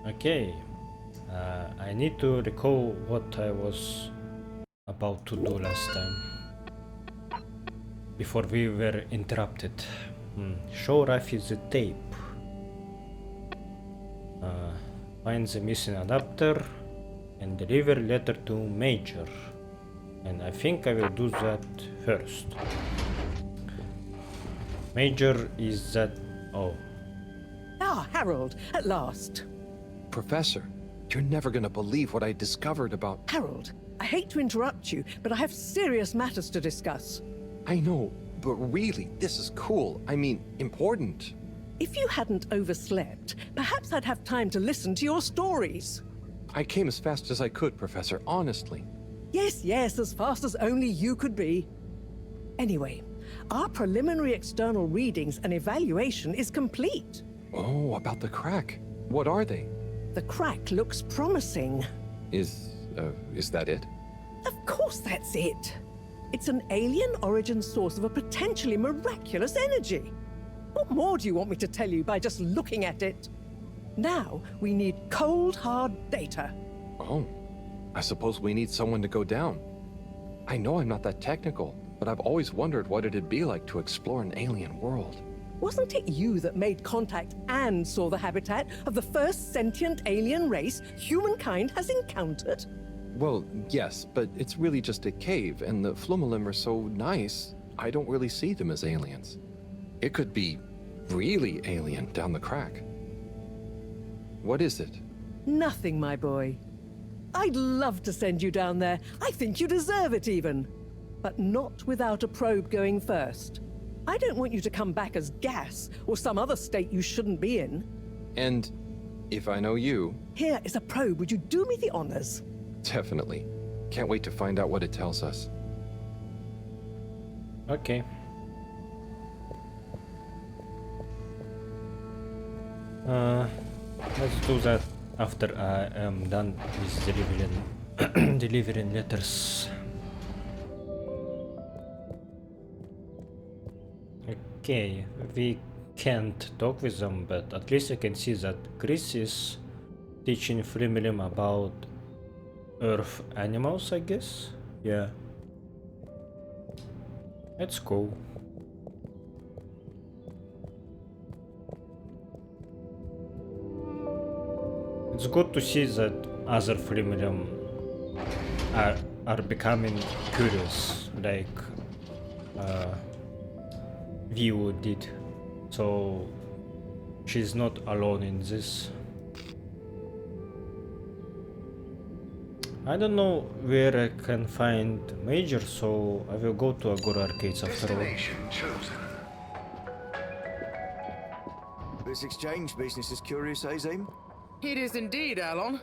Okay, I need to recall what I was about to do last time before we were interrupted. Show Rafi the tape. Find the missing adapter and deliver letter to Major. And I think I will do that first. Major is that... oh. Ah, Harold, at last. Professor, you're never gonna believe what I discovered about... Harold, I hate to interrupt you, but I have serious matters to discuss. I know, but really, this is cool. I mean, important. If you hadn't overslept, perhaps I'd have time to listen to your stories. I came as fast as I could, Professor, honestly. Yes, yes, as fast as only you could be. Anyway, our preliminary external readings and evaluation is complete. Oh, about the crack. What are they? The crack looks promising. Is that it? Of course that's it. It's an alien origin source of a potentially miraculous energy. What more do you want me to tell you by just looking at it? Now, we need cold, hard data. Oh, I suppose we need someone to go down. I know I'm not that technical, but I've always wondered what it'd be like to explore an alien world. Wasn't it you that made contact and saw the habitat of the first sentient alien race humankind has encountered? Well, yes, but it's really just a cave, and the Flumalim are so nice, I don't really see them as aliens. It could be really alien down the crack. What is it? Nothing, my boy. I'd love to send you down there. I think you deserve it even. But not without a probe going first. I don't want you to come back as gas or some other state you shouldn't be in. And if I know you... Here is a probe. Would you do me the honors? Definitely. Can't wait to find out what it tells us. Okay. Let's do that after I am done with delivering letters. Okay, we can't talk with them, but at least I can see that Chris is teaching Flumalim about Earth animals, I guess. Yeah. That's cool. It's good to see that other Flumalim are becoming curious, like View did. So she's not alone in this. I don't know where I can find Major, so I will go to Agora Arcades after all. Destination chosen. This exchange business is curious, eh, Zim? It is indeed, Alon.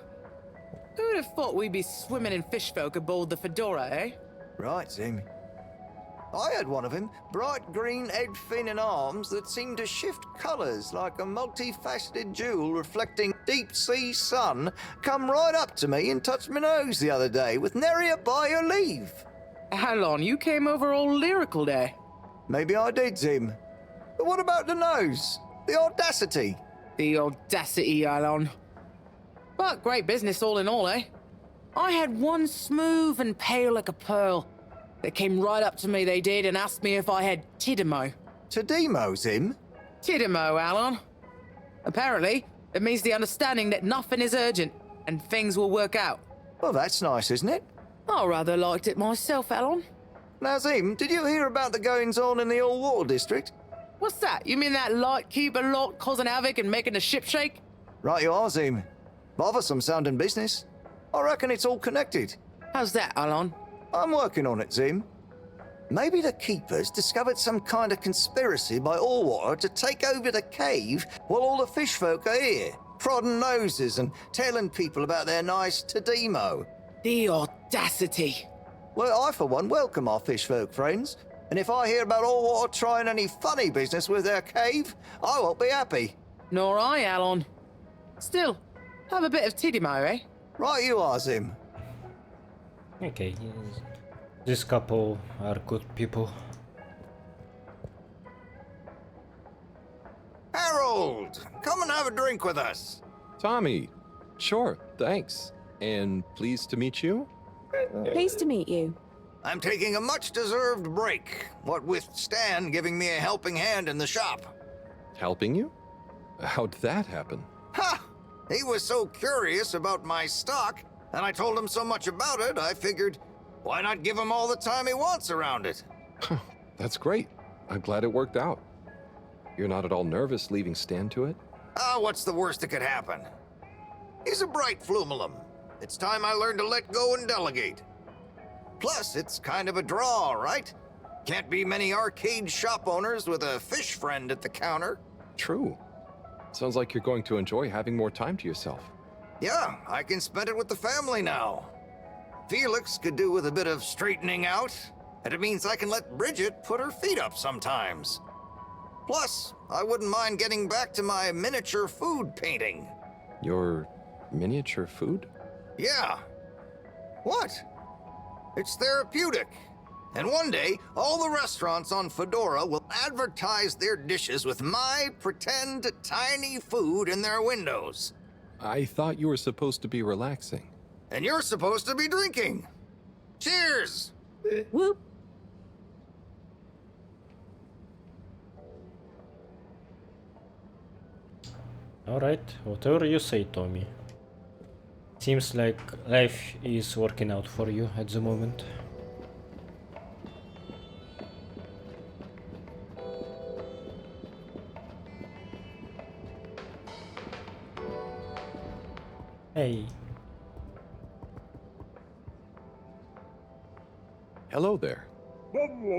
Who'd have thought we'd be swimming in fish folk aboard the Fedora, eh? Right, Zim. I had one of him, bright green head, fin and arms that seemed to shift colours like a multifaceted jewel reflecting deep-sea sun, come right up to me and touched my nose the other day with nary a by your leave. Alon, you came over all lyrical there. Maybe I did, Zim. But what about the nose? The audacity? The audacity, Alon. But great business all in all, eh? I had one smooth and pale like a pearl. They came right up to me, they did, and asked me if I had Tidimo. Tidimo, Zim? Tidimo, Alon. Apparently, it means the understanding that nothing is urgent, and things will work out. Well, that's nice, isn't it? I rather liked it myself, Alon. Now, Zim, did you hear about the goings-on in the all-water district? What's that? You mean that lightkeeper lot causing havoc and making the ship shake? Right you are, Zim. Bothersome sounding business. I reckon it's all connected. How's that, Alon? I'm working on it, Zim. Maybe the Keepers discovered some kind of conspiracy by Allwater to take over the cave while all the fish folk are here, prodding noses and telling people about their nice Tidimo. The audacity. Well, I for one welcome our fish folk friends, and if I hear about Allwater trying any funny business with their cave, I won't be happy. Nor I, Alon. Still, have a bit of Tidimo, eh? Right you are, Zim. Okay, this couple are good people. Harold, come and have a drink with us. Tommy, Sure, thanks. And pleased to meet you? Pleased to meet you. I'm taking a much-deserved break, what with Stan giving me a helping hand in the shop. Helping you? How'd that happen? Ha! He was so curious about my stock, and I told him so much about it, I figured, why not give him all the time he wants around it? That's great. I'm glad it worked out. You're not at all nervous leaving Stan to it? What's the worst that could happen? He's a bright flumalum. It's time I learned to let go and delegate. Plus, it's kind of a draw, right? Can't be many arcade shop owners with a fish friend at the counter. True. Sounds like you're going to enjoy having more time to yourself. Yeah, I can spend it with the family now. Felix could do with a bit of straightening out, and it means I can let Bridget put her feet up sometimes. Plus, I wouldn't mind getting back to my miniature food painting. Your miniature food? Yeah. What? It's therapeutic. And one day, all the restaurants on Fedora will advertise their dishes with my pretend tiny food in their windows. I thought you were supposed to be relaxing. And you're supposed to be drinking. Cheers! Whoop. Alright, whatever you say, Tommy. Seems like life is working out for you at the moment. Hey. Hello there.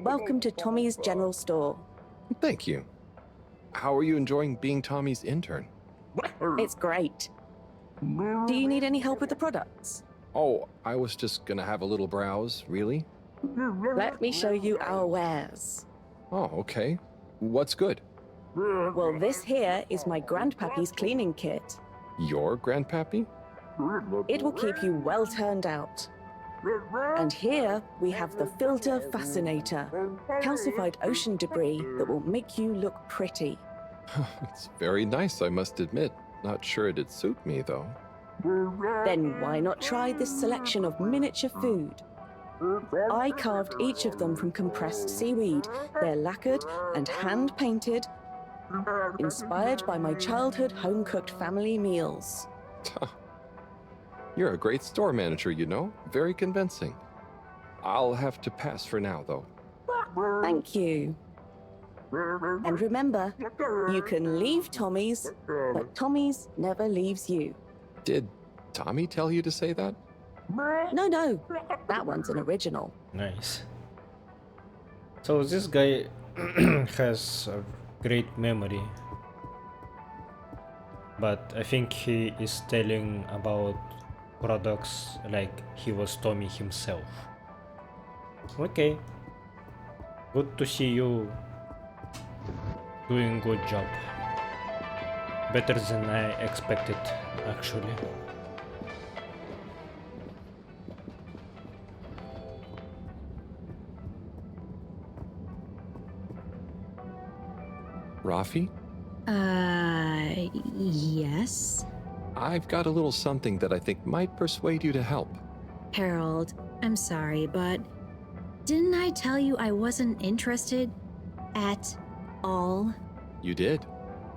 Welcome to Tommy's General Store. Thank you. How are you enjoying being Tommy's intern? It's great. Do you need any help with the products? Oh, I was just gonna have a little browse, really? Let me show you our wares. Oh, okay. What's good? Well, this here is my grandpappy's cleaning kit. Your grandpappy? It will keep you well turned out. And here we have the Filter Fascinator, calcified ocean debris that will make you look pretty. It's very nice, I must admit. Not sure it'd suit me, though. Then why not try this selection of miniature food? I carved each of them from compressed seaweed. They're lacquered and hand-painted, inspired by my childhood home-cooked family meals. You're a great store manager, you know. Very convincing. I'll have to pass for now, though. Thank you. And remember, you can leave Tommy's, but Tommy's never leaves you. Did Tommy tell you to say that? No, that one's an original. Nice. So this guy has a great memory, but I think he is telling about products like he was Tommy himself. Okay. Good to see you doing good job. Better than I expected, actually. Rafi? Yes? I've got a little something that I think might persuade you to help. Harold, I'm sorry, but didn't I tell you I wasn't interested at all? You did,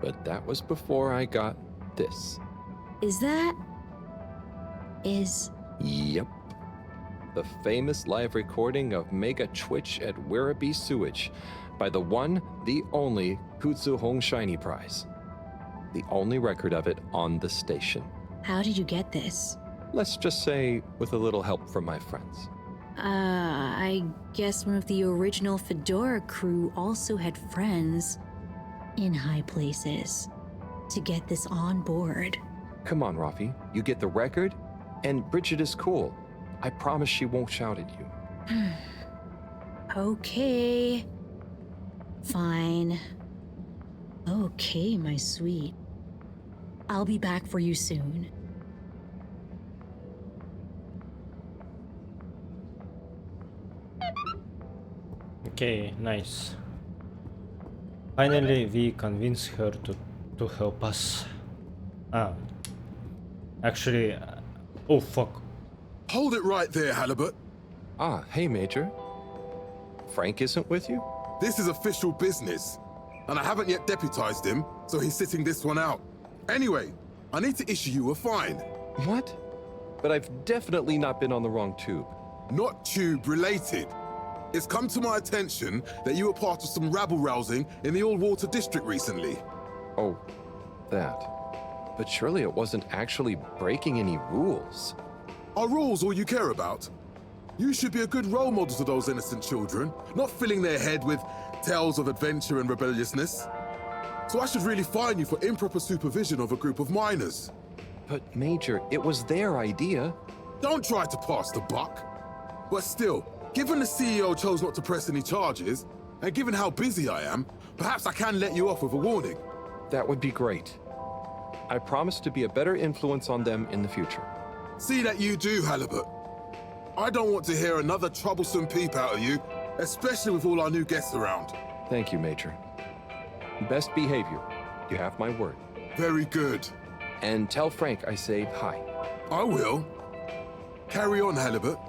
but that was before I got this. Is that... is... Yep. The famous live recording of Mega Twitch at Werribee Sewage by the one, the only Kutsu Hong Shiny Prize. The only record of it on the station. How did you get this? Let's just say with a little help from my friends. I guess one of the original Fedora crew also had friends in high places to get this on board. Come on, Rafi. You get the record, and Bridget is cool. I promise she won't shout at you. Okay. Fine. Okay, my sweet. I'll be back for you soon. Okay, nice. Finally, we convince her to help us. Actually, oh fuck. Hold it right there, Halibut. Ah, hey, Major. Frank isn't with you? This is official business, and I haven't yet deputized him, so he's sitting this one out. Anyway, I need to issue you a fine. What? But I've definitely not been on the wrong tube. Not tube related. It's come to my attention that you were part of some rabble-rousing in the Old Water District recently. Oh, that. But surely it wasn't actually breaking any rules. Are rules all you care about? You should be a good role model to those innocent children, not filling their head with tales of adventure and rebelliousness. So I should really fine you for improper supervision of a group of minors. But Major, it was their idea. Don't try to pass the buck. But still, given the CEO chose not to press any charges, and given how busy I am, perhaps I can let you off with a warning. That would be great. I promise to be a better influence on them in the future. See that you do, Halibut. I don't want to hear another troublesome peep out of you, especially with all our new guests around. Thank you, Major. Best behavior. You have my word. Very good. And tell Frank I say hi. I will. Carry on, Halibut,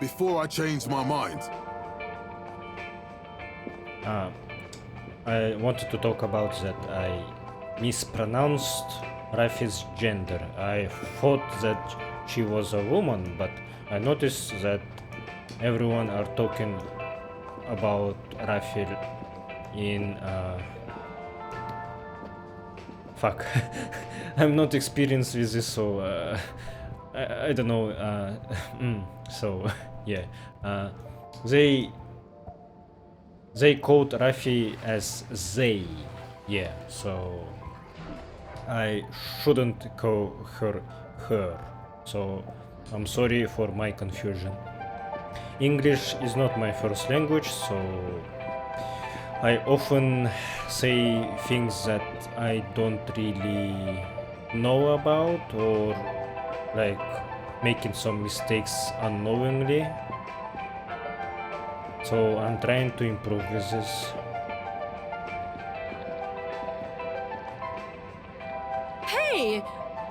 before I change my mind. I wanted to talk about that I mispronounced Rafi's gender. I thought that she was a woman, but I noticed that everyone are talking about Rafi in fuck. I'm not experienced with this, so I don't know. So yeah, they called Rafi as they. Yeah, so I shouldn't call her her. So I'm sorry for my confusion. English is not my first language, so I often say things that I don't really know about, or like making some mistakes unknowingly. So I'm trying to improve with this. Hey!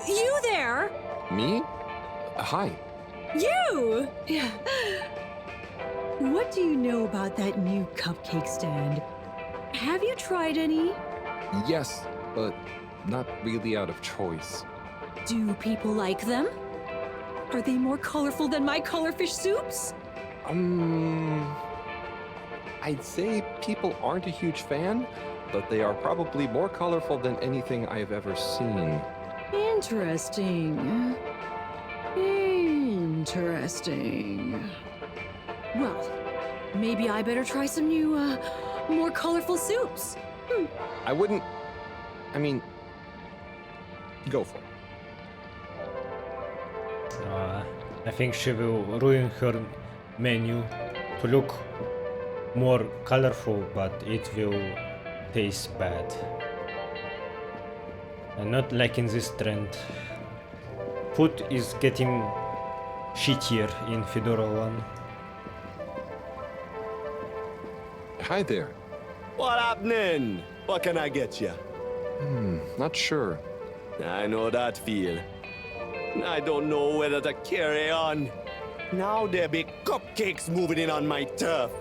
You there? Me? Hi. You! What do you know about that new cupcake stand? Have you tried any? Yes, but not really out of choice. Do people like them? Are they more colorful than my colorfish soups? I'd say people aren't a huge fan, but they are probably more colorful than anything I've ever seen. Interesting. Interesting. Well, maybe I better try some new, more colorful soups. I wouldn't... I mean... Go for it. I think she will ruin her menu to look more colorful, but it will taste bad. I'm not liking this trend. Food is getting shittier in Fedora 1. Hi there. What happening? What can I get you? Not sure. I know that feel. I don't know whether to carry on. Now there be cupcakes moving in on my turf.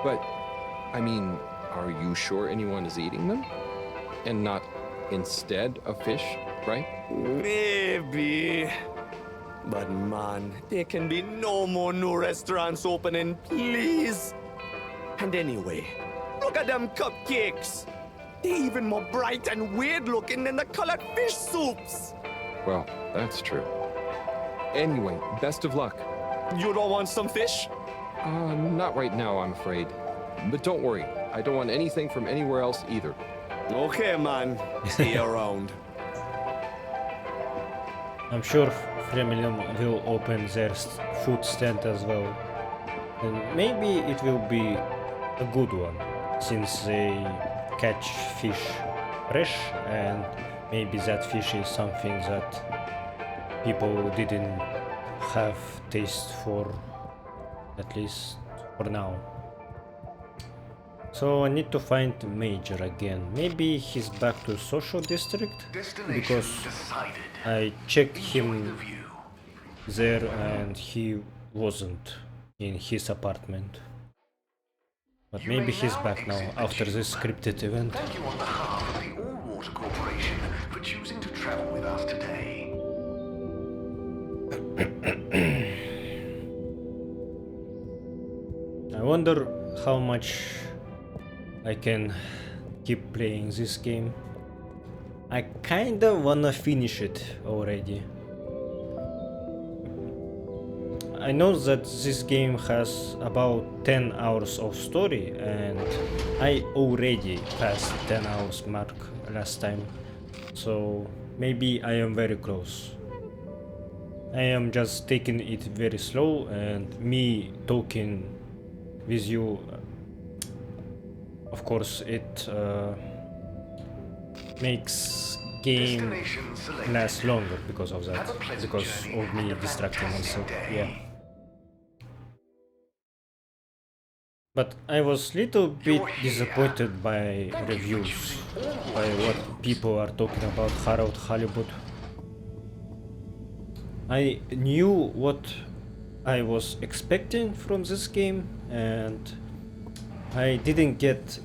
But, I mean, are you sure anyone is eating them? And not instead of fish, right? Maybe. But man, there can be no more new restaurants opening, please. And anyway, look at them cupcakes. They're even more bright and weird looking than the colored fish soups. Well, that's true. Anyway, best of luck. You don't want some fish? Not right now, I'm afraid. But don't worry, I don't want anything from anywhere else either. Okay, man. Stay around. I'm sure Fremilium will open their food stand as well. And maybe it will be a good one, since they catch fish fresh, and maybe that fish is something that people didn't have taste for, at least for now. So I need to find Major again. Maybe he's back to social district because I checked him there and he wasn't in his apartment. But maybe he's back now after this scripted event. Thank you on behalf of the Allwater Corporation for choosing to travel with us today. I wonder how much I can keep playing this game. I kinda wanna finish it already. I know that this game has about 10 hours of story and I already passed 10 hours mark last time. So maybe I am very close. I am just taking it very slow, and me talking with you, of course it makes game last longer because of that, because of me distracting myself. Yeah. But I was little bit disappointed by reviews, by what people are talking about Halibut. I knew what I was expecting from this game, and I didn't get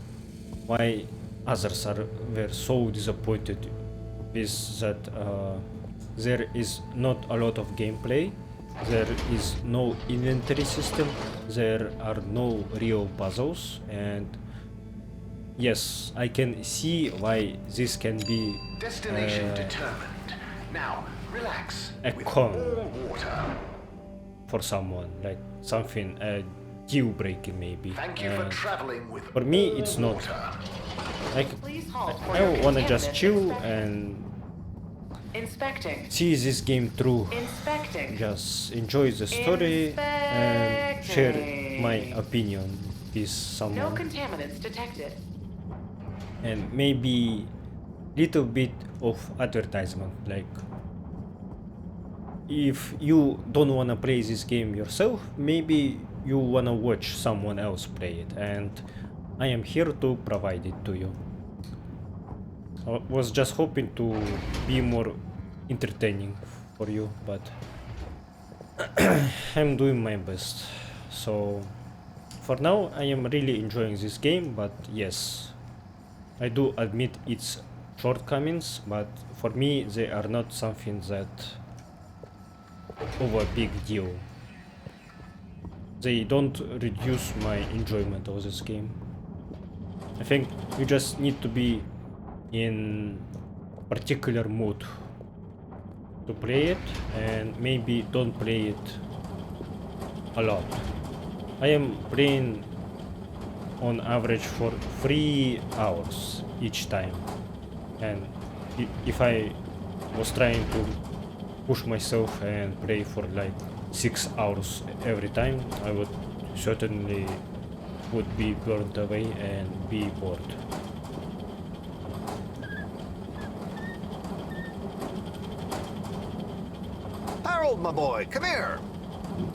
why others were so disappointed with that. There is not a lot of gameplay, there is no inventory system, there are no real puzzles, and yes, I can see why this can be Destination determined. Now, relax. a with con water. for someone, like something deal breaking maybe. Thank you for And traveling with for me it's not. Like, I wanna just chill and Inspecting. see this game through, Inspecting. just enjoy the story and share my opinion with No someone, contaminants detected. and maybe little bit of advertisement, like if you don't wanna play this game yourself, maybe you wanna watch someone else play it, and I am here to provide it to you. I was just hoping to be more entertaining for you, but I'm doing my best. So for now I am really enjoying this game, but yes, I do admit its shortcomings, but for me they are not something that over big deal. They don't reduce my enjoyment of this game. I think you just need to be in particular mood to play it, and maybe don't play it a lot. I am playing on average for 3 hours each time, and if I was trying to push myself and play for like 6 hours every time, I would certainly would be burned away and be bored. Harold, my boy, come here.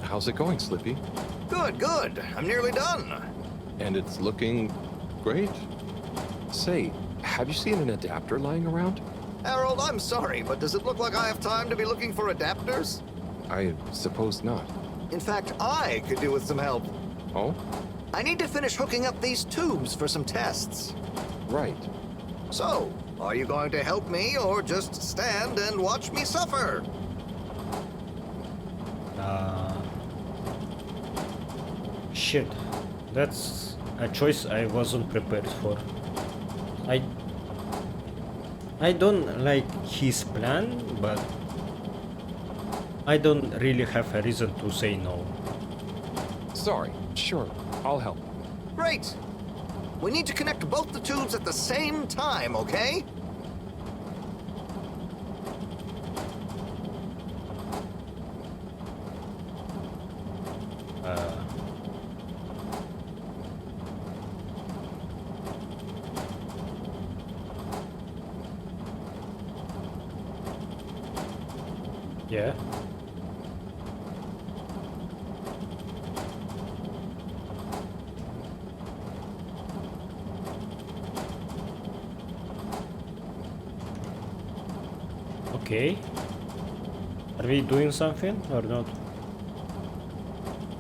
How's it going, Slippy? Good, good. I'm nearly done. And it's looking great. Say, have you seen an adapter lying around? Harold, I'm sorry, but does it look like I have time to be looking for adapters? I suppose not. In fact, I could do with some help. Oh? I need to finish hooking up these tubes for some tests. Right. So, are you going to help me or just stand and watch me suffer? Shit, that's a choice I wasn't prepared for. I don't like his plan, but I don't really have a reason to say no. Sorry. Sure. I'll help. Great. We need to connect both the tubes at the same time, okay? Yeah. Okay. Are we doing something or not?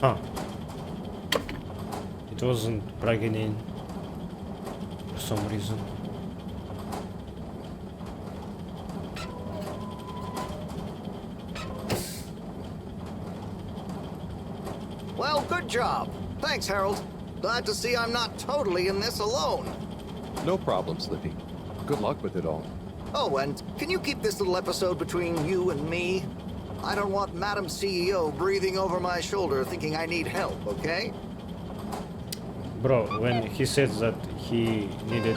Huh. It wasn't plugging in for some reason. Well, good job. Thanks, Harold. Glad to see I'm not totally in this alone. No problem, Slippy. Good luck with it all. Oh, and can you keep this little episode between you and me? I don't want Madam CEO breathing over my shoulder thinking I need help, okay? Bro, when he said that he needed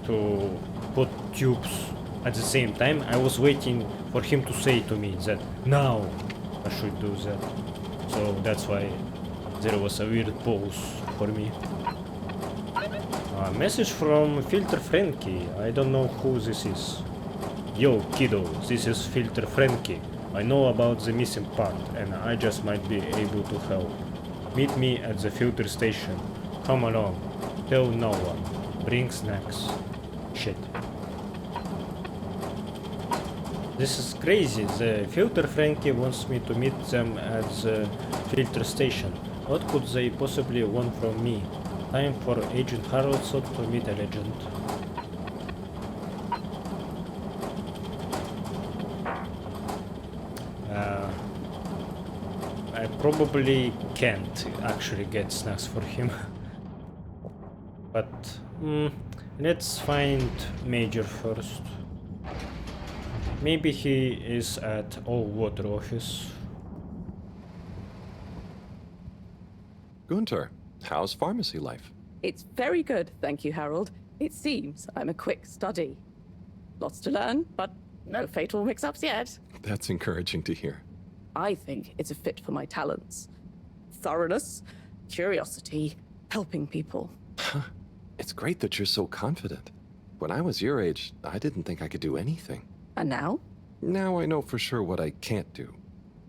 to put tubes at the same time, I was waiting for him to say to me that now I should do that. So that's why there was a weird pause for me. A message from Filter Frankie. I don't know who this is. Yo, kiddo, this is Filter Frankie. I know about the missing part, and I just might be able to help. Meet me at the filter station. Come along. Tell no one. Bring snacks. Shit. This is crazy. The Filter Frankie wants me to meet them at the filter station. What could they possibly want from me? Time for Agent Harrelson to meet a legend. I probably can't actually get snacks for him. But let's find Major first. Maybe he is at All Water office. Gunter, how's pharmacy life? It's very good, thank you, Harold. It seems I'm a quick study. Lots to learn, but no fatal mix-ups yet. That's encouraging to hear. I think it's a fit for my talents. Thoroughness, curiosity, helping people. It's great that you're so confident. When I was your age, I didn't think I could do anything. And now? Now I know for sure what I can't do.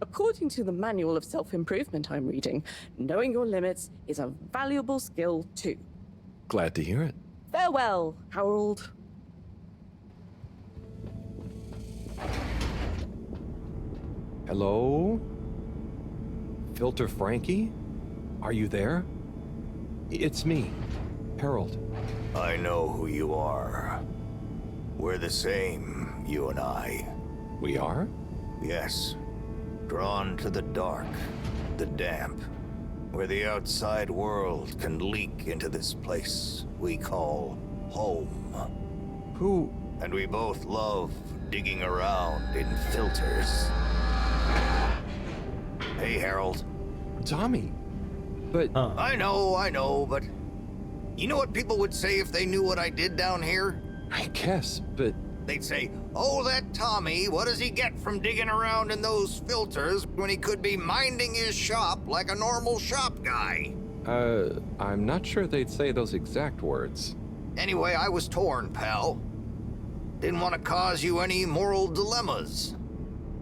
According to the manual of self-improvement I'm reading, knowing your limits is a valuable skill too. Glad to hear it. Farewell, Harold. Hello? Filter Frankie? Are you there? It's me, Harold. I know who you are. We're the same, you and I. We are? Yes. Drawn to the dark, the damp, where the outside world can leak into this place we call home. Who? And we both love digging around in filters. Hey, Harold. Tommy. But... I know, but... You know what people would say if they knew what I did down here? I guess, but... They'd say, oh, that Tommy, what does he get from digging around in those filters when he could be minding his shop like a normal shop guy? I'm not sure they'd say those exact words. Anyway, I was torn, pal. Didn't want to cause you any moral dilemmas.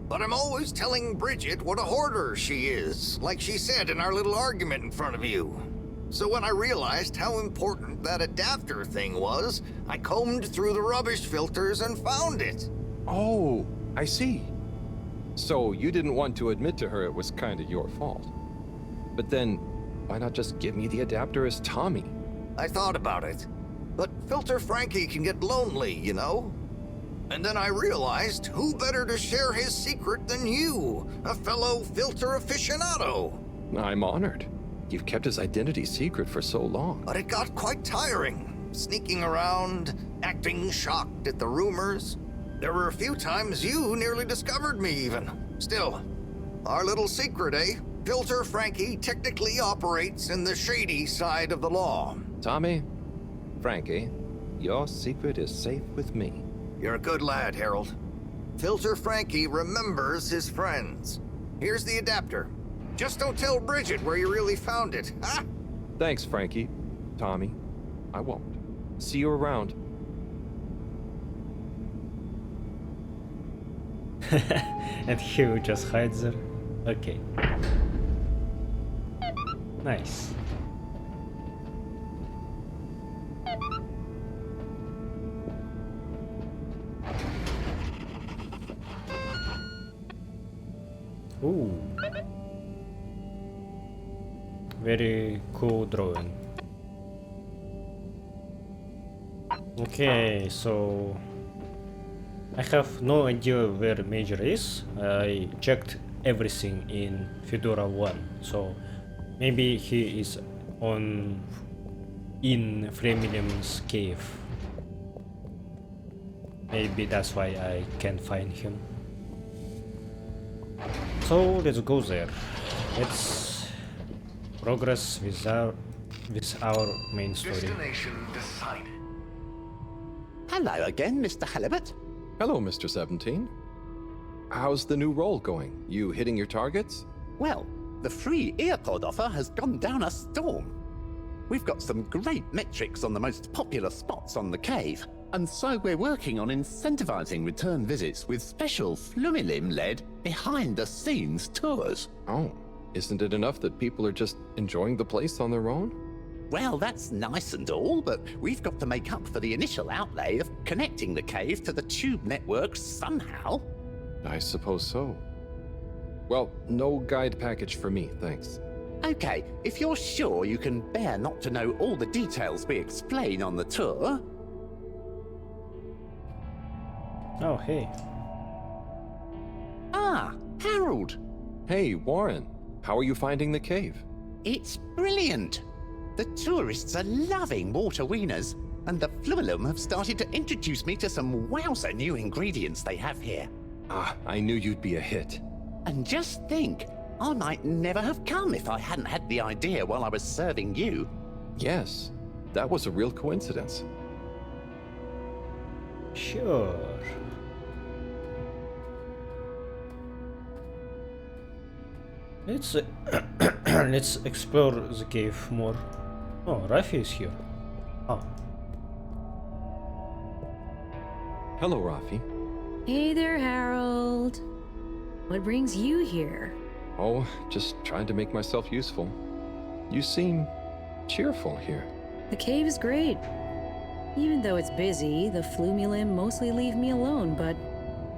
But I'm always telling Bridget what a hoarder she is, like she said in our little argument in front of you. So when I realized how important that adapter thing was, I combed through the rubbish filters and found it. Oh, I see. So you didn't want to admit to her it was kind of your fault. But then, why not just give me the adapter as Tommy? I thought about it. But Filter Frankie can get lonely, you know? And then I realized who better to share his secret than you, a fellow filter aficionado. I'm honored. You've kept his identity secret for so long. But it got quite tiring, sneaking around, acting shocked at the rumors. There were a few times you nearly discovered me even. Still, our little secret, eh? Filter Frankie technically operates in the shady side of the law. Tommy, Frankie, your secret is safe with me. You're a good lad, Harold. Filter Frankie remembers his friends. Here's the adapter. Just don't tell Bridget where you really found it, huh? Thanks, Frankie. Tommy, I won't. See you around. And he just hides there. Okay. Nice. Ooh. Very cool drawing. Okay, so I have no idea where Major is. I checked everything in Fedora 1, so maybe he is in Fremilium's cave. Maybe that's why I can't find him. So let's go there. Let's progress with our main story. Destination decided. Hello again, Mr. Halibut. Hello, Mr. 17. How's the new role going? You hitting your targets? Well, the free earpod offer has gone down a storm. We've got some great metrics on the most popular spots on the cave, and so we're working on incentivizing return visits with special Flumilim-led behind-the-scenes tours. Oh, isn't it enough that people are just enjoying the place on their own? Well, that's nice and all, but we've got to make up for the initial outlay of connecting the cave to the tube network somehow. I suppose so. Well, no guide package for me, thanks. Okay, if you're sure you can bear not to know all the details we explain on the tour. Oh, hey. Ah, Harold. Hey, Warren. How are you finding the cave? It's brilliant. The tourists are loving water wieners, and the Flumalum have started to introduce me to some wowzer new ingredients they have here. Ah, I knew you'd be a hit. And just think, I might never have come if I hadn't had the idea while I was serving you. Yes, that was a real coincidence. Sure. Let's let's explore the cave more. Oh, Rafi is here. Oh. Hello, Rafi. Hey there, Harold. What brings you here? Oh, just trying to make myself useful. You seem cheerful here. The cave is great. Even though it's busy, the Flumilim mostly leave me alone, but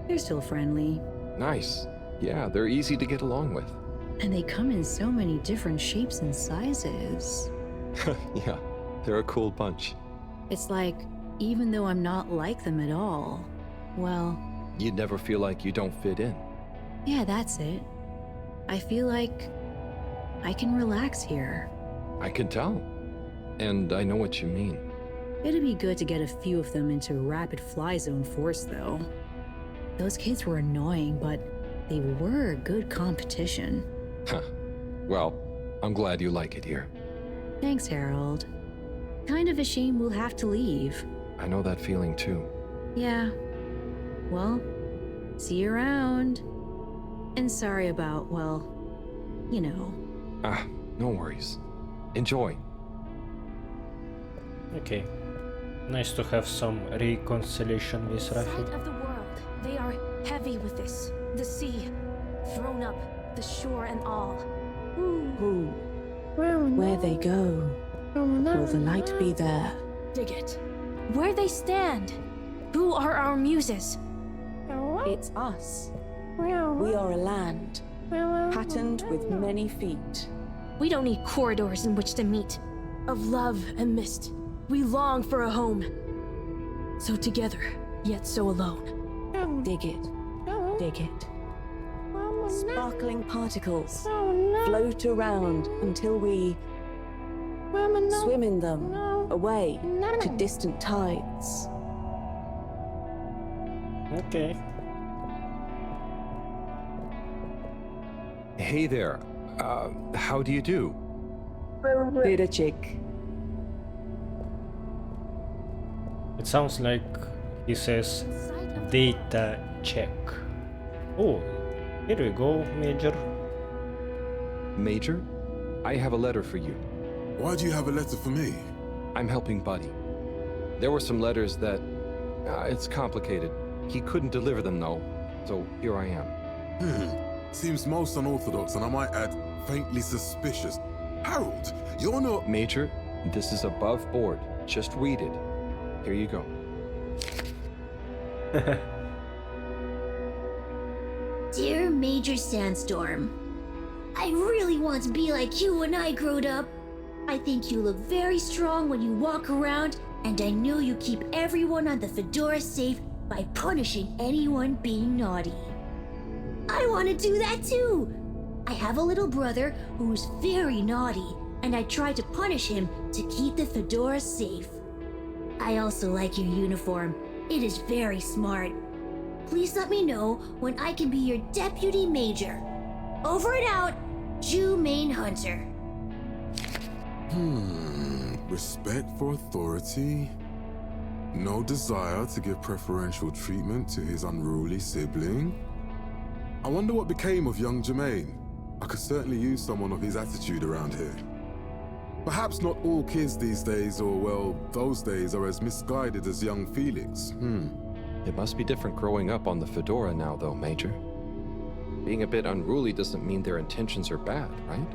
they're still friendly. Nice. Yeah, they're easy to get along with. And they come in so many different shapes and sizes. Yeah, they're a cool bunch. It's like, even though I'm not like them at all, well... You'd never feel like you don't fit in. Yeah, that's it. I feel like I can relax here. I can tell. And I know what you mean. It'd be good to get a few of them into Rapid Fly Zone Force, though. Those kids were annoying, but they were good competition. Huh. Well, I'm glad you like it here. Thanks, Harold. Kind of a shame we'll have to leave. I know that feeling too. Yeah. Well, see you around. And sorry about, well, you know. Ah, no worries. Enjoy. Okay. Nice to have some reconciliation with Sight Rafi. of the world. They are heavy with this. The sea, thrown up, the shore and all. Who? Where they go, will the light be there? Dig it. Where they stand. Who are our muses? It's us. We are a land, patterned with many feet. We don't need corridors in which to meet. Of love and mist, we long for a home. So together, yet so alone. Dig it. Dig it. Sparkling particles float around until we swim in them away to distant tides. Okay. Hey there. How do you do? Data check. It sounds like he says data check. Oh, here we go, Major. Major, I have a letter for you. Why do you have a letter for me? I'm helping Buddy. There were some letters that... it's complicated. He couldn't deliver them, though. So here I am. Seems most unorthodox, and I might add, faintly suspicious. Harold, you're not... Major, this is above board. Just read it. Here you go. Dear Major Sandstorm, I really want to be like you when I growed up. I think you look very strong when you walk around, and I know you keep everyone on the Fedora safe by punishing anyone being naughty. I want to do that too! I have a little brother who's very naughty, and I try to punish him to keep the Fedora safe. I also like your uniform. It is very smart. Please let me know when I can be your deputy major. Over and out, Jew Main Hunter. Respect for authority. No desire to give preferential treatment to his unruly sibling. I wonder what became of young Jermaine. I could certainly use someone of his attitude around here. Perhaps not all kids these days, or well, those days, are as misguided as young Felix. It must be different growing up on the Fedora now, though, Major. Being a bit unruly doesn't mean their intentions are bad, right?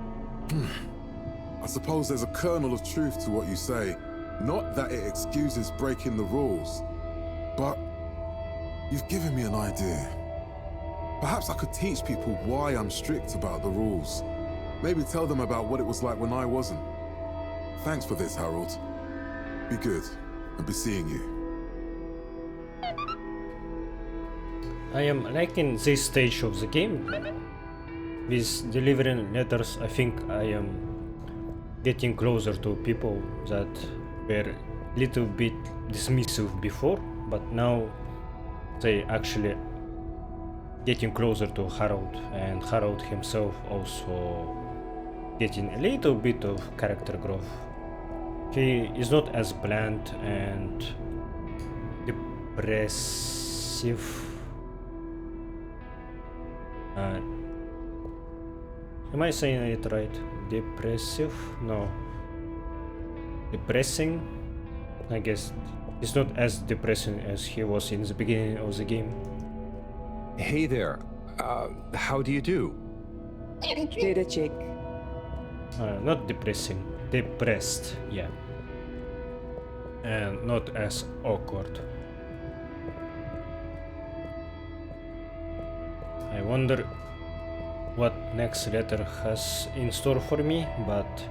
I suppose there's a kernel of truth to what you say. Not that it excuses breaking the rules, but you've given me an idea. Perhaps I could teach people why I'm strict about the rules. Maybe tell them about what it was like when I wasn't. Thanks for this, Harold. Be good, and be seeing you. I am liking this stage of the game. With delivering letters, I think I am getting closer to people that were a little bit dismissive before, but now they actually getting closer to Harold, and Harold himself also getting a little bit of character growth. He is not as bland and depressive. Am I saying it right? Depressive? No. Depressing? I guess he's not as depressing as he was in the beginning of the game. Hey there. How do you do? Data check. Not depressing. Depressed, yeah. And not as awkward. I wonder what next letter has in store for me, but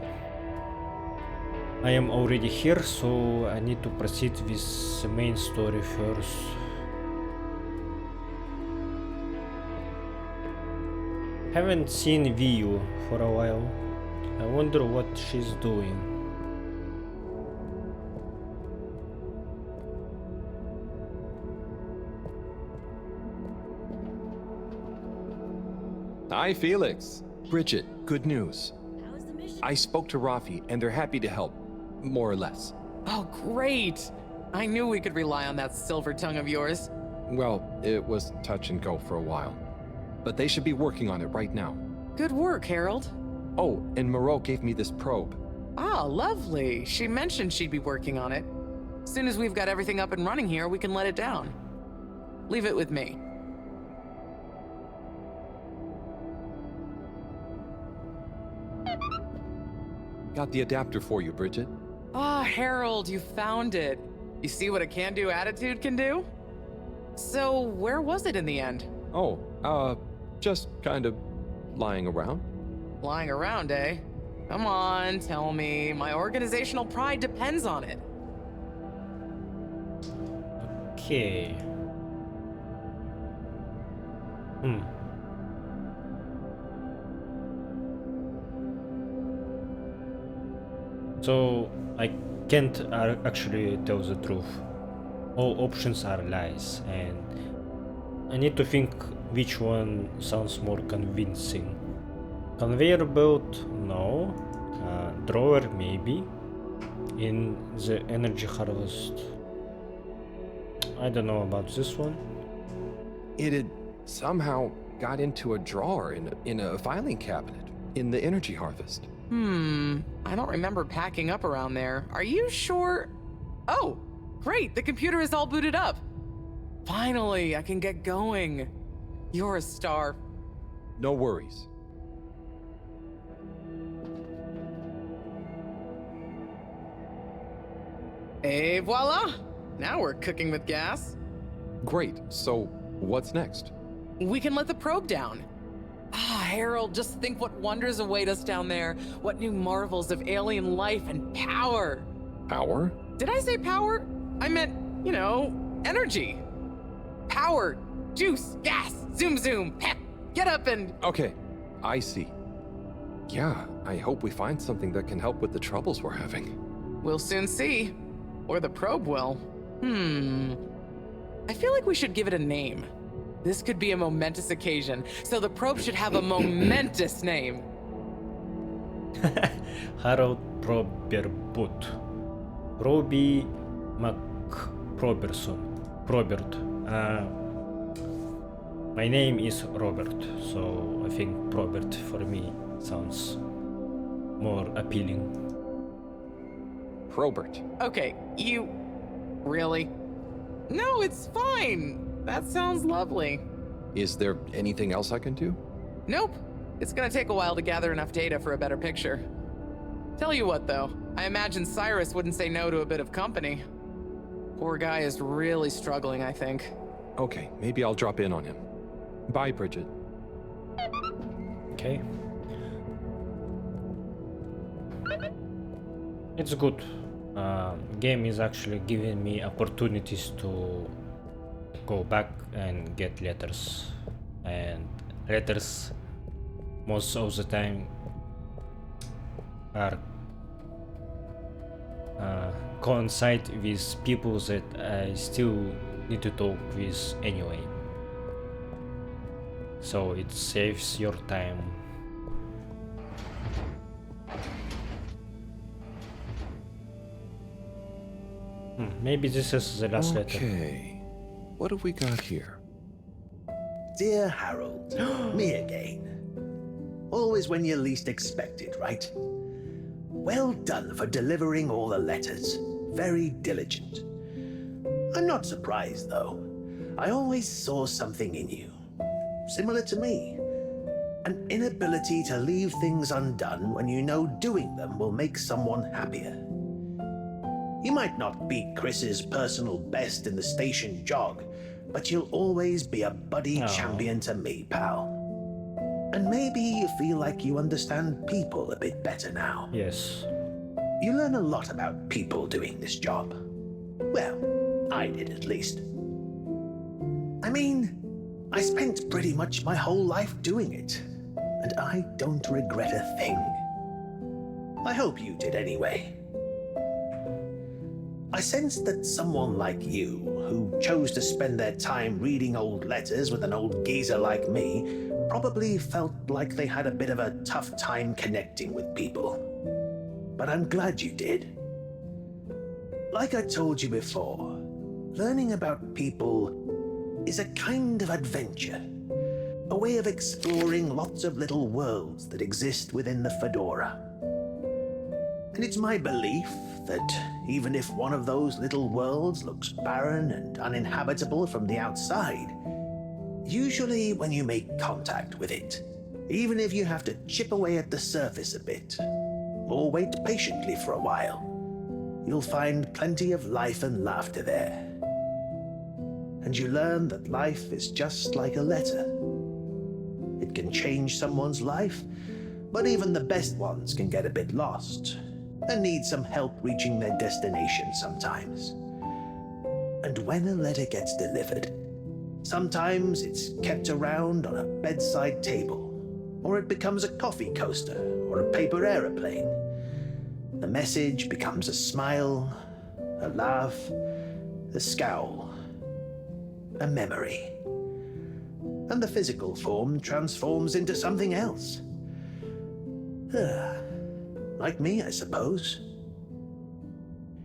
I am already here, so I need to proceed with the main story first. Haven't seen Viu for a while. I wonder what she's doing. Hi, Felix. Bridget, good news. I spoke to Rafi, and they're happy to help, more or less. Oh, great! I knew we could rely on that silver tongue of yours. Well, it was touch and go for a while. But they should be working on it right now. Good work, Harold. Oh, and Moreau gave me this probe. Ah, lovely. She mentioned she'd be working on it. As soon as we've got everything up and running here, we can let it down. Leave it with me. Got the adapter for you, Bridget. Ah, Harold, you found it. You see what a can-do attitude can do? So, where was it in the end? Oh, just kind of lying around. Lying around, eh? Come on, tell me. My organizational pride depends on it. Okay. So I can't actually tell the truth. All options are lies, and I need to think which one sounds more convincing. Conveyor belt? No. Drawer? Maybe. In the energy harvest? I don't know about this one. It had somehow got into a drawer in a filing cabinet in the energy harvest. I don't remember packing up around there. Are you sure? Oh, great, the computer is all booted up. Finally, I can get going. You're a star. No worries. Et voila! Now we're cooking with gas. Great, so what's next? we can let the probe down. Ah, Harold, just think what wonders await us down there. What new marvels of alien life and power. Power? Did I say power? I meant, you know, energy. Power, juice, gas, zoom zoom, pep, get up and... Okay, I see. Yeah, I hope we find something that can help with the troubles we're having. We'll soon see. Or the probe will. I feel like we should give it a name. This could be a momentous occasion, so the probe should have a momentous name. Harold Proberbut. Roby McProberson. Probert. My name is Robert, so I think Probert for me sounds more appealing. Probert. Okay, you... Really? No, it's fine. That sounds lovely. Is there anything else I can do? Nope. It's gonna take a while to gather enough data for a better picture. Tell you what, though. I imagine Cyrus wouldn't say no to a bit of company. Poor guy is really struggling, I think. Okay, maybe I'll drop in on him. Bye, Bridget. Okay. It's good. Game is actually giving me opportunities to go back and get letters, and letters most of the time are coincide with people that I still need to talk with anyway, so it saves your time. Maybe this is the last letter. Okay, what have we got here? Dear Harold, me again. Always when you least expect it, right? Well done for delivering all the letters. Very diligent. I'm not surprised, though. I always saw something in you. Similar to me. An inability to leave things undone when you know doing them will make someone happier. You might not beat Chris's personal best in the station jog, but you'll always be a buddy champion to me, pal. And maybe you feel like you understand people a bit better now. Yes. You learn a lot about people doing this job. Well, I did at least. I mean, I spent pretty much my whole life doing it, and I don't regret a thing. I hope you did anyway. I sensed that someone like you, who chose to spend their time reading old letters with an old geezer like me, probably felt like they had a bit of a tough time connecting with people. But I'm glad you did. Like I told you before, learning about people is a kind of adventure, a way of exploring lots of little worlds that exist within the Fedora. And it's my belief that even if one of those little worlds looks barren and uninhabitable from the outside, usually when you make contact with it, even if you have to chip away at the surface a bit, or wait patiently for a while, you'll find plenty of life and laughter there. And you learn that life is just like a letter. It can change someone's life, but even the best ones can get a bit lost and need some help reaching their destination sometimes. And when a letter gets delivered, sometimes it's kept around on a bedside table, or it becomes a coffee coaster or a paper aeroplane. The message becomes a smile, a laugh, a scowl, a memory. And the physical form transforms into something else. Like me, I suppose.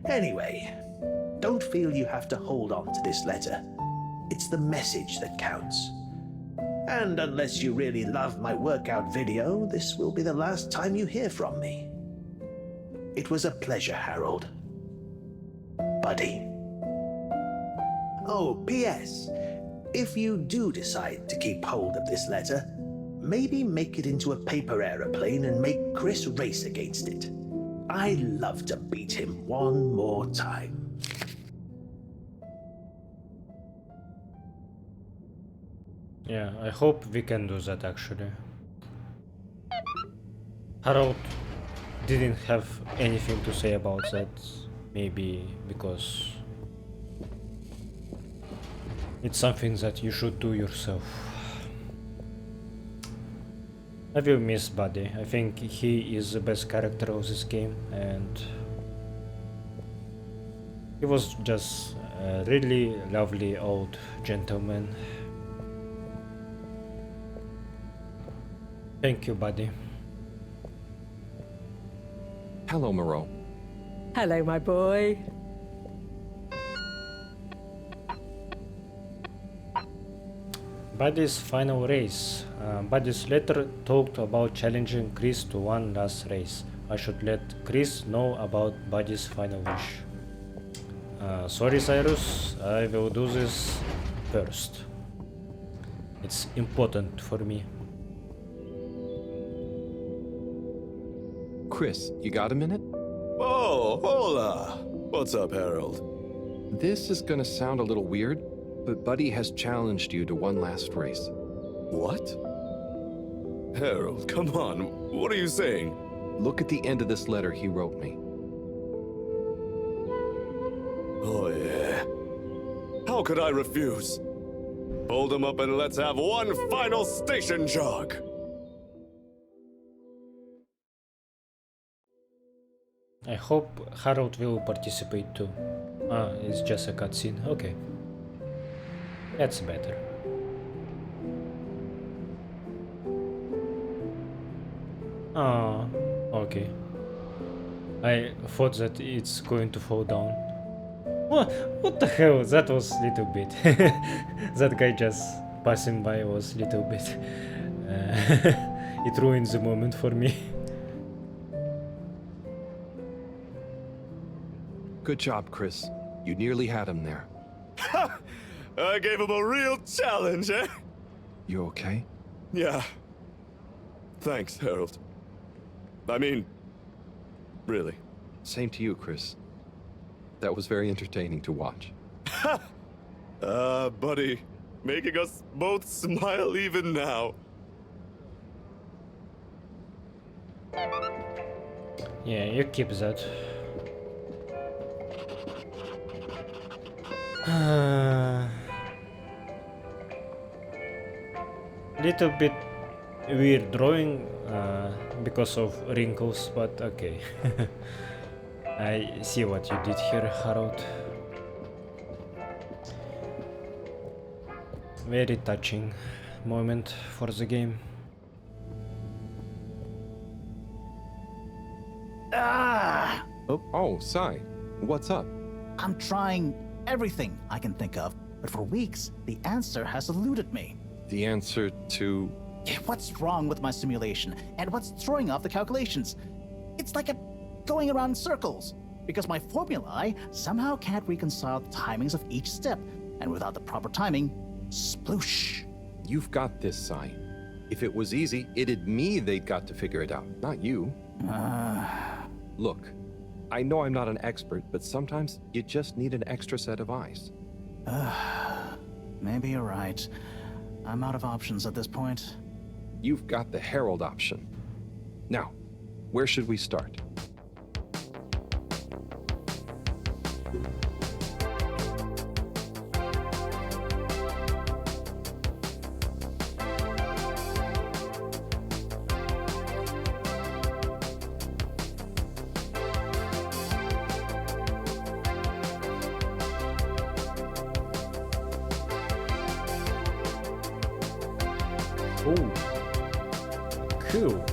Anyway, don't feel you have to hold on to this letter. It's the message that counts. And unless you really love my workout video, this will be the last time you hear from me. It was a pleasure, Harold. Buddy. Oh, P.S. If you do decide to keep hold of this letter, maybe make it into a paper aeroplane and make Chris race against it. I'd love to beat him one more time. Yeah, I hope we can do that actually. Harold didn't have anything to say about that, maybe because it's something that you should do yourself. I will miss Buddy. I think he is the best character of this game, and he was just a really lovely old gentleman. Thank you, Buddy. Hello, Moreau. Hello, my boy. Buddy's final race. Buddy's letter talked about challenging Chris to one last race. I should let Chris know about Buddy's final wish. Sorry, Cyrus, I will do this first. It's important for me. Chris, you got a minute? Oh, hola! What's up, Harold? This is gonna sound a little weird, but Buddy has challenged you to one last race. What? Harold, come on. What are you saying? Look at the end of this letter he wrote me. Oh, yeah. How could I refuse? Hold him up and let's have one final station jog. I hope Harold will participate too. Ah, it's just a cutscene. Okay. That's better. Ah, okay. I thought that it's going to fall down. What the hell? That was a little bit. That guy just passing by was a little bit. It ruined the moment for me. Good job, Chris. You nearly had him there. I gave him a real challenge, eh? You okay? Yeah. Thanks, Harold. I mean, really. Same to you, Chris. That was very entertaining to watch. Buddy, making us both smile even now. Yeah, you keep that. Little bit weird drawing because of wrinkles, but okay. I see what you did here, Harold. Very touching moment for the game. Ah! Oh, Sai. What's up? I'm trying everything I can think of, but for weeks, the answer has eluded me. The answer to... What's wrong with my simulation, and what's throwing off the calculations? It's like going around in circles, because my formulae somehow can't reconcile the timings of each step, and without the proper timing, sploosh. You've got this, Sai. If it was easy, it'd me they'd got to figure it out, not you. Look, I know I'm not an expert, but sometimes you just need an extra set of eyes. Maybe you're right. I'm out of options at this point. You've got the Herald option. Now, where should we start? Oh, cool.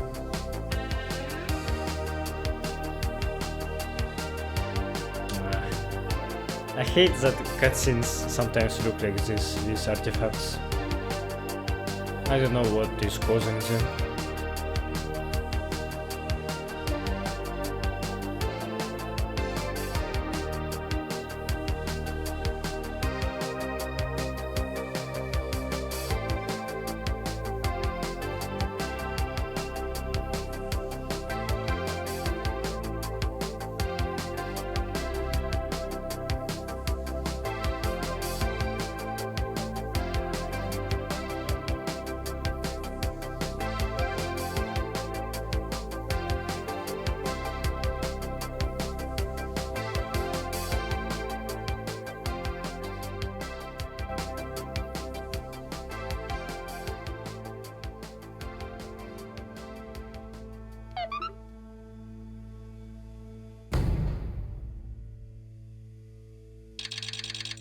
I hate that cutscenes sometimes look like this, these artifacts. I don't know what is causing them.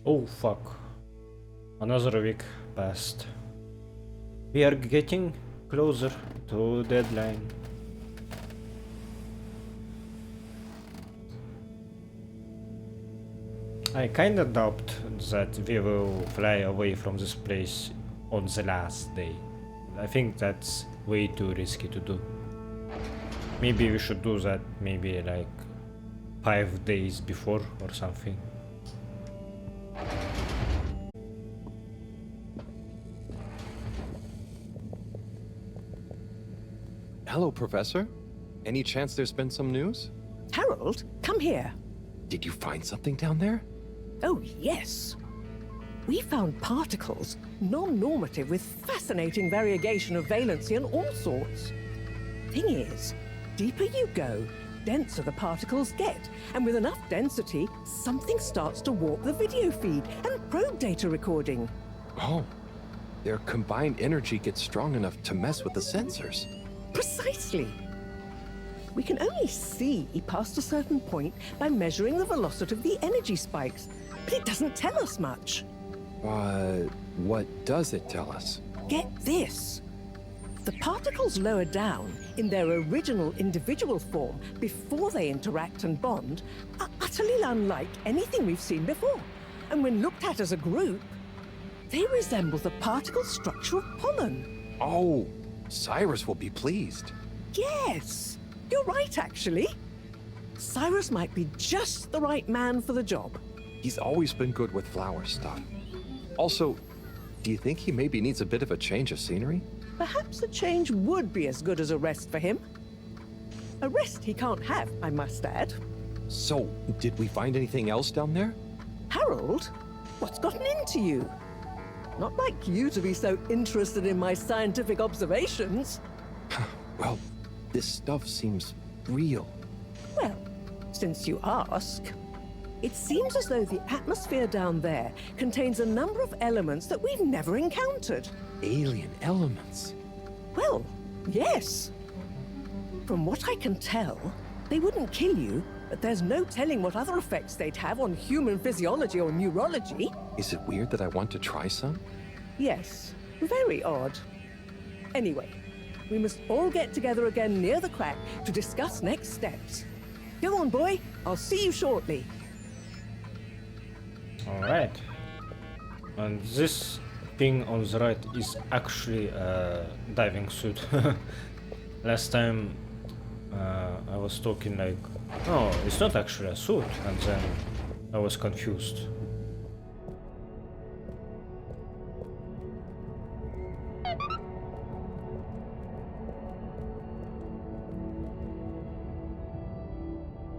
Oh fuck. Another week passed. We are getting closer to deadline. I kinda doubt that we will fly away from this place on the last day. I think that's way too risky to do. Maybe we should do that maybe like 5 days before or something. Hello, Professor. Any chance there's been some news? Harold, come here. Did you find something down there? Oh, yes. We found particles, non-normative with fascinating variegation of valency and all sorts. Thing is, deeper you go, denser the particles get, and with enough density, something starts to warp the video feed and probe data recording. Oh, their combined energy gets strong enough to mess with the sensors. Precisely. We can only see past a certain point by measuring the velocity of the energy spikes, but it doesn't tell us much. What does it tell us? Get this. The particles lower down in their original individual form before they interact and bond are utterly unlike anything we've seen before. And when looked at as a group, they resemble the particle structure of pollen. Oh, Cyrus will be pleased. Yes, you're right, actually. Cyrus might be just the right man for the job. He's always been good with flower stuff. Also, do you think he maybe needs a bit of a change of scenery? Perhaps a change would be as good as a rest for him. A rest he can't have, I must add. So, did we find anything else down there? Harold, what's gotten into you? Not like you to be so interested in my scientific observations. Well, this stuff seems real. Well, since you ask, it seems as though the atmosphere down there contains a number of elements that we've never encountered. Alien elements? Well, yes. From what I can tell, they wouldn't kill you, but there's no telling what other effects they'd have on human physiology or neurology. Is it weird that I want to try some? Yes, very odd. Anyway, we must all get together again near the crack to discuss next steps. Go on, boy. I'll see you shortly. Alright. And this thing on the right is actually a diving suit. Last time I was talking like, no, it's not actually a suit, and then I was confused.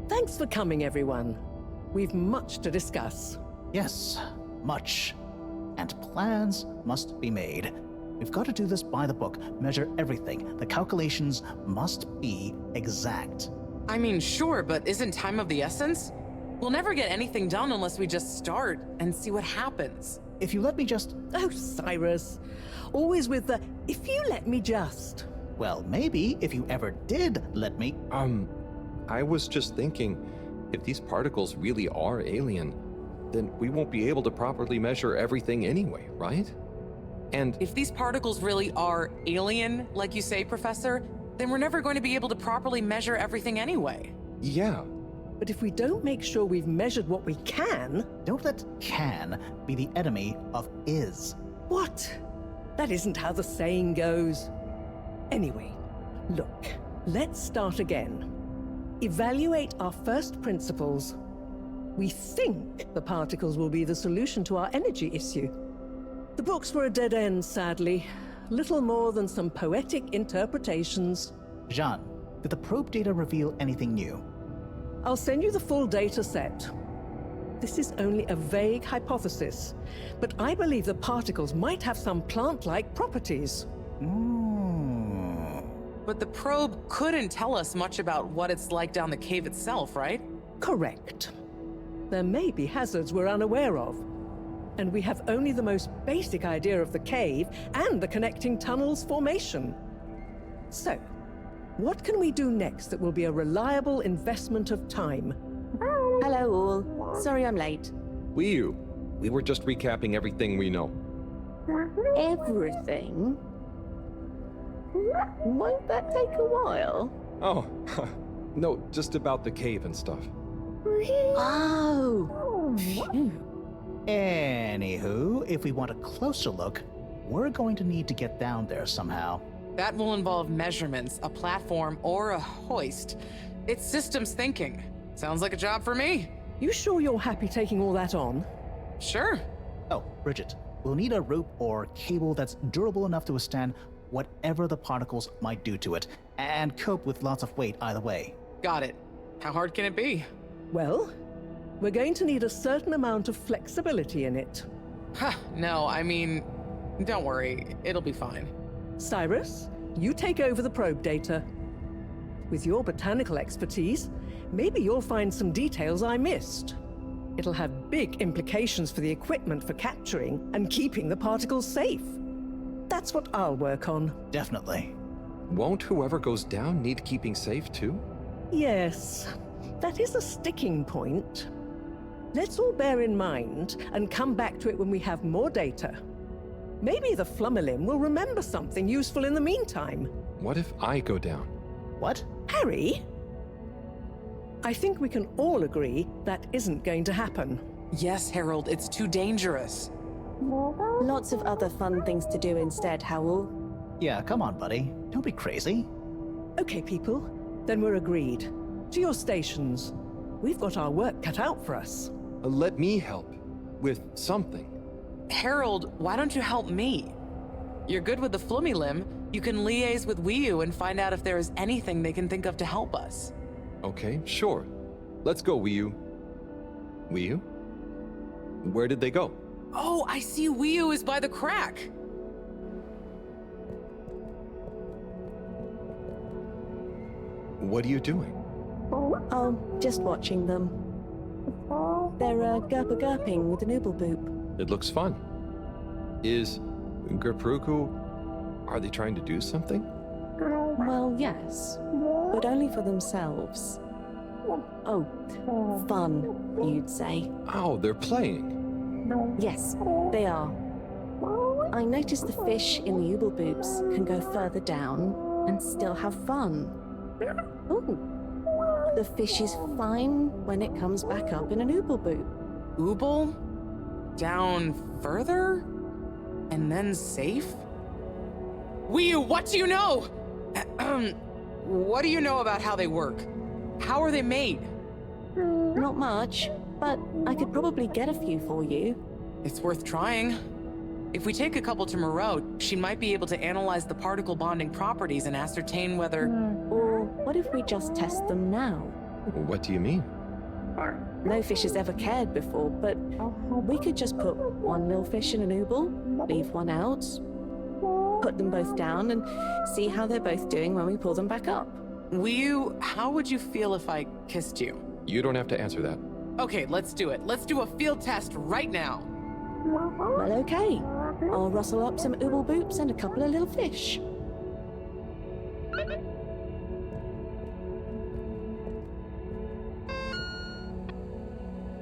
Thanks for coming, everyone. We've much to discuss. Yes, much. And plans must be made. We've got to do this by the book, measure everything. The calculations must be exact. I mean, sure, but isn't time of the essence? We'll never get anything done unless we just start and see what happens. If you let me just... Oh, Cyrus. Always with the, if you let me just. Well, maybe if you ever did let me... I was just thinking, if these particles really are alien, then we won't be able to properly measure everything anyway, right? And if these particles really are alien, like you say, Professor, then we're never going to be able to properly measure everything anyway. Yeah. But if we don't make sure we've measured what we can... Don't let can be the enemy of is. What? That isn't how the saying goes. Anyway, look, let's start again. Evaluate our first principles. We think the particles will be the solution to our energy issue. The books were a dead end, sadly. Little more than some poetic interpretations. Jean, did the probe data reveal anything new? I'll send you the full data set. This is only a vague hypothesis, but I believe the particles might have some plant-like properties. But the probe couldn't tell us much about what it's like down the cave itself, right? Correct. There may be hazards we're unaware of, and we have only the most basic idea of the cave and the connecting tunnels formation. So, what can we do next that will be a reliable investment of time? Hello all. Sorry I'm late. Wiyu, We were just recapping everything we know. Everything? Won't that take a while? Oh, no, just about the cave and stuff. Oh! Phew. Anywho, if we want a closer look, we're going to need to get down there somehow. That will involve measurements, a platform, or a hoist. It's systems thinking. Sounds like a job for me. You sure you're happy taking all that on? Sure. Oh, Bridget, we'll need a rope or cable that's durable enough to withstand whatever the particles might do to it, and cope with lots of weight either way. Got it. How hard can it be? Well, we're going to need a certain amount of flexibility in it. No, I mean, don't worry. It'll be fine. Cyrus, you take over the probe data. With your botanical expertise, maybe you'll find some details I missed. It'll have big implications for the equipment for capturing and keeping the particles safe. That's what I'll work on. Definitely. Won't whoever goes down need keeping safe too? Yes, that is a sticking point. Let's all bear in mind and come back to it when we have more data. Maybe the Flummerlim will remember something useful in the meantime. What if I go down? What? Harry? I think we can all agree that isn't going to happen. Yes, Harold, it's too dangerous. Lots of other fun things to do instead, Howell. Yeah, come on, buddy. Don't be crazy. Okay, people. Then we're agreed. To your stations. We've got our work cut out for us. Let me help. With something. Harold, why don't you help me? You're good with the Flummerlim. You can liaise with Wiu and find out if there is anything they can think of to help us. Okay, sure. Let's go, Wiu. Wiu? Where did they go? Oh, I see Wiu is by the crack. What are you doing? Oh, just watching them. They're gurping with an ooble boop. It looks fun. Is Gerpruku... Are they trying to do something? Well, yes, but only for themselves. Oh, fun, you'd say. Oh, they're playing. Yes, they are. I noticed the fish in the ooble boops can go further down and still have fun. Ooh. The fish is fine when it comes back up in an ooble boop. Ooble? Down further? And then safe? Wiu, what do you know? What do you know about how they work? How are they made? Not much, but I could probably get a few for you. It's worth trying. If we take a couple to Moreau, she might be able to analyze the particle bonding properties and ascertain whether... Or what if we just test them now? What do you mean? No fish has ever cared before, but we could just put one little fish in an ooble, leave one out, put them both down, and see how they're both doing when we pull them back up. Wiu, how would you feel if I kissed you? You don't have to answer that. Okay, let's do it. Let's do a field test right now. Well, okay. I'll rustle up some ooble boops and a couple of little fish.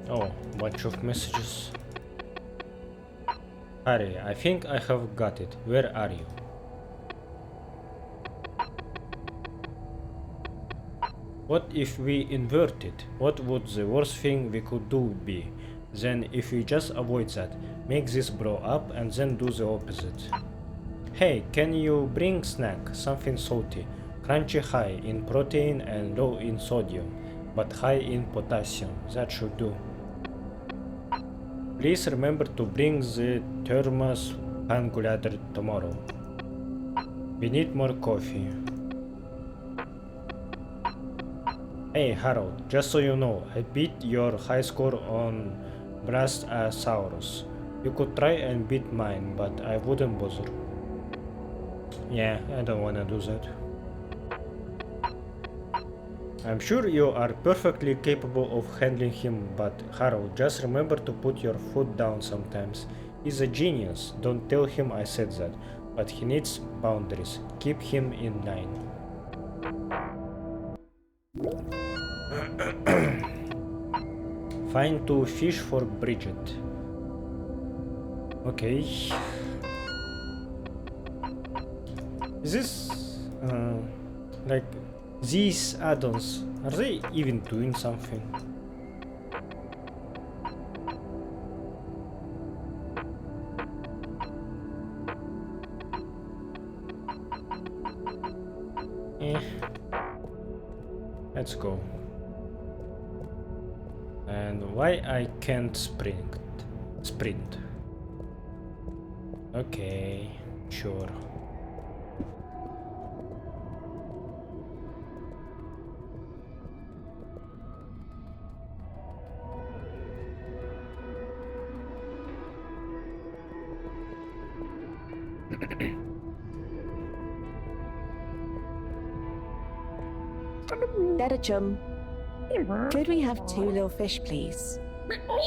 Oh, bunch of messages. Harry, I think I have got it. Where are you? What if we invert it? What would the worst thing we could do be? Then if we just avoid that, make this blow up and then do the opposite. Hey, can you bring snack? Something salty, crunchy, high in protein and low in sodium, but high in potassium. That should do. Please remember to bring the thermos pangulator tomorrow. We need more coffee. Hey Harold, just so you know, I beat your high score on Brastosaurus. You could try and beat mine, but I wouldn't bother. Yeah, I don't wanna do that. I'm sure you are perfectly capable of handling him, but Harold, just remember to put your foot down sometimes. He's a genius, don't tell him I said that, but he needs boundaries. Keep him in line. Find 2 fish for Bridget. Okay. Is this like these add-ons? Are they even doing something? Let's go. And why I can't sprint? Okay, sure. Dedachum, could we have 2 little fish, please?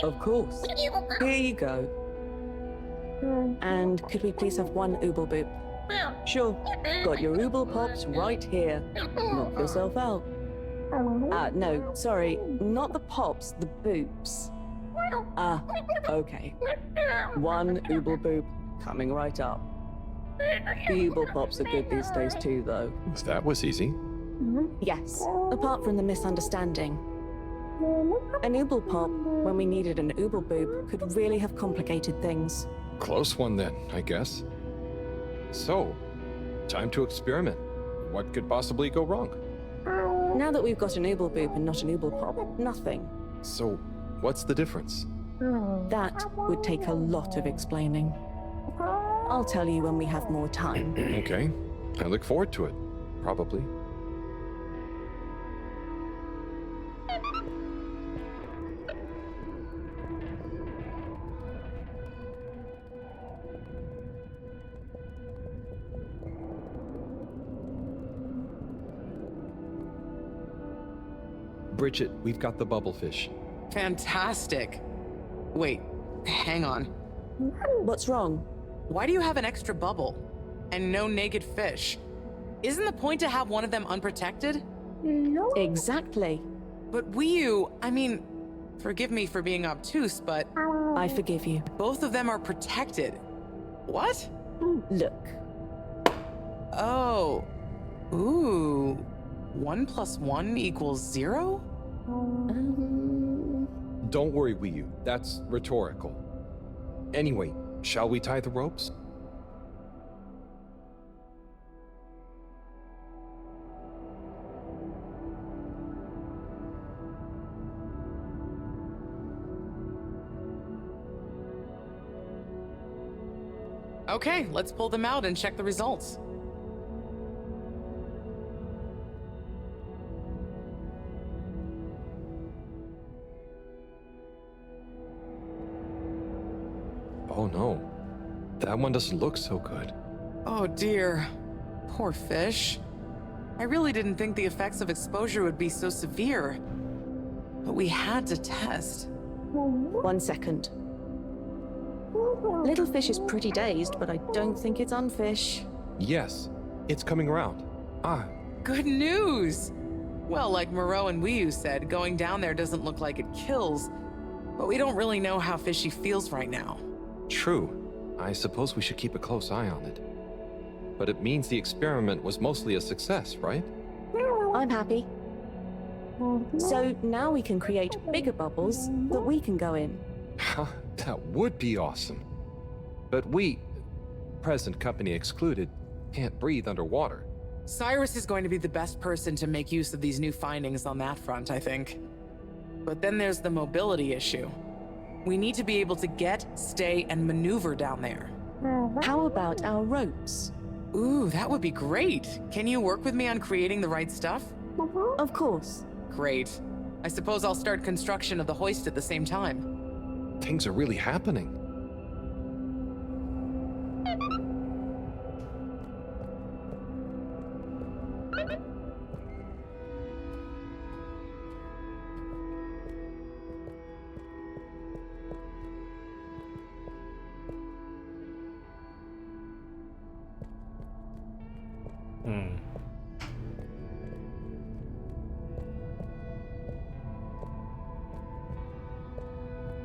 Of course. Here you go. And could we please have 1 ooble boop? Sure. Got your ooble pops right here. Knock yourself out. No, sorry. Not the pops, the boops. Okay. 1 ooble boop coming right up. The ooble pops are good these days too, though. That was easy. Yes, apart from the misunderstanding. An ooble pop, when we needed an ooble boob, could really have complicated things. Close one then, I guess. So, time to experiment. What could possibly go wrong? Now that we've got an ooble boob and not an ooble pop, nothing. So, what's the difference? That would take a lot of explaining. I'll tell you when we have more time. Okay, I look forward to it. Probably. Bridget, we've got the bubblefish. Fantastic. Wait, hang on. What's wrong? Why do you have an extra bubble? And no naked fish? Isn't the point to have one of them unprotected? Exactly. But Wiyu, I mean, forgive me for being obtuse, but... I forgive you. Both of them are protected. What? Look. Oh. Ooh. 1 + 1 = 0? Don't worry, Wiyu. That's rhetorical. Anyway, shall we tie the ropes? Okay, let's pull them out and check the results. Oh no, that one doesn't look so good. Oh dear. Poor fish. I really didn't think the effects of exposure would be so severe. But we had to test. 1 second. Little fish is pretty dazed, but I don't think it's unfish. Yes, it's coming around. Good news! Well, like Moreau and Wiyu said, going down there doesn't look like it kills, but we don't really know how fishy feels right now. True. I suppose we should keep a close eye on it. But it means the experiment was mostly a success, right? I'm happy. So now we can create bigger bubbles that we can go in. That would be awesome. But we, present company excluded, can't breathe underwater. Cyrus is going to be the best person to make use of these new findings on that front, I think. But then there's the mobility issue. We need to be able to get, stay, and maneuver down there. How about our ropes? Ooh, that would be great. Can you work with me on creating the right stuff? Of course. Great. I suppose I'll start construction of the hoist at the same time. Things are really happening.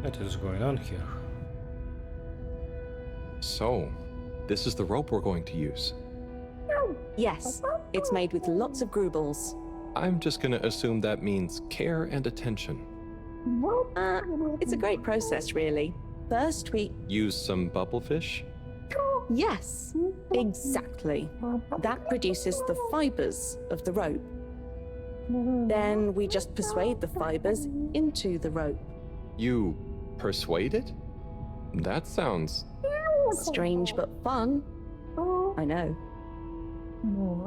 What is going on here? So, this is the rope we're going to use. Yes, it's made with lots of grubles. I'm just gonna assume that means care and attention. It's a great process, really. First, we... Use some bubblefish? Yes, exactly. That produces the fibers of the rope. Then we just persuade the fibers into the rope. You persuade it? That sounds... Strange but fun. I know.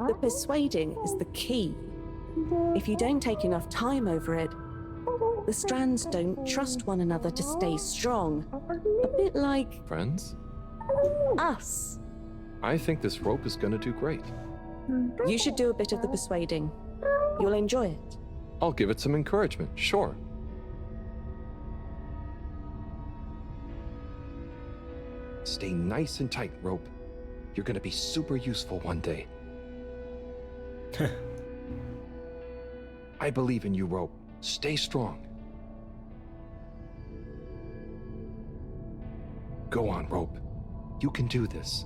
The persuading is the key. If you don't take enough time over it, the strands don't trust one another to stay strong. A bit like... Friends? Us. I think this rope is gonna do great. You should do a bit of the persuading. You'll enjoy it. I'll give it some encouragement, sure. Stay nice and tight, rope. You're gonna be super useful one day. I believe in you, rope. Stay strong. Go on, rope. You can do this.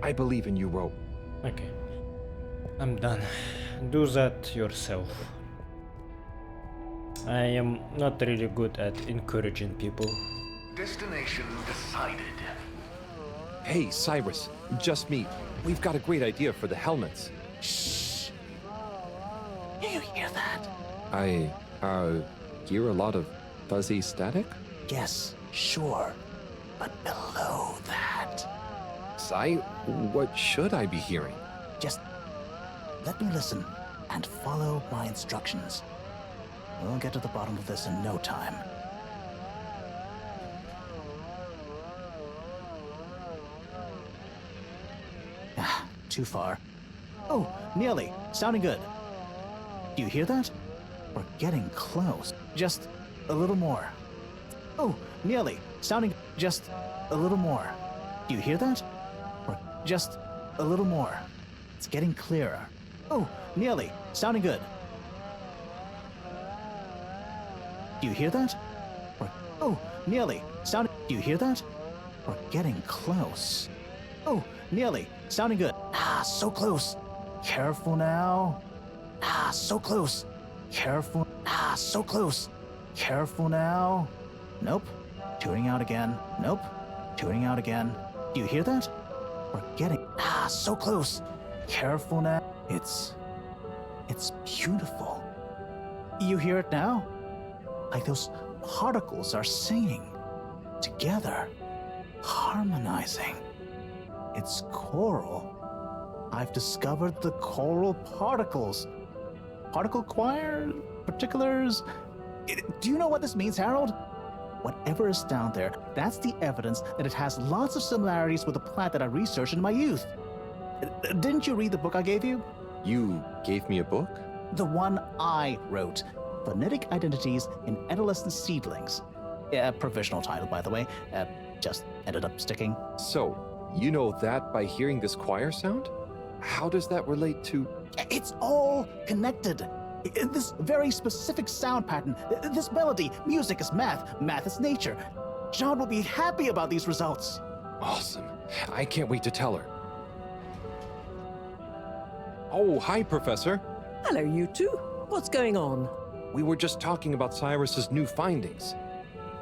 I believe in you, rope. Okay. I'm done. Do that yourself. I am not really good at encouraging people. Destination decided. Hey, Cyrus, just me. We've got a great idea for the helmets. Shh. Do you hear that? I, hear a lot of fuzzy static? Yes, sure. But below that... Cy, what should I be hearing? Just let me listen and follow my instructions. We'll get to the bottom of this in no time. Too far. Oh, nearly. Sounding good. Do you hear that? We're getting close. Just a little more. Oh, nearly. Sounding just a little more. Do you hear that? We're just a little more. It's getting clearer. Oh, nearly. Sounding good. Do you hear that? Oh, nearly. Do you hear that? We're getting close. Oh, nearly. Sounding good. So close. Careful now. So close. Careful. So close. Careful now. Nope. Tuning out again. Nope. Tuning out again. Do you hear that? We're getting... so close. Careful now. It's beautiful. You hear it now? Like those particles are singing. Together. Harmonizing. It's choral. I've discovered the choral particles. Particle choir? Particulars? Do you know what this means, Harold? Whatever is down there, that's the evidence that it has lots of similarities with the plant that I researched in my youth. Didn't you read the book I gave you? You gave me a book? The one I wrote. Phonetic Identities in Adolescent Seedlings. Provisional title, by the way. Just ended up sticking. So, you know that by hearing this choir sound? How does that relate to... It's all connected. This very specific sound pattern, this melody, music is math, math is nature. John will be happy about these results. Awesome. I can't wait to tell her. Oh, hi, Professor. Hello, you two. What's going on? We were just talking about Cyrus's new findings.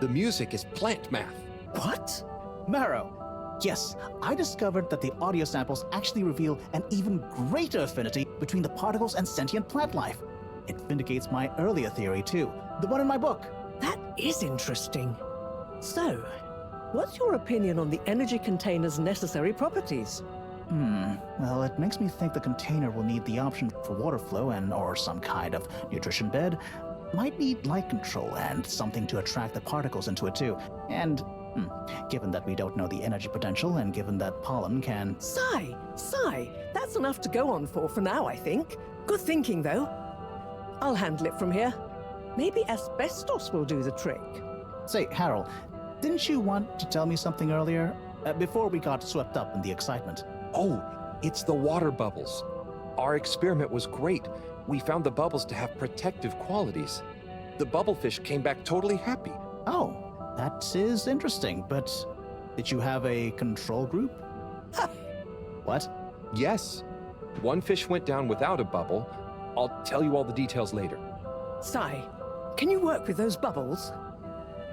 The music is plant math. What? Marrow. Yes, I discovered that the audio samples actually reveal an even greater affinity between the particles and sentient plant life. It vindicates my earlier theory, too. The one in my book. That is interesting. So, what's your opinion on the energy container's necessary properties? Well, it makes me think the container will need the option for water flow or some kind of nutrition bed. Might need light control and something to attract the particles into it, too. And... given that we don't know the energy potential and given that pollen can... Sigh! That's enough to go on for now, I think. Good thinking, though. I'll handle it from here. Maybe asbestos will do the trick. Say, Harold, didn't you want to tell me something earlier? Before we got swept up in the excitement. Oh, it's the water bubbles. Our experiment was great. We found the bubbles to have protective qualities. The bubblefish came back totally happy. Oh, That is interesting, but did you have a control group? What? Yes. One fish went down without a bubble. I'll tell you all the details later. Sai, can you work with those bubbles?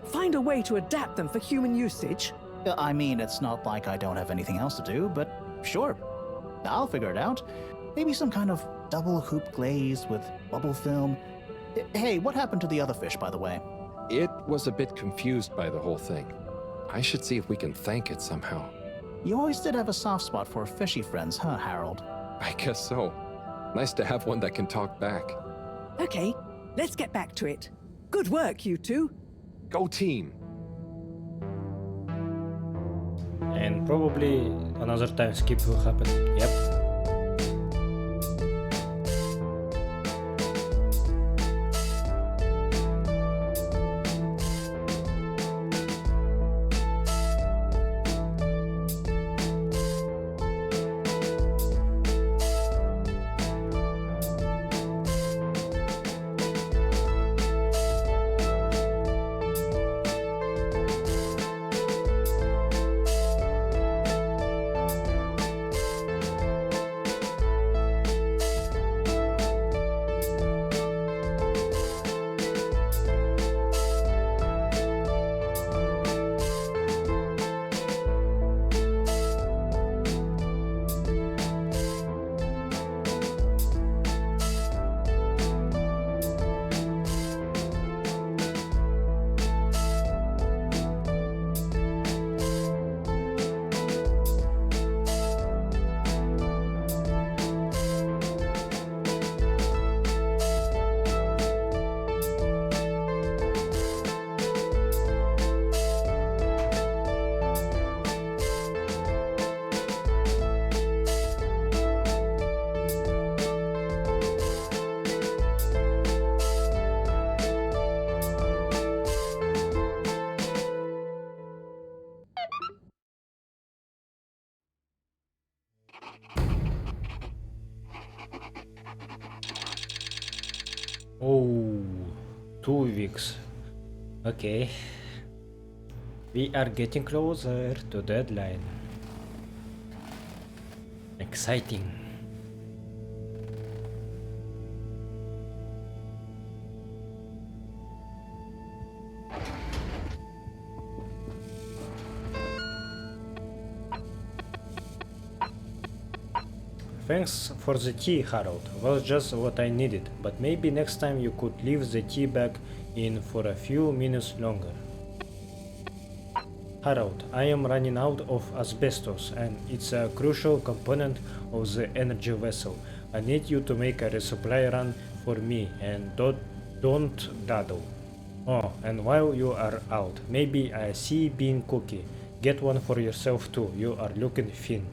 Find a way to adapt them for human usage? I mean, it's not like I don't have anything else to do, but sure. I'll figure it out. Maybe some kind of double hoop glaze with bubble film. Hey, what happened to the other fish, by the way? It was a bit confused by the whole thing. I should see if we can thank it somehow. You always did have a soft spot for fishy friends, huh, Harold? I guess so. Nice to have one that can talk back. Okay, let's get back to it. Good work, you two. Go team! And probably another time skip will happen. Yep. Oh, 2 weeks. Okay. We are getting closer to deadline. Exciting. Thanks for the tea, Harold. Was just what I needed, but maybe next time you could leave the tea bag in for a few minutes longer. Harold, I am running out of asbestos and it's a crucial component of the energy vessel. I need you to make a resupply run for me and don't dawdle. Oh, and while you are out, maybe a sea bean cookie. Get one for yourself too, you are looking thin.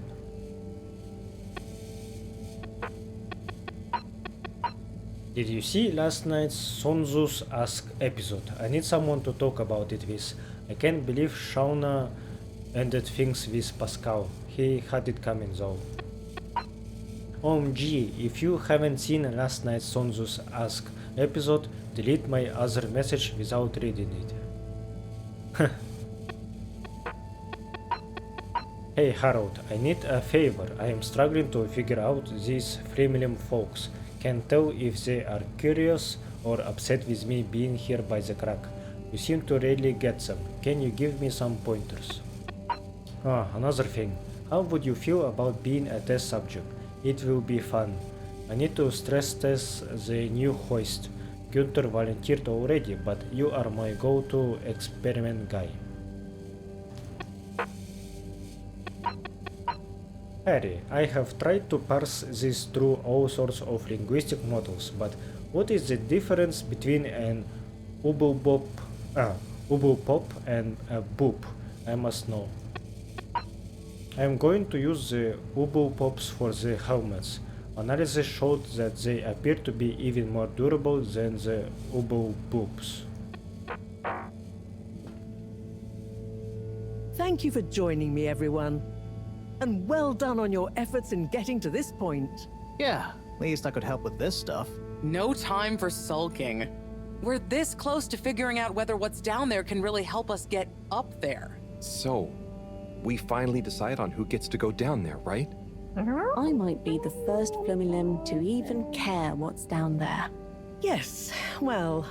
Did you see last night's Sonzu's Ask episode? I need someone to talk about it with. I can't believe Shauna ended things with Pascal. He had it coming though. OMG, if you haven't seen last night's Sonzu's Ask episode, delete my other message without reading it. Hey Harold, I need a favor. I am struggling to figure out these Freemium folks. Can't tell if they are curious or upset with me being here by the crack. You seem to really get them. Can you give me some pointers? Ah, another thing. How would you feel about being a test subject? It will be fun. I need to stress test the new hoist. Gunther volunteered already, but you are my go-to experiment guy. Harry, I have tried to parse this through all sorts of linguistic models, but what is the difference between an ubulpop and a boop? I must know. I am going to use the ubulpops for the helmets. Analysis showed that they appear to be even more durable than the ubulboops. Thank you for joining me, everyone. And well done on your efforts in getting to this point. Yeah, at least I could help with this stuff. No time for sulking. We're this close to figuring out whether what's down there can really help us get up there. So, we finally decide on who gets to go down there, right? I might be the first Flumilim to even care what's down there. Yes, well,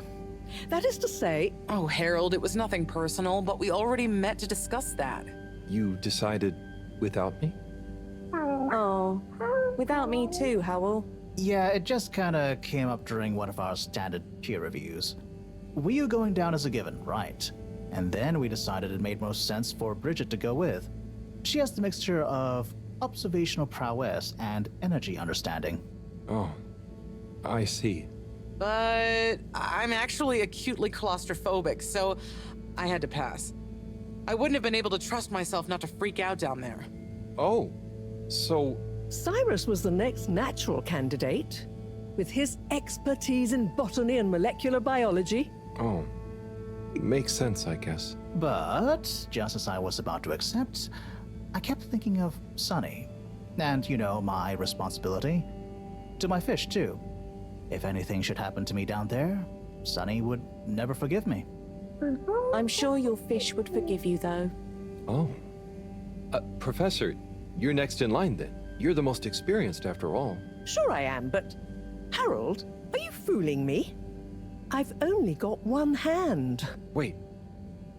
that is to say... Oh, Harold, it was nothing personal, but we already met to discuss that. You decided without me? Oh, without me too, Howell. Yeah, it just kinda came up during one of our standard peer reviews. We were going down as a given, right? And then we decided it made most sense for Bridget to go with. She has the mixture of observational prowess and energy understanding. Oh, I see. But I'm actually acutely claustrophobic, so I had to pass. I wouldn't have been able to trust myself not to freak out down there. Oh, so... Cyrus was the next natural candidate, with his expertise in botany and molecular biology. Oh, makes sense, I guess. But, just as I was about to accept, I kept thinking of Sunny. And, you know, my responsibility. To my fish, too. If anything should happen to me down there, Sunny would never forgive me. I'm sure your fish would forgive you, though. Oh. Professor, you're next in line then. You're the most experienced after all. Sure I am, but... Harold, are you fooling me? I've only got one hand. Wait,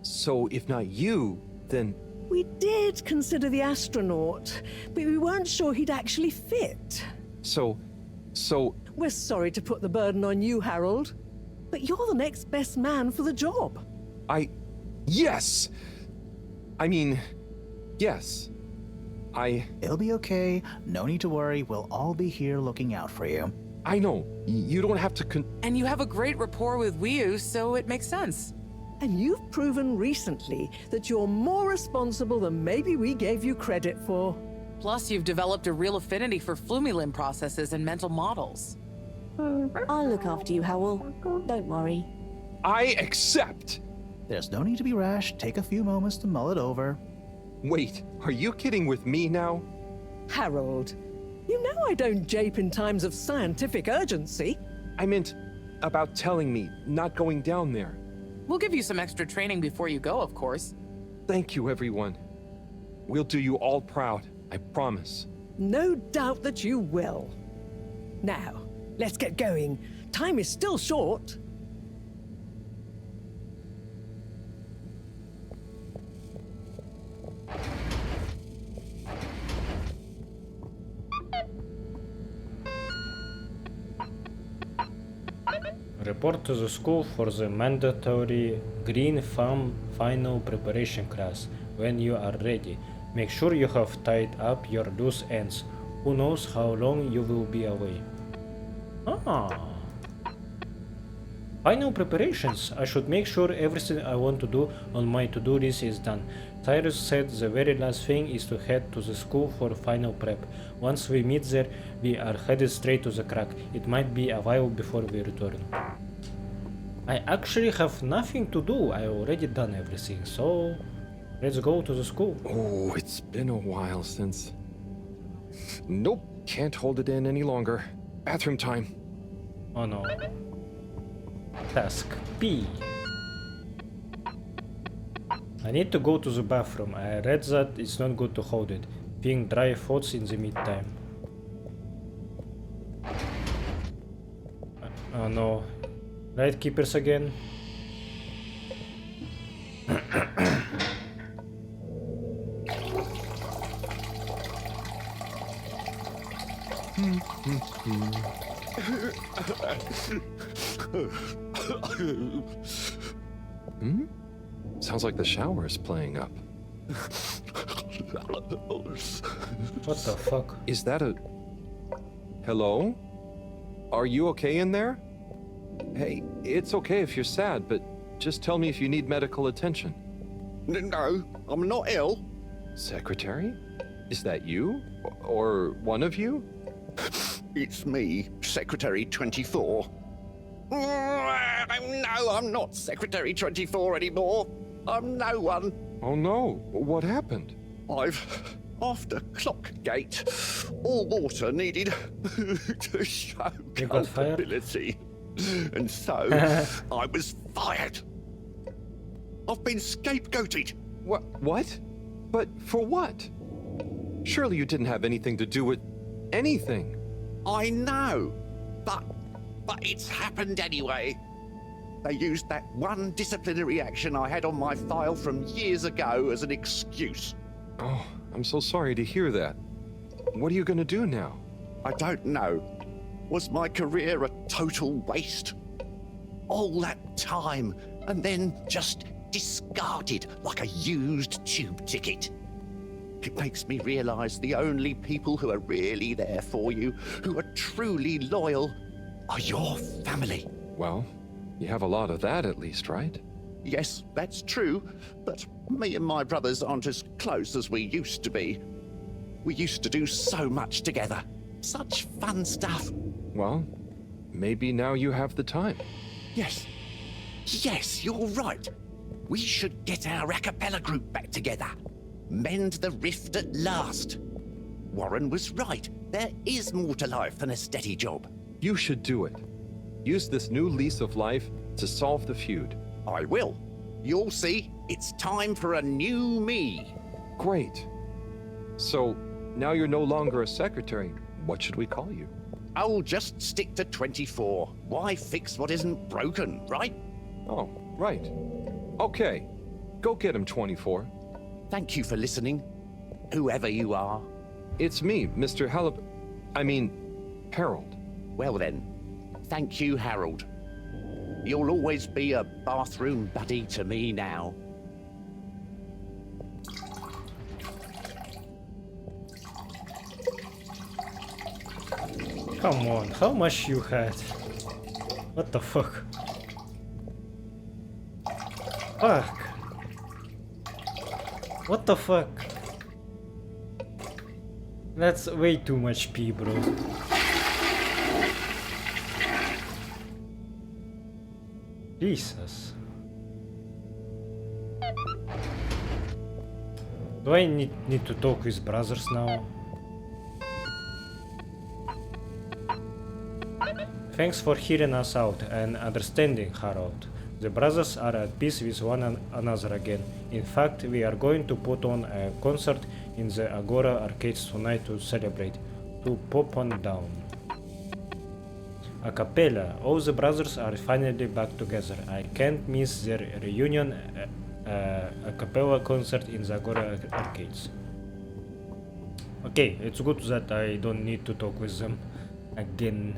so if not you, then... We did consider the astronaut, but we weren't sure he'd actually fit. So... We're sorry to put the burden on you, Harold, but you're the next best man for the job. Yes! I mean, yes. It'll be okay. No need to worry. We'll all be here looking out for you. I know. You don't have to And you have a great rapport with Wiu, so it makes sense. And you've proven recently that you're more responsible than maybe we gave you credit for. Plus, you've developed a real affinity for Flumilim processes and mental models. I'll look after you, Howell. Don't worry. I accept! There's no need to be rash. Take a few moments to mull it over. Wait, are you kidding with me now? Harold, you know I don't jape in times of scientific urgency. I meant about telling me, not going down there. We'll give you some extra training before you go, of course. Thank you, everyone. We'll do you all proud, I promise. No doubt that you will. Now, let's get going. Time is still short. Report to the school for the mandatory green farm final preparation class when you are ready. Make sure you have tied up your loose ends. Who knows how long you will be away. Final preparations. I should make sure everything I want to do on my to-do list is done. Cyrus said the very last thing is to head to the school for final prep. Once we meet there, we are headed straight to the crack. It might be a while before we return. I actually have nothing to do. I already done everything, so let's go to the school. Oh, it's been a while since... Nope, can't hold it in any longer. Bathroom time. Oh no. Task P. I need to go to the bathroom. I read that it's not good to hold it. Being dry thoughts in the meantime. Oh no. Light keepers again. Sounds like the shower is playing up. What the fuck? Is that a... Hello? Are you okay in there? Hey, it's okay if you're sad, but just tell me if you need medical attention. No, I'm not ill. Secretary? Is that you? Or one of you? It's me, Secretary 24. No, I'm not Secretary 24 anymore. I'm no one. Oh no, what happened? After Clockgate, all water needed to show You got fired? culpability. And so, I was fired. I've been scapegoated. What? But for what? Surely you didn't have anything to do with anything. I know, but it's happened anyway. They used that one disciplinary action I had on my file from years ago as an excuse. Oh, I'm so sorry to hear that. What are you gonna do now? I don't know. Was my career a total waste? All that time, and then just discarded like a used tube ticket. It makes me realize the only people who are really there for you, who are truly loyal, are your family. Well, you have a lot of that at least, right? Yes, that's true, but me and my brothers aren't as close as we used to be. We used to do so much together. Such fun stuff. Well, maybe now you have the time. Yes. Yes, you're right. We should get our a cappella group back together. Mend the rift at last. Warren was right. There is more to life than a steady job. You should do it. Use this new lease of life to solve the feud. I will. You'll see, it's time for a new me. Great. So, now you're no longer a secretary. What should we call you? I'll just stick to 24. Why fix what isn't broken, right? Oh, right. Okay. Go get him, 24. Thank you for listening, whoever you are. It's me, Mr. Harold. Well then, thank you, Harold. You'll always be a bathroom buddy to me now. Come on, how much you had? What the fuck? Fuck. What the fuck? That's way too much P, bro. Jesus. Do I need to talk with brothers now? Thanks for hearing us out and understanding, Harold. The brothers are at peace with one another again. In fact, we are going to put on a concert in the Agora arcades tonight to celebrate. To pop on down. A cappella. All the brothers are finally back together. I can't miss their reunion. A cappella concert in the Agora arcades. Okay, it's good that I don't need to talk with them again.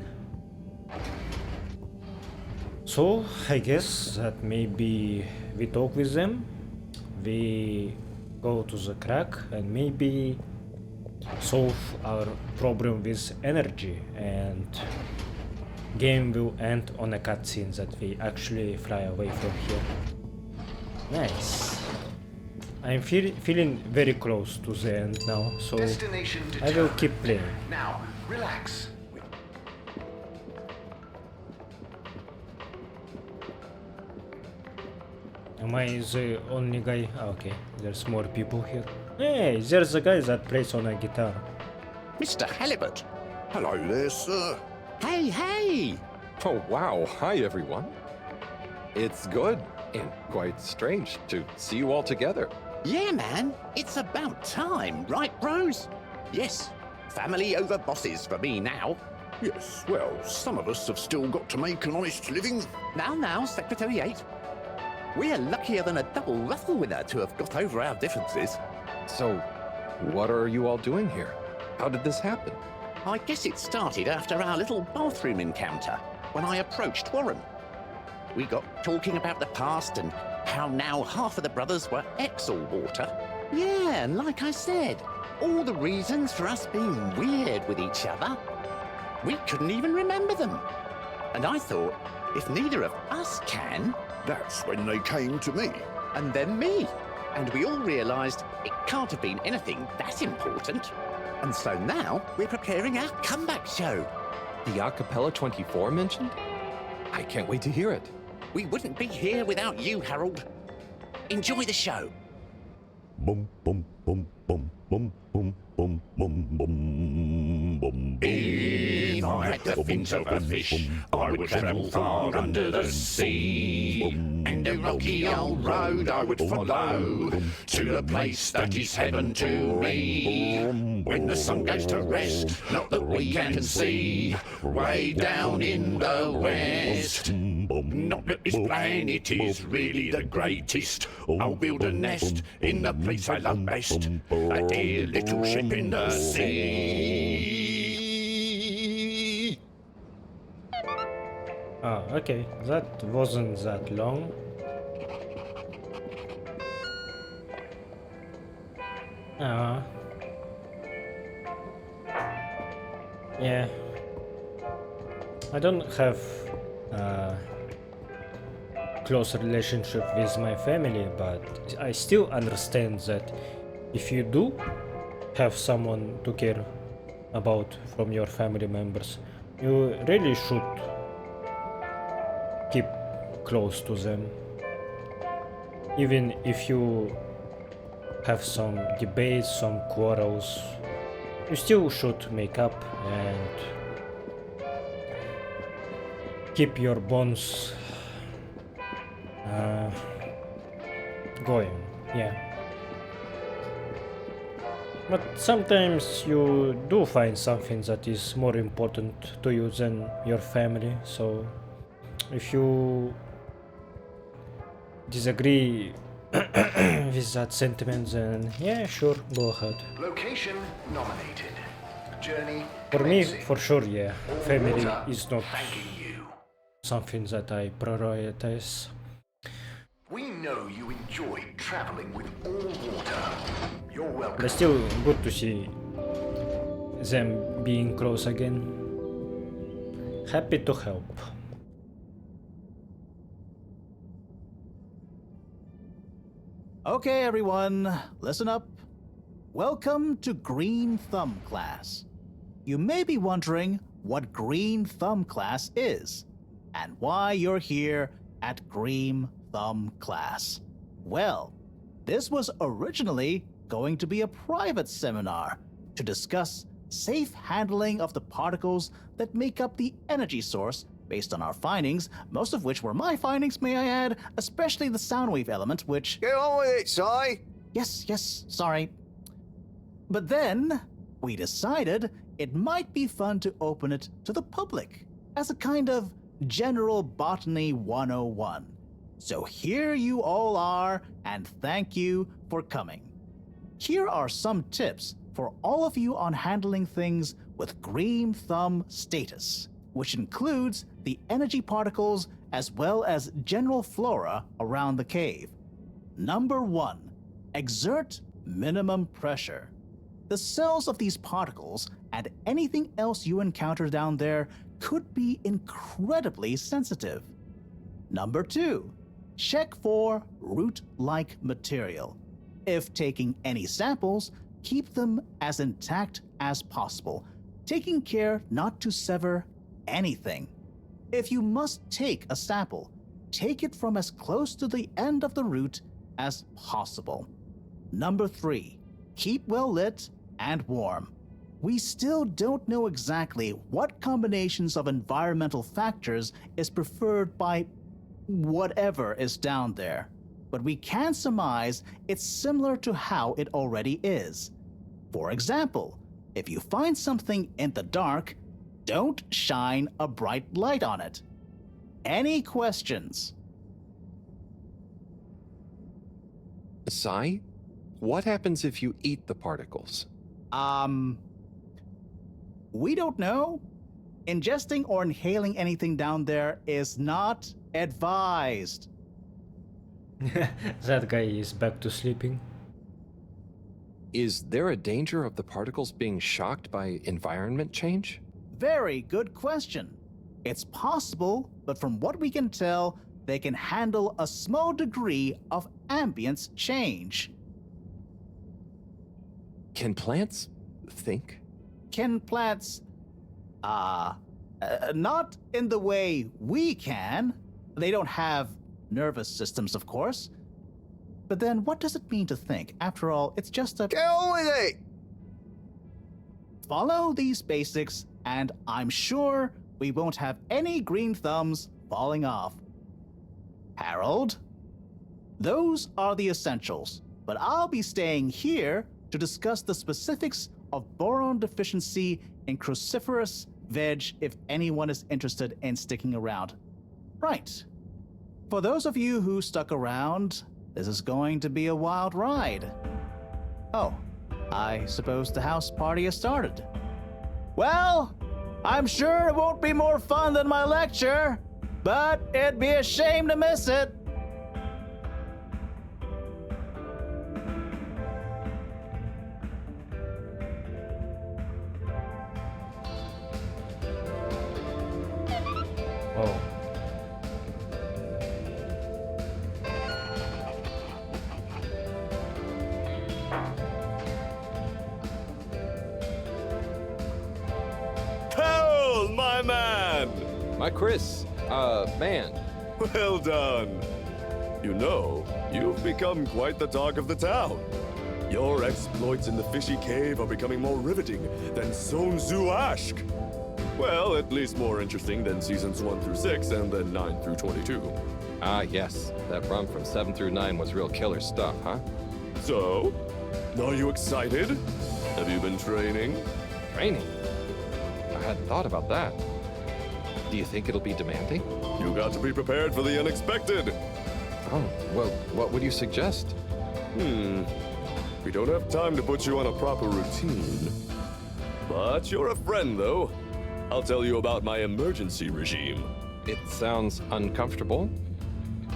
So, I guess that maybe we talk with them, we go to the crack and maybe solve our problem with energy, and game will end on a cutscene that we actually fly away from here. Nice. I'm feeling very close to the end now, so I will keep playing. Now, relax. Am I the only guy? Okay, there's more people here. Hey, there's a guy that plays on a guitar. Mr. Halibut. Hello there, sir. Hey! Oh, wow. Hi, everyone. It's good and quite strange to see you all together. Yeah, man. It's about time, right, bros? Yes. Family over bosses for me now. Yes, well, some of us have still got to make an honest living. Now, Secretary 8. We're luckier than a double ruffle winner to have got over our differences. So, what are you all doing here? How did this happen? I guess it started after our little bathroom encounter, when I approached Warren. We got talking about the past and how now half of the brothers were ex-all-water. Yeah, and like I said, all the reasons for us being weird with each other. We couldn't even remember them. And I thought, if neither of us can... That's when they came to me. And then me. And we all realised it can't have been anything that important. And so now we're preparing our comeback show. The Acapella 24 mentioned? I can't wait to hear it. We wouldn't be here without you, Harold. Enjoy the show. Bum bum bum bum bum bum bum bum bum. If I had the fins of a fish, I would travel far under the sea. And the rocky old road I would follow to the place that is heaven to me. When the sun goes to rest, not that we can see, way down in the west. Not that this planet is really the greatest. I'll build a nest in the place I love best, a dear little ship in the sea. Ah, okay, that wasn't that long. Yeah. I don't have a close relationship with my family, but I still understand that if you do have someone to care about from your family members, you really should keep close to them. Even if you have some debates, some quarrels, you still should make up and keep your bonds going, yeah. But sometimes you do find something that is more important to you than your family, so if you disagree with that sentiment, then yeah, sure, go ahead. Location nominated. Journey For me, commencing. for sure, yeah, family Water is not thanking you. something that I prioritize. We know you enjoyed traveling with all water. You're welcome. But still good to see them being close again. Happy to help. Okay, everyone, listen up. Welcome to Green Thumb class. You may be wondering what Green Thumb class is and why you're here at Green Thumb class. Well, this was originally going to be a private seminar to discuss safe handling of the particles that make up the energy source based on our findings, most of which were my findings, may I add, especially the sound wave element, which... Get on with it, Si! Yes, sorry. But then, we decided it might be fun to open it to the public as a kind of general botany 101. So here you all are, and thank you for coming. Here are some tips for all of you on handling things with Green Thumb status, which includes the energy particles as well as general flora around the cave. Number 1, exert minimum pressure. The cells of these particles and anything else you encounter down there could be incredibly sensitive. Number 2, check for root-like material. If taking any samples, keep them as intact as possible, taking care not to sever anything. If you must take a sample, take it from as close to the end of the root as possible. Number 3, keep well lit and warm. We still don't know exactly what combinations of environmental factors is preferred by whatever is down there, but we can surmise it's similar to how it already is. For example, if you find something in the dark, don't shine a bright light on it. Any questions? Si, what happens if you eat the particles? We don't know. Ingesting or inhaling anything down there is not advised. That guy is back to sleeping. Is there a danger of the particles being shocked by environment change? Very good question. It's possible, but from what we can tell, they can handle a small degree of ambience change. Can plants think? Can plants... not in the way we can. They don't have nervous systems, of course. But then what does it mean to think? After all, it's just a... Get on with it! follow these basics, and I'm sure we won't have any green thumbs falling off. Harold? Those are the essentials, but I'll be staying here to discuss the specifics of boron deficiency in cruciferous veg if anyone is interested in sticking around. Right. For those of you who stuck around, this is going to be a wild ride. Oh, I suppose the house party has started. Well, I'm sure it won't be more fun than my lecture, but it'd be a shame to miss it. Oh. Harold, my man! My Chris, man. Well done. You know, you've become quite the talk of the town. Your exploits in the fishy cave are becoming more riveting than Sun Tzu Ashk. Well, at least more interesting than seasons 1 through 6 and then 9 through 22. Ah, yes. That run from 7 through 9 was real killer stuff, huh? So, are you excited? Have you been training? Training? I hadn't thought about that. Do you think it'll be demanding? You got to be prepared for the unexpected. Oh, well, what would you suggest? We don't have time to put you on a proper routine. But you're a friend, though. I'll tell you about my emergency regime. It sounds uncomfortable.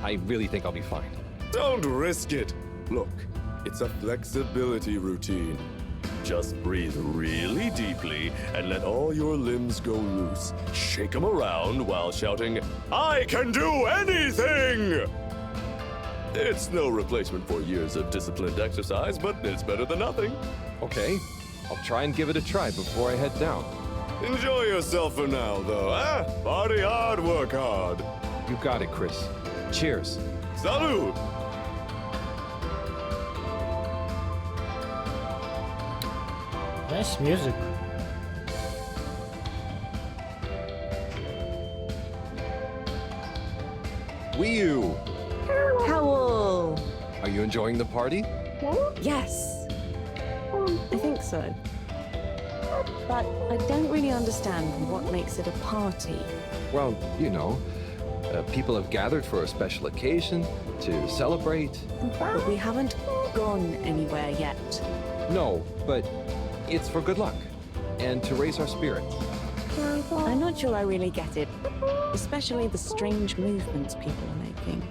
I really think I'll be fine. Don't risk it. Look, it's a flexibility routine. Just breathe really deeply and let all your limbs go loose. Shake them around while shouting, "I can do anything!" It's no replacement for years of disciplined exercise, but it's better than nothing. Okay, I'll try and give it a try before I head down. Enjoy yourself for now, though, eh? Party hard, work hard. You got it, Chris. Cheers. Salud! Nice music. Wee-oo! Howl! Are you enjoying the party? Yes. I think so. But I don't really understand what makes it a party. Well, you know, people have gathered for a special occasion to celebrate. But we haven't gone anywhere yet. No, but it's for good luck and to raise our spirits. I'm not sure I really get it, especially the strange movements people are making.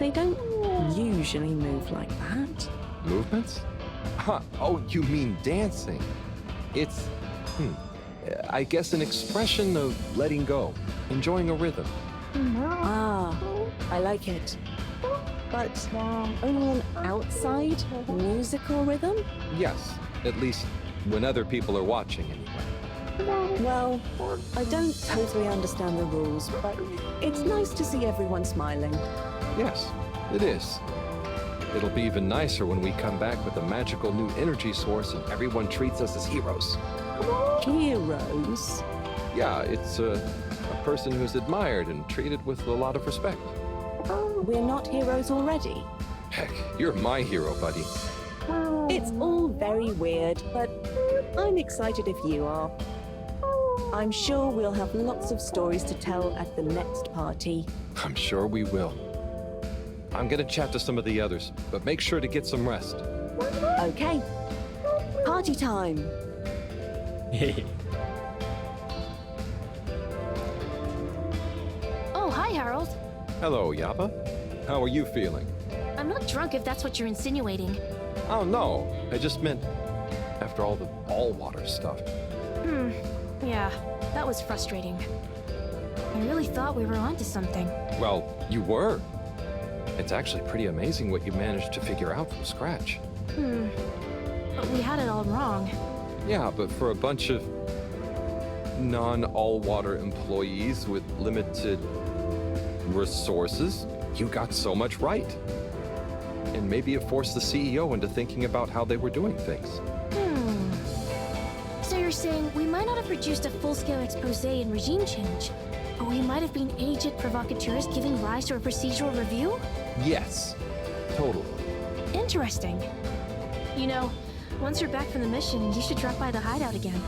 They don't usually move like that. Movements? Huh. Oh, you mean dancing? It's, I guess an expression of letting go, enjoying a rhythm. Ah, I like it. But only an outside musical rhythm? Yes, at least when other people are watching anyway. Well, I don't totally understand the rules, but it's nice to see everyone smiling. Yes, it is. It'll be even nicer when we come back with a magical new energy source and everyone treats us as heroes. Heroes? Yeah, it's a person who's admired and treated with a lot of respect. We're not heroes already. Heck, you're my hero, buddy. It's all very weird, but I'm excited if you are. I'm sure we'll have lots of stories to tell at the next party. I'm sure we will. I'm gonna chat to some of the others, but make sure to get some rest. Okay. Party time. Oh, hi, Harold. Hello, Yapa. How are you feeling? I'm not drunk if that's what you're insinuating. Oh, no. I just meant after all the all-water stuff. Yeah, that was frustrating. I really thought we were onto something. Well, you were. It's actually pretty amazing what you managed to figure out from scratch. But we had it all wrong. Yeah, but for a bunch of non-all-water employees with limited resources, you got so much right. And maybe it forced the CEO into thinking about how they were doing things. So saying we might not have produced a full-scale expose in regime change, but we might have been aged provocateurs giving rise to a procedural review? Yes, totally. Interesting. You know, once you're back from the mission, you should drop by the hideout again.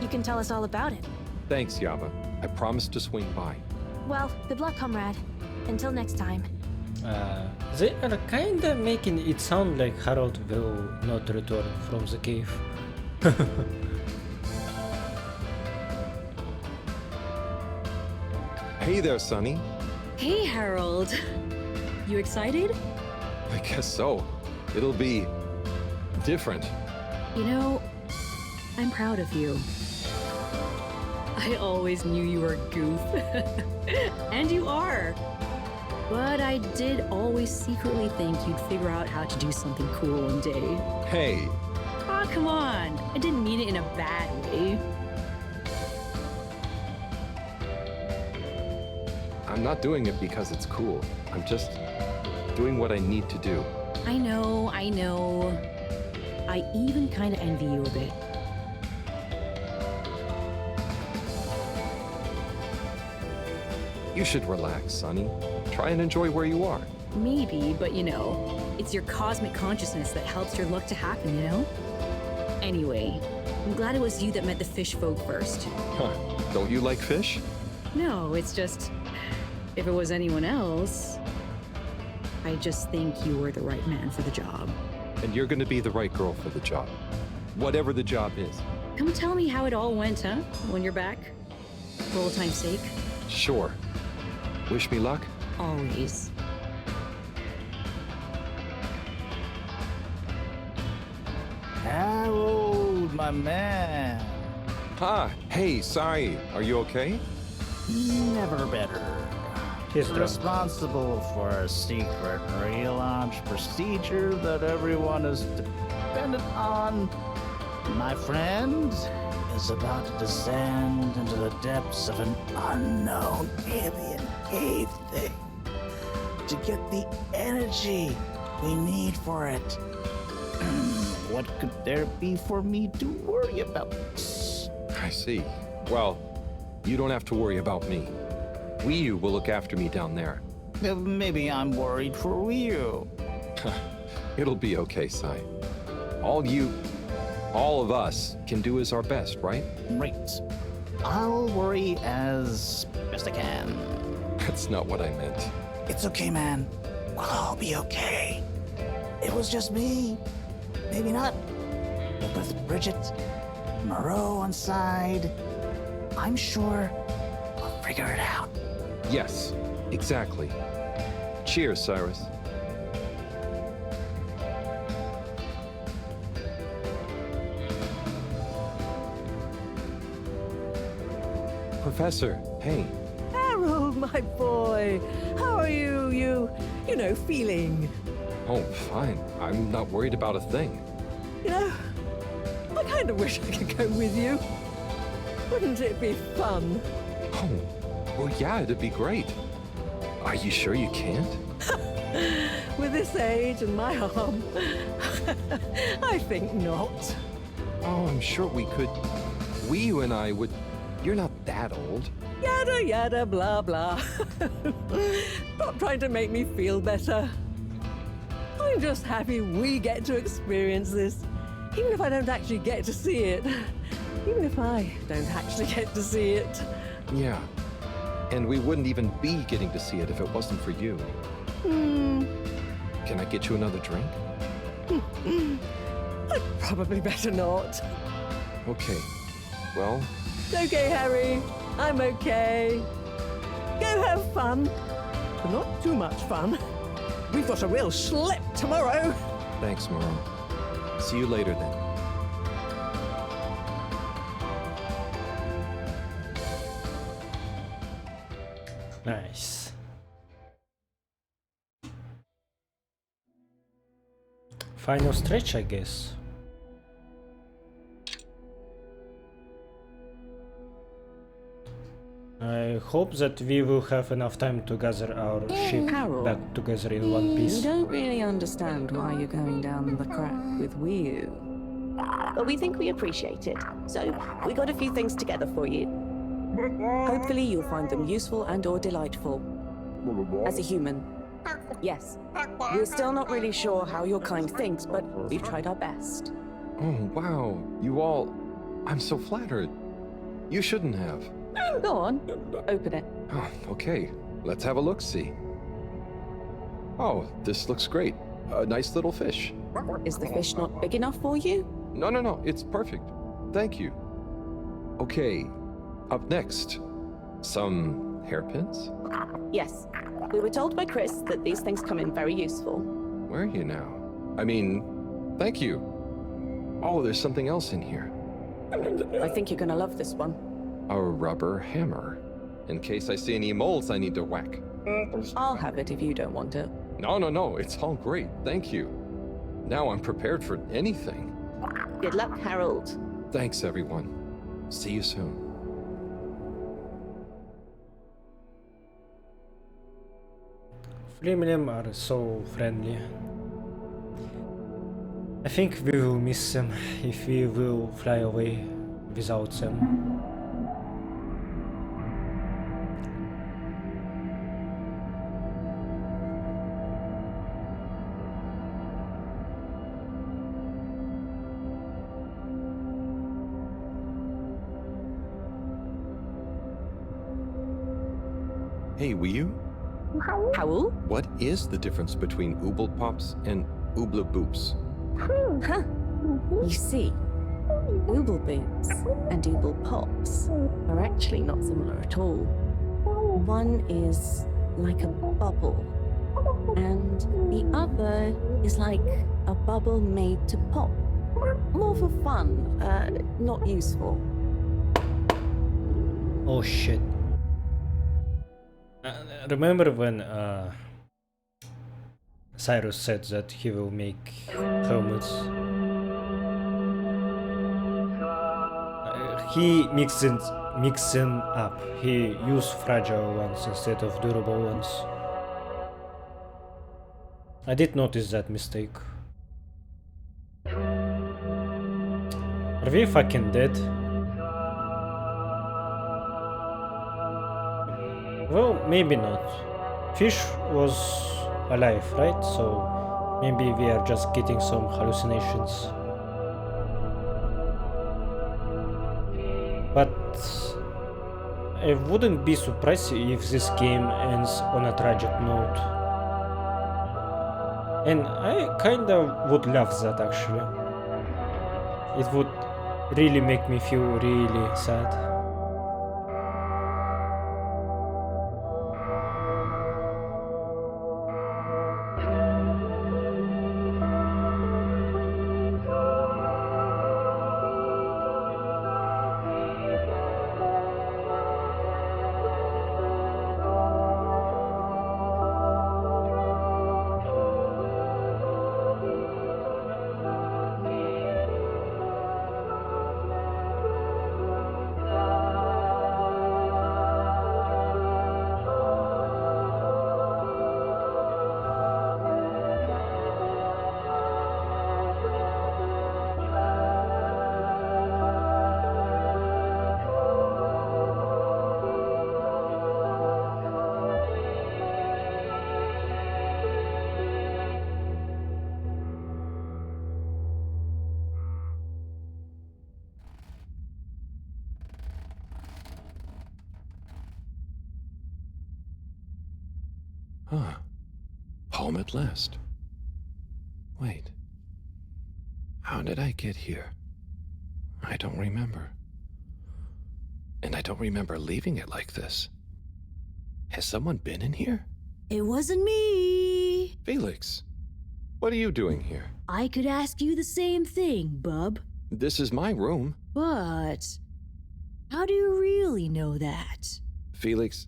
You can tell us all about it. Thanks, Yava. I promise to swing by. Well, good luck, comrade. Until next time. They are kinda making it sound like Harold will not return from the cave. Hey there, Sonny. Hey, Harold. You excited? I guess so. It'll be different. You know, I'm proud of you. I always knew you were a goof. And you are. But I did always secretly think you'd figure out how to do something cool one day. Hey. Aw, come on. I didn't mean it in a bad way. I'm not doing it because it's cool. I'm just doing what I need to do. I know. I even kind of envy you a bit. You should relax, Sonny. Try and enjoy where you are. Maybe, but you know, it's your cosmic consciousness that helps your luck to happen, you know? Anyway, I'm glad it was you that met the fish folk first. Huh. Don't you like fish? No, it's just, if it was anyone else, I just think you were the right man for the job. And you're gonna be the right girl for the job. Whatever the job is. Come tell me how it all went, huh? When you're back? For old time's sake? Sure. Wish me luck? Always. Harold, my man. Ah, hey, sorry. Are you okay? Never better. He's drunk. Responsible for a secret relaunch procedure that everyone is dependent on. My friend is about to descend into the depths of an unknown alien cave thing to get the energy we need for it. What could there be for me to worry about? I see. Well, you don't have to worry about me. Wii will look after me down there. Maybe I'm worried for Wii. It'll be okay, Sai. All of us can do is our best, right? Right. I'll worry as best I can. That's not what I meant. It's okay, man. We'll all be okay. It was just me. Maybe not. But with Bridget, Moreau on side, I'm sure we'll figure it out. Yes, exactly. Cheers, Cyrus. Professor, hey. Harold, my boy. How are you, you know, feeling? Oh, fine. I'm not worried about a thing. You know, I kind of wish I could go with you. Wouldn't it be fun? Oh, well, yeah, it'd be great. Are you sure you can't? With this age and my arm, I think not. Oh, I'm sure we could. You and I would. You're not that old. Yada yada blah blah. Stop trying to make me feel better. I'm just happy we get to experience this, even if I don't actually get to see it. Even if I don't actually get to see it. Yeah. And we wouldn't even be getting to see it if it wasn't for you. Can I get you another drink? I'd probably better not. Okay. Well... Okay, Harry. I'm okay. Go have fun. But not too much fun. We've got a real schlep tomorrow. Thanks, Moreau. See you later, then. Nice. Final stretch, I guess. I hope that we will have enough time to gather our ship Harold, back together in one piece. You don't really understand why you're going down the crack with Wii. but we think we appreciate it. So we got a few things together for you. Hopefully you'll find them useful and or delightful. As a human. Yes, we're still not really sure how your kind thinks, but we've tried our best. Oh, wow. You all... I'm so flattered. You shouldn't have. Go on, open it. Oh, okay. Let's have a look-see. Oh, this looks great. A nice little fish. Is the fish not big enough for you? No. It's perfect. Thank you. Okay. Up next. Some hairpins? Yes. We were told by Chris that these things come in very useful. Where are you now? I mean, thank you. Oh, there's something else in here. I think you're gonna love this one. A rubber hammer. In case I see any moles I need to whack. I'll have it if you don't want it. No. It's all great. Thank you. Now I'm prepared for anything. Good luck, Harold. Thanks, everyone. See you soon. Flimlem are so friendly. I think we will miss them if we will fly away without them. Hey, will you? Howl? What is the difference between Ooble Pops and Ooble Boops? Huh. You see, Ooble Boots and Ooble Pops are actually not similar at all. One is like a bubble, and the other is like a bubble made to pop. More for fun, not useful. Oh shit. Remember when Cyrus said that he will make helmets? He mixing up. He used fragile ones instead of durable ones. I did notice that mistake. Are we fucking dead? Well, maybe not. Fish was alive, right? So maybe we are just getting some hallucinations. But I wouldn't be surprised if this game ends on a tragic note. And I kinda would love that actually. It would really make me feel really sad. Huh. Home at last. Wait. How did I get here? I don't remember. And I don't remember leaving it like this. Has someone been in here? It wasn't me. Felix, what are you doing here? I could ask you the same thing, bub. This is my room. But how do you really know that? Felix,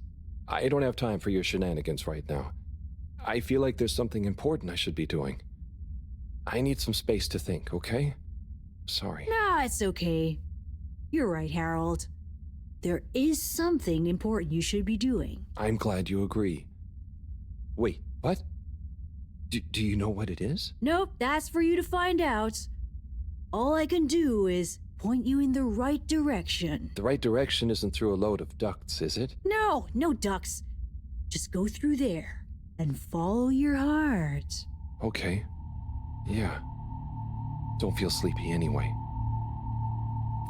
I don't have time for your shenanigans right now. I feel like there's something important I should be doing. I need some space to think, okay? Sorry. Nah, it's okay. You're right, Harold. There is something important you should be doing. I'm glad you agree. Wait, what? Do you know what it is? Nope, that's for you to find out. All I can do is point you in the right direction. The right direction isn't through a load of ducts, is it? No, no ducks. Just go through there and follow your heart. Okay. Yeah. Don't feel sleepy anyway.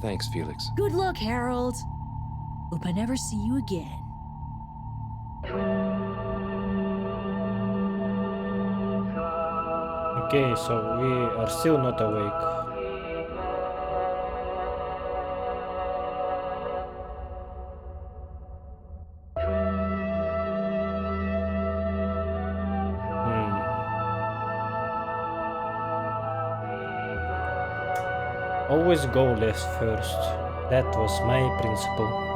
Thanks, Felix. Good luck, Harold. Hope I never see you again. Okay, so we are still not awake. Always go left first. That was my principle.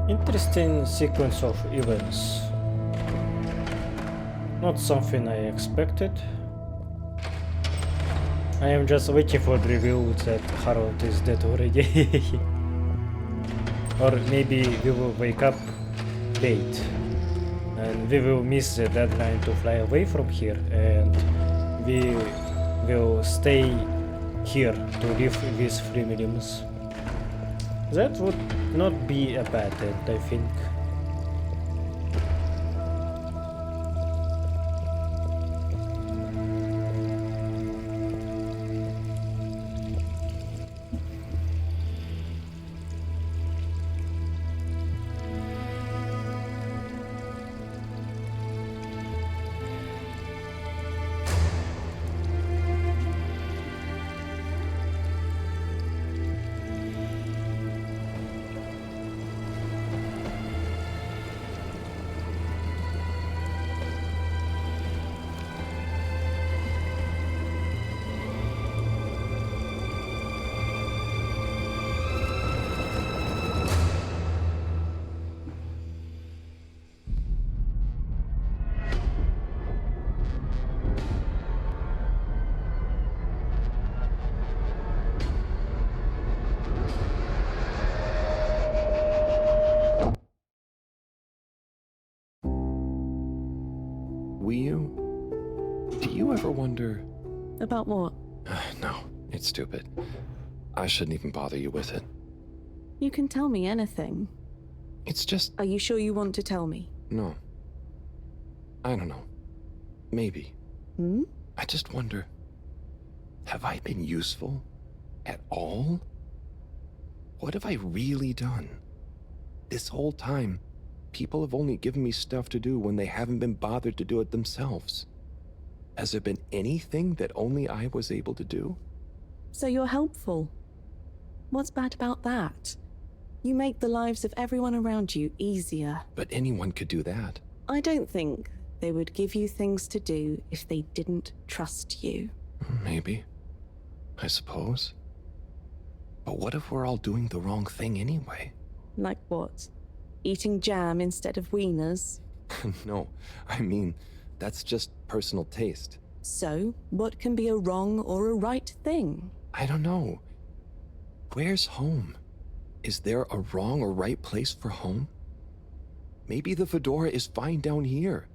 Interesting sequence of events. Not something I expected. I am just waiting for the reveal that Harold is dead already. Or maybe we will wake up late and we will miss the deadline to fly away from here, and we will stay here to live with 3 millions. That would not be a bad end, I think. Do you ever wonder... About what? No, it's stupid. I shouldn't even bother you with it. You can tell me anything. It's just... Are you sure you want to tell me? No. I don't know. Maybe. I just wonder... Have I been useful? At all? What have I really done? This whole time, people have only given me stuff to do when they haven't been bothered to do it themselves. Has there been anything that only I was able to do? So you're helpful. What's bad about that? You make the lives of everyone around you easier. But anyone could do that. I don't think they would give you things to do if they didn't trust you. Maybe. I suppose. But what if we're all doing the wrong thing anyway? Like what? Eating jam instead of wieners? No, I mean, that's just personal taste. So, what can be a wrong or a right thing? I don't know. Where's home? Is there a wrong or right place for home? Maybe the fedora is fine down here.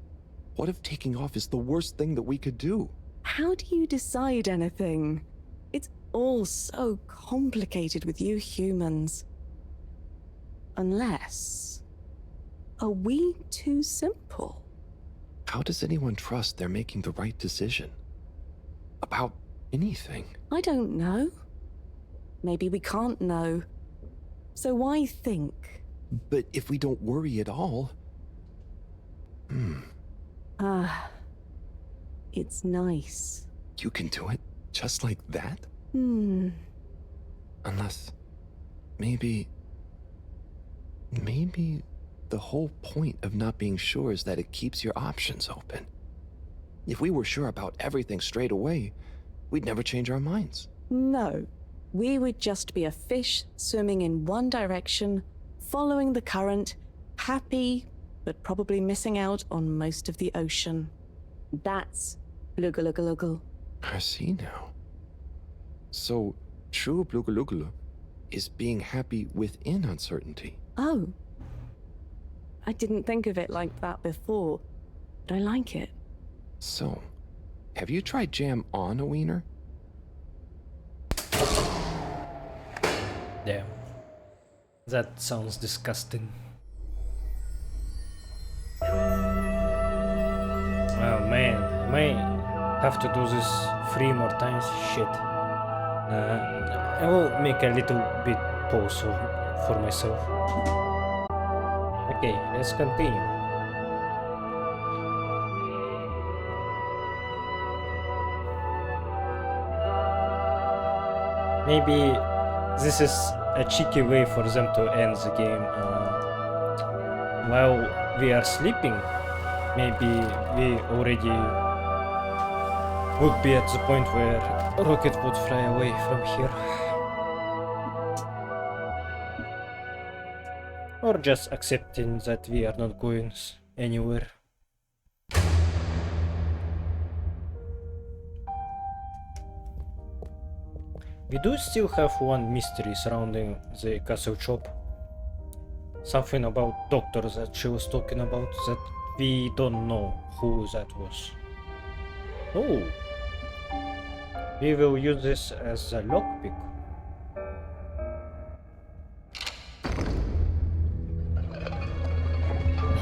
What if taking off is the worst thing that we could do? How do you decide anything? It's all so complicated with you humans. Unless... Are we too simple? How does anyone trust they're making the right decision? About anything? I don't know. Maybe we can't know. So why think? But if we don't worry at all... It's nice. You can do it just like that? Unless... maybe the whole point of not being sure is that it keeps your options open. If we were sure about everything straight away, we'd never change our minds. No. We would just be a fish swimming in one direction, following the current, happy, but probably missing out on most of the ocean. That's Blugulugulugul. I see now. So, true Blugulugulu is being happy within uncertainty. Oh. I didn't think of it like that before, but I like it. So, have you tried jam on a wiener? Damn. That sounds disgusting. Oh man, I may have to do this 3 more times. Shit. I will make a little bit pause for myself. Okay, let's continue. Maybe this is a cheeky way for them to end the game while we are sleeping. Maybe we already would be at the point where a rocket would fly away from here. Or just accepting that we are not going anywhere. We do still have one mystery surrounding the castle shop. Something about doctors that she was talking about that we don't know who that was. Oh! We will use this as a lockpick.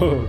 Oh!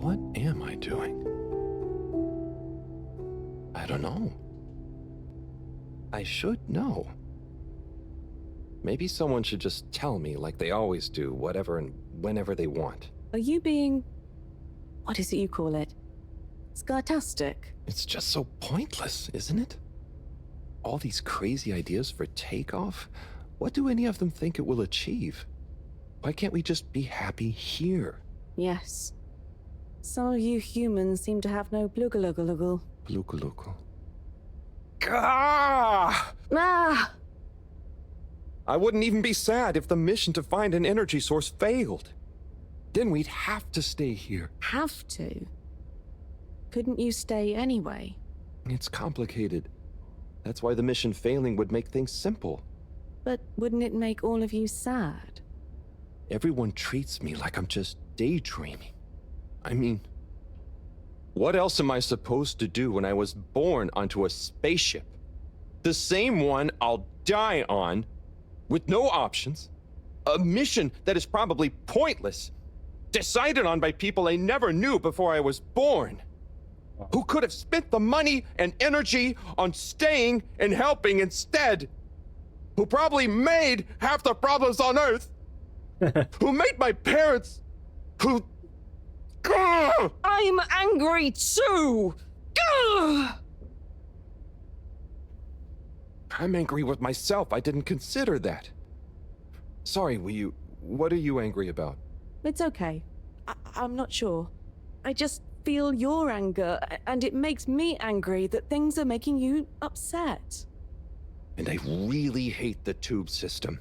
What am I doing? I don't know. I should know. Maybe someone should just tell me like they always do, whatever and whenever they want. Are you being... what is it you call it? Scartastic? It's just so pointless, isn't it? All these crazy ideas for takeoff? What do any of them think it will achieve? Why can't we just be happy here? Yes. Some of you humans seem to have no blugulugulugul. Blugulugul. Ah! I wouldn't even be sad if the mission to find an energy source failed. Then we'd have to stay here. Have to? Couldn't you stay anyway? It's complicated. That's why the mission failing would make things simple. But wouldn't it make all of you sad? Everyone treats me like I'm just daydreaming. I mean, what else am I supposed to do when I was born onto a spaceship? The same one I'll die on, with no options. A mission that is probably pointless, decided on by people I never knew before I was born. Who could have spent the money and energy on staying and helping instead. Who probably made half the problems on Earth. Who made my parents. Who... I'm angry too! I'm angry with myself. I didn't consider that. Sorry, what are you angry about? It's okay. I'm not sure. I just feel your anger, and it makes me angry that things are making you upset. And I really hate the tube system.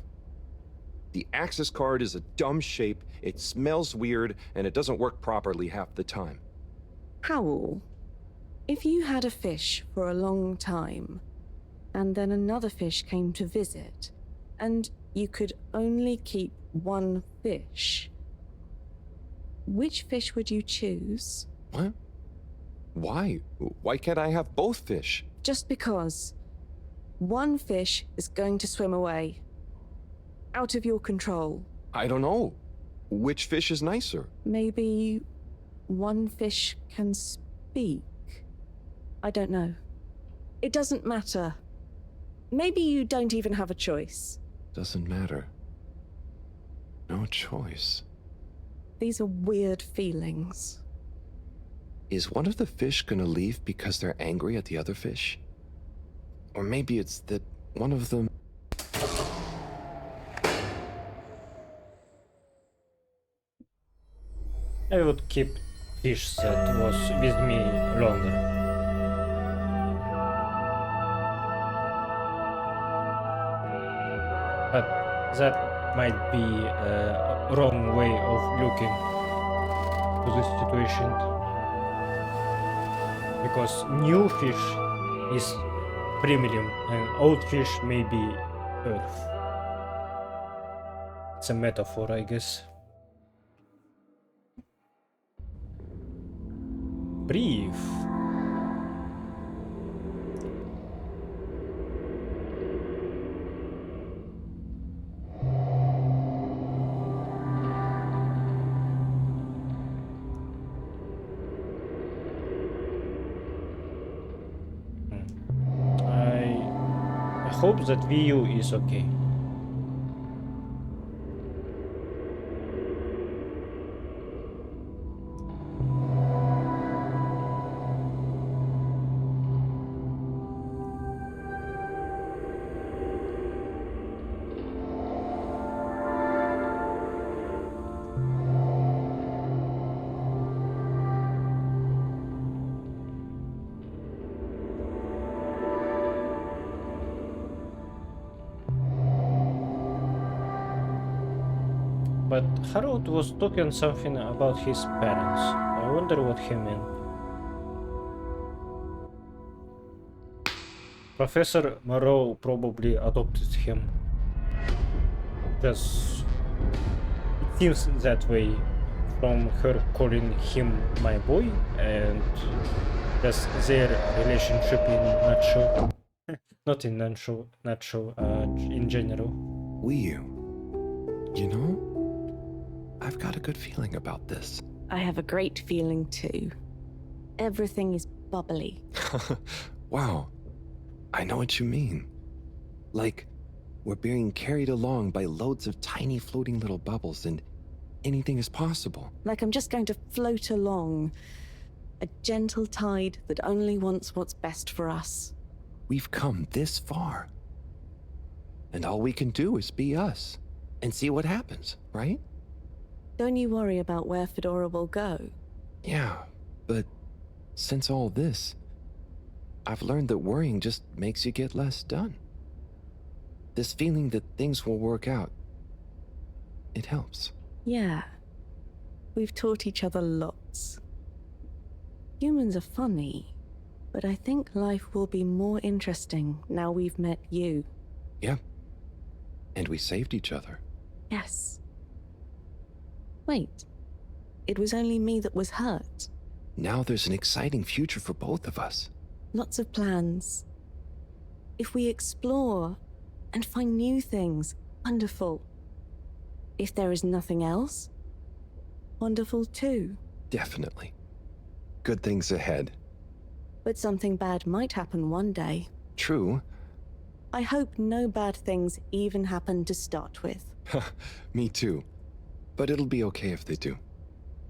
The access card is a dumb shape, it smells weird, and it doesn't work properly half the time. Howl, If you had a fish for a long time, and then another fish came to visit, and you could only keep one fish, which fish would you choose? What? Why? Why can't I have both fish? Just because one fish is going to swim away. Out of your control. I don't know. Which fish is nicer? Maybe one fish can speak. I don't know. It doesn't matter. Maybe you don't even have a choice. Doesn't matter. No choice. These are weird feelings. Is one of the fish gonna leave because they're angry at the other fish? Or maybe it's that one of them... I would keep fish that was with me longer. But that might be a wrong way of looking to this situation. Because new fish is premium and old fish may be earth. It's a metaphor, I guess. Brief. I hope that view is okay. But Harold was talking something about his parents. I wonder what he meant. Professor Moreau probably adopted him. Just it seems that way from her calling him my boy, and that's their relationship in nutshell. Not in nutshell, in general. You know? I've got a good feeling about this. I have a great feeling too. Everything is bubbly. Wow. I know what you mean. Like, we're being carried along by loads of tiny floating little bubbles and anything is possible. Like I'm just going to float along. A gentle tide that only wants what's best for us. We've come this far. And all we can do is be us and see what happens, right? Don't you worry about where Fedora will go. Yeah, but since all this, I've learned that worrying just makes you get less done. This feeling that things will work out, it helps. Yeah. We've taught each other lots. Humans are funny, but I think life will be more interesting now we've met you. Yeah. And we saved each other. Yes. Wait. It was only me that was hurt. Now there's an exciting future for both of us. Lots of plans. If we explore and find new things, wonderful. If there is nothing else, wonderful too. Definitely. Good things ahead. But something bad might happen one day. True. I hope no bad things even happen to start with. Me too. But it'll be okay if they do.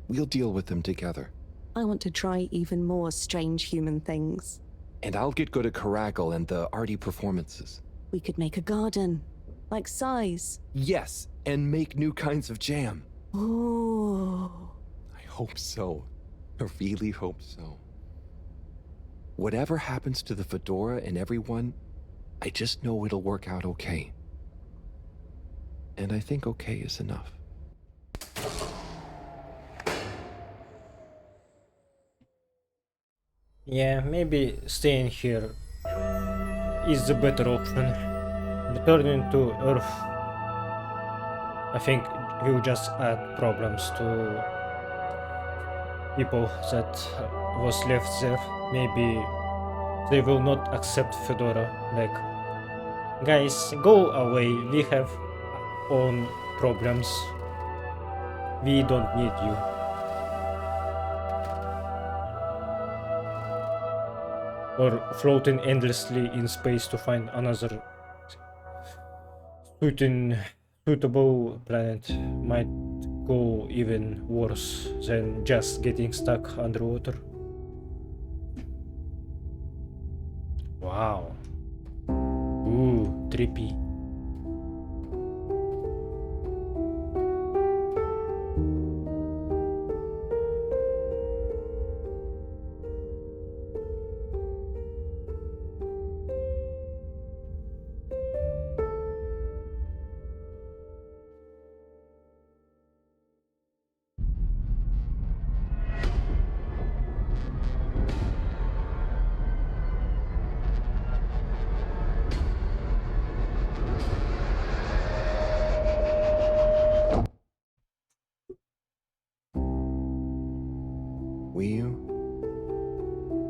We'll deal with them together. I want to try even more strange human things. And I'll get good at Caracal and the arty performances. We could make a garden, like Size. Yes, and make new kinds of jam. Oh. I hope so. I really hope so. Whatever happens to the Fedora and everyone, I just know it'll work out okay. And I think okay is enough. Yeah, maybe staying here is the better option. Returning to Earth, I think, will just add problems to people that was left there. Maybe they will not accept Fedora. Like, guys, go away. We have own problems. We don't need you. Or floating endlessly in space to find another suitable planet might go even worse than just getting stuck underwater. Wow. Ooh, trippy.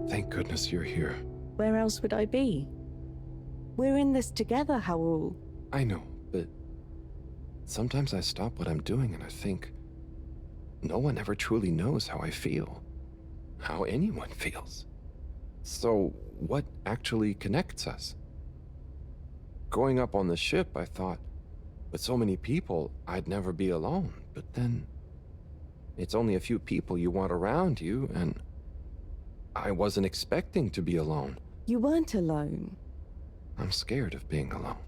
Thank goodness you're here. Where else would I be? We're in this together, Howell. I know, but sometimes I stop what I'm doing and I think no one ever truly knows how I feel, how anyone feels. So, what actually connects us? Growing up on the ship, I thought, with so many people, I'd never be alone. But then, it's only a few people you want around you, and I wasn't expecting to be alone. You weren't alone. I'm scared of being alone.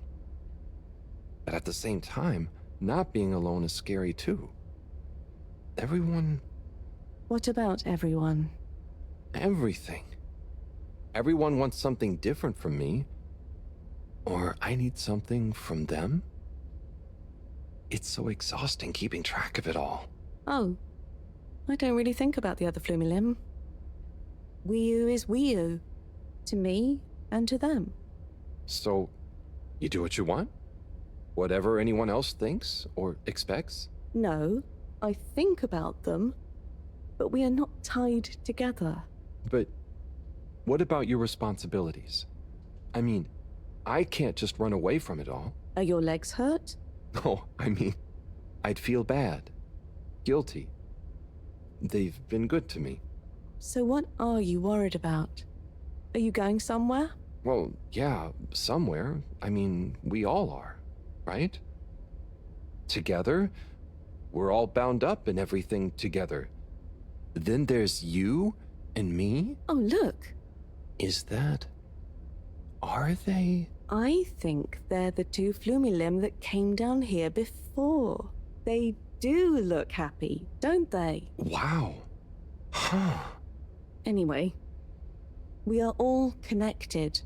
But at the same time, not being alone is scary too. Everyone... What about everyone? Everything. Everyone wants something different from me. Or I need something from them. It's so exhausting keeping track of it all. Oh, I don't really think about the other Flumilim. Wiu is Wiu. To me and to them. So, you do what you want? Whatever anyone else thinks or expects? No, I think about them, but we are not tied together. But what about your responsibilities? I mean, I can't just run away from it all. Are your legs hurt? No, I mean, I'd feel bad. Guilty. They've been good to me. So what are you worried about? Are you going somewhere? Well, yeah, somewhere. I mean, we all are, right? Together, we're all bound up in everything together. Then there's you and me? Oh, look. Is that... Are they? I think they're the two Flumilim that came down here before. They do look happy, don't they? Wow. Huh. Anyway, we are all connected,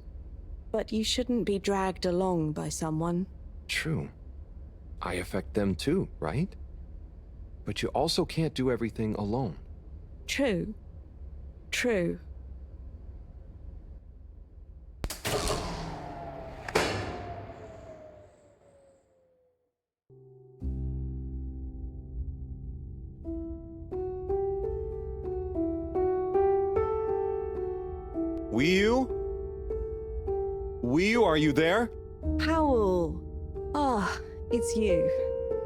but you shouldn't be dragged along by someone. True. I affect them too, right? But you also can't do everything alone. True. True. Wiu? Wiu, are you there? Howell! Ah, it's you.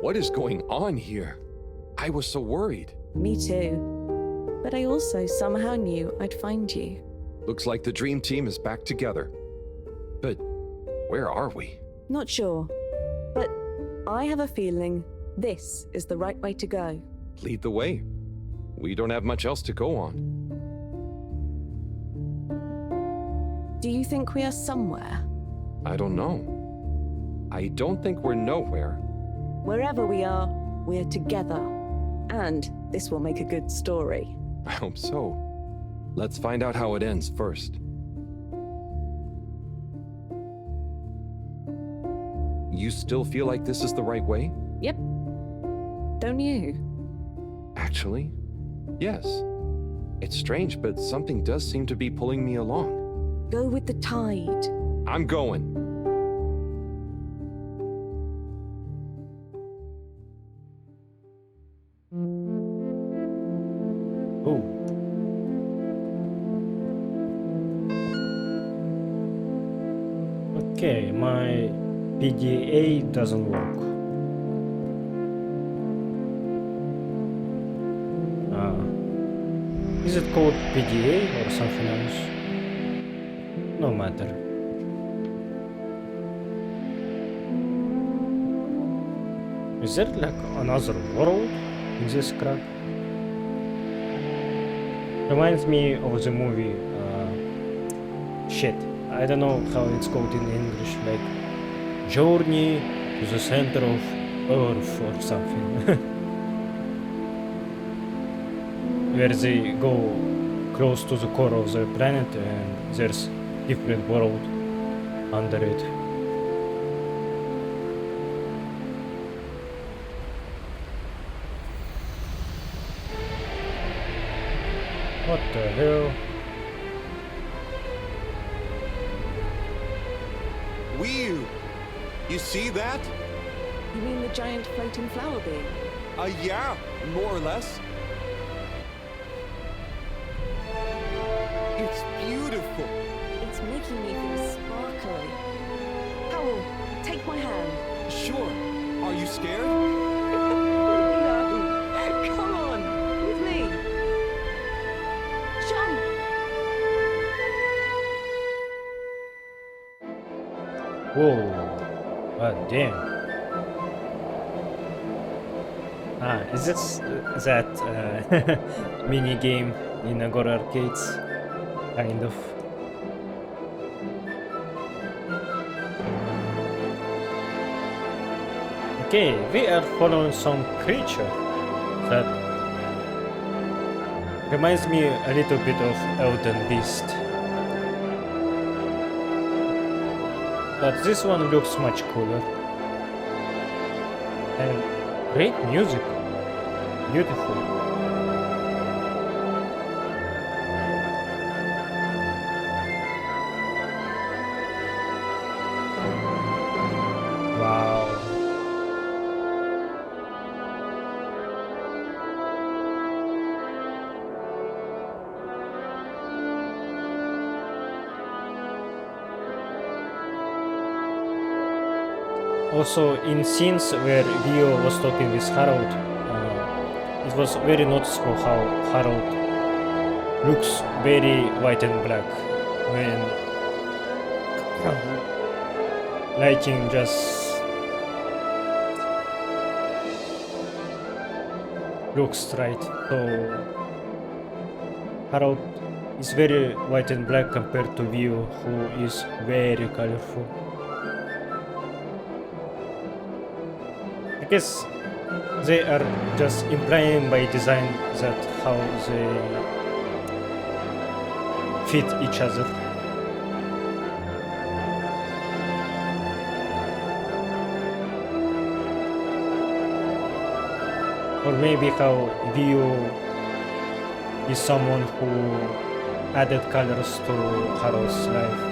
What is going on here? I was so worried. Me too. But I also somehow knew I'd find you. Looks like the dream team is back together. But where are we? Not sure. But I have a feeling this is the right way to go. Lead the way. We don't have much else to go on. Do you think we are somewhere? I don't know. I don't think we're nowhere. Wherever we are, we're together. And this will make a good story. I hope so. Let's find out how it ends first. You still feel like this is the right way? Yep. Don't you? Actually, yes. It's strange, but something does seem to be pulling me along. Go with the tide. I'm going. Oh. Okay, my PDA doesn't work. Is it called PDA or something else? No matter. Is there like another world in this crap? Reminds me of the movie, shit, I don't know how it's called in English, like Journey to the Center of Earth or something. Where they go close to the core of the planet and there's different world under it. What the hell? Weird. You see that? You mean the giant floating flower being? Yeah, more or less. It's beautiful. It's making me feel sparkly. Howell, take my hand. Sure. Are you scared? No. Come on, with me. Jump. Whoa. God damn. Is this that mini game in Agora Arcades? Kind of. Okay, we are following some creature that reminds me a little bit of Elden Beast. But this one looks much cooler. And great music. Beautiful. Wow. Also, in scenes where Rio was talking with Harold, it was very noticeable how Harold looks very white and black when lighting just looks right. So Harold is very white and black compared to Vio, who is very colorful. I guess they are just implying by design that how they fit each other. Or maybe how Vio is someone who added colors to Harold's life.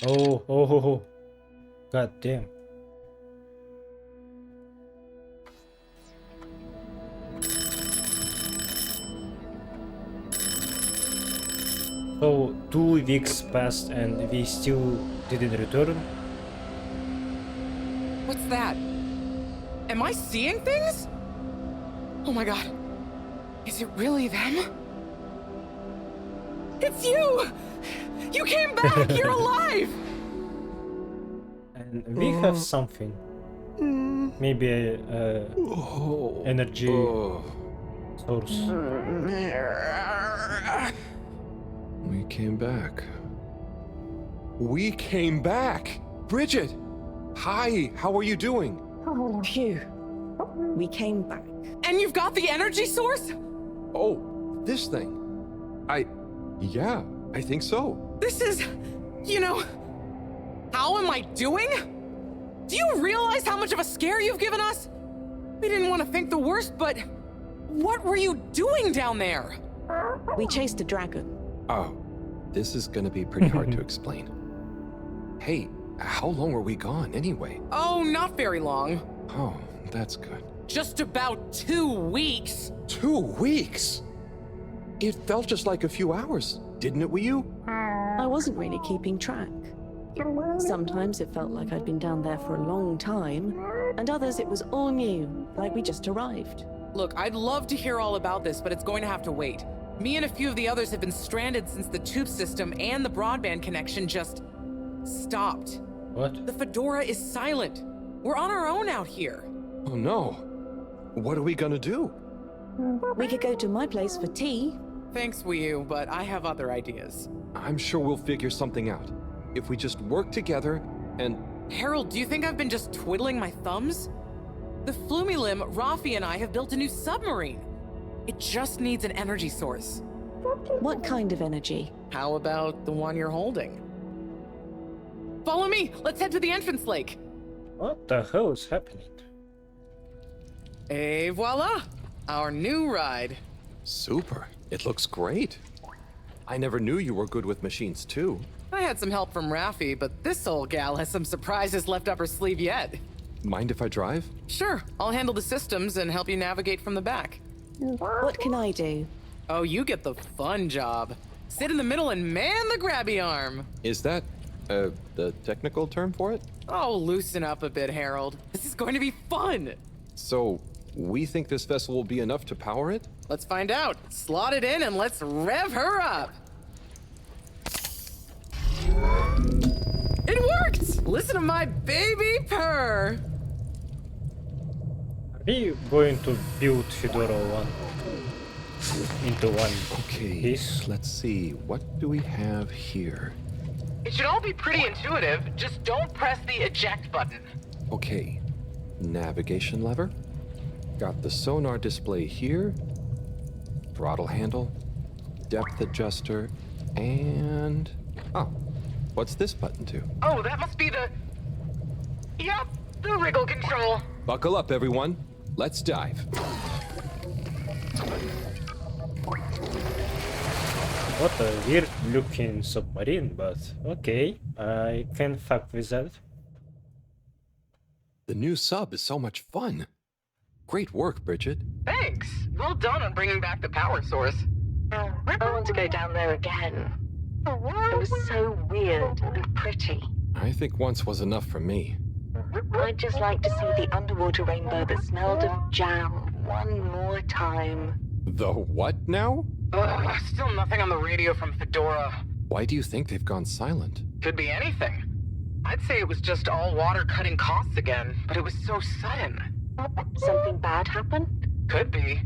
Oh, god damn. So 2 weeks passed and we still didn't return? What's that? Am I seeing things? Oh my god. Is it really them? It's you! You came back! You're alive! And we have something. Maybe a energy source. We came back. We came back! Bridget! Hi, how are you doing? Phew. We came back. And you've got the energy source? Oh, this thing. Yeah, I think so. This is, how am I doing? Do you realize how much of a scare you've given us? We didn't want to think the worst, but what were you doing down there? We chased a dragon. Oh, this is gonna be pretty hard to explain. Hey, how long were we gone anyway? Oh, not very long. Oh, that's good. Just about 2 weeks. 2 weeks? It felt just like a few hours, didn't it, Wii? I wasn't really keeping track. Sometimes it felt like I'd been down there for a long time, and others it was all new, like we just arrived. Look, I'd love to hear all about this, but it's going to have to wait. Me and a few of the others have been stranded since the tube system and the broadband connection just stopped. What? The Fedora is silent. We're on our own out here. Oh no. What are we gonna do? We could go to my place for tea. Thanks, Wii U, but I have other ideas. I'm sure we'll figure something out. If we just work together and... Harold, do you think I've been just twiddling my thumbs? The Flumilim, Rafi, and I have built a new submarine. It just needs an energy source. What kind of energy? How about the one you're holding? Follow me! Let's head to the entrance lake! What the hell is happening? Et voila! Our new ride. Super. It looks great. I never knew you were good with machines too. I had some help from Rafi, but this old gal has some surprises left up her sleeve yet. Mind if I drive? Sure, I'll handle the systems and help you navigate from the back. What can I do? Oh, you get the fun job. Sit in the middle and man the grabby arm. Is that, the technical term for it? Oh, loosen up a bit, Harold. This is going to be fun. So, we think this vessel will be enough to power it? Let's find out. Slot it in and let's rev her up. It worked! Listen to my baby purr. Are we going to build Fedora 1 into one piece? Let's see. What do we have here? It should all be pretty intuitive. Just don't press the eject button. Okay. Navigation lever. Got the sonar display here. Throttle handle. Depth adjuster. And... oh. What's this button do? Oh, that must be the... Yep, the wriggle control. Buckle up, everyone. Let's dive. What a weird looking submarine, but okay, I can fuck with that. The new sub is so much fun. Great work, Bridget. Thanks. Well done on bringing back the power source. I want to go down there again. It was so weird and pretty. I think once was enough for me. I'd just like to see the underwater rainbow that smelled of jam one more time. The what now? Still nothing on the radio from Fedora. Why do you think they've gone silent? Could be anything. I'd say it was just all water cutting costs again, but it was so sudden. Something bad happened? Could be.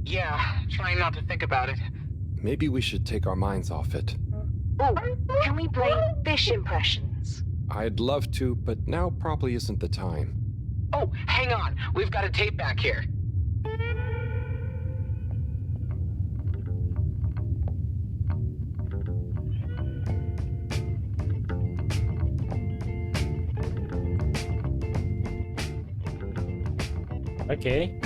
Yeah, trying not to think about it. Maybe we should take our minds off it. Oh, can we play fish impressions? I'd love to, but now probably isn't the time. Oh, hang on. We've got a tape back here. Okay.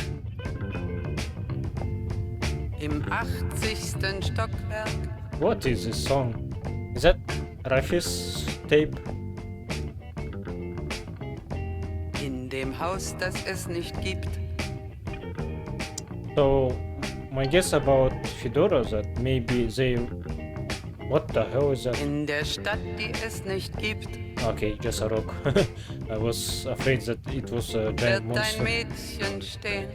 Im 80. Stockwerk. What is this song? Is that Rafi's tape? In dem Haus, das es nicht gibt. So, my guess about Fedora that maybe they... What the hell is that? In der Stadt, die es nicht gibt. Okay, just a rock. I was afraid that it was a giant Wird ein monster. Mädchen stehen.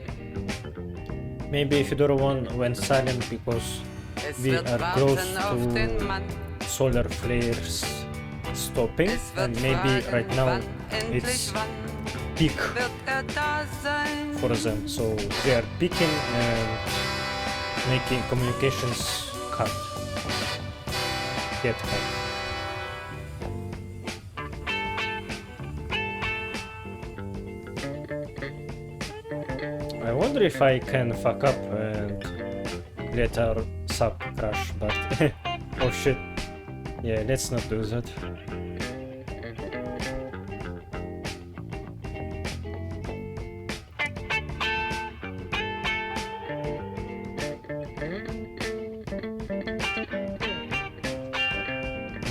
Maybe Fedora 1 went silent because Es we wird are close warten auf den to Mann. solar flares stopping, and maybe right now it's peak for them, so they are peaking and making communications cut. Get cut. wonder if I can fuck up and let our sub crash, but oh shit. Yeah, let's not do that.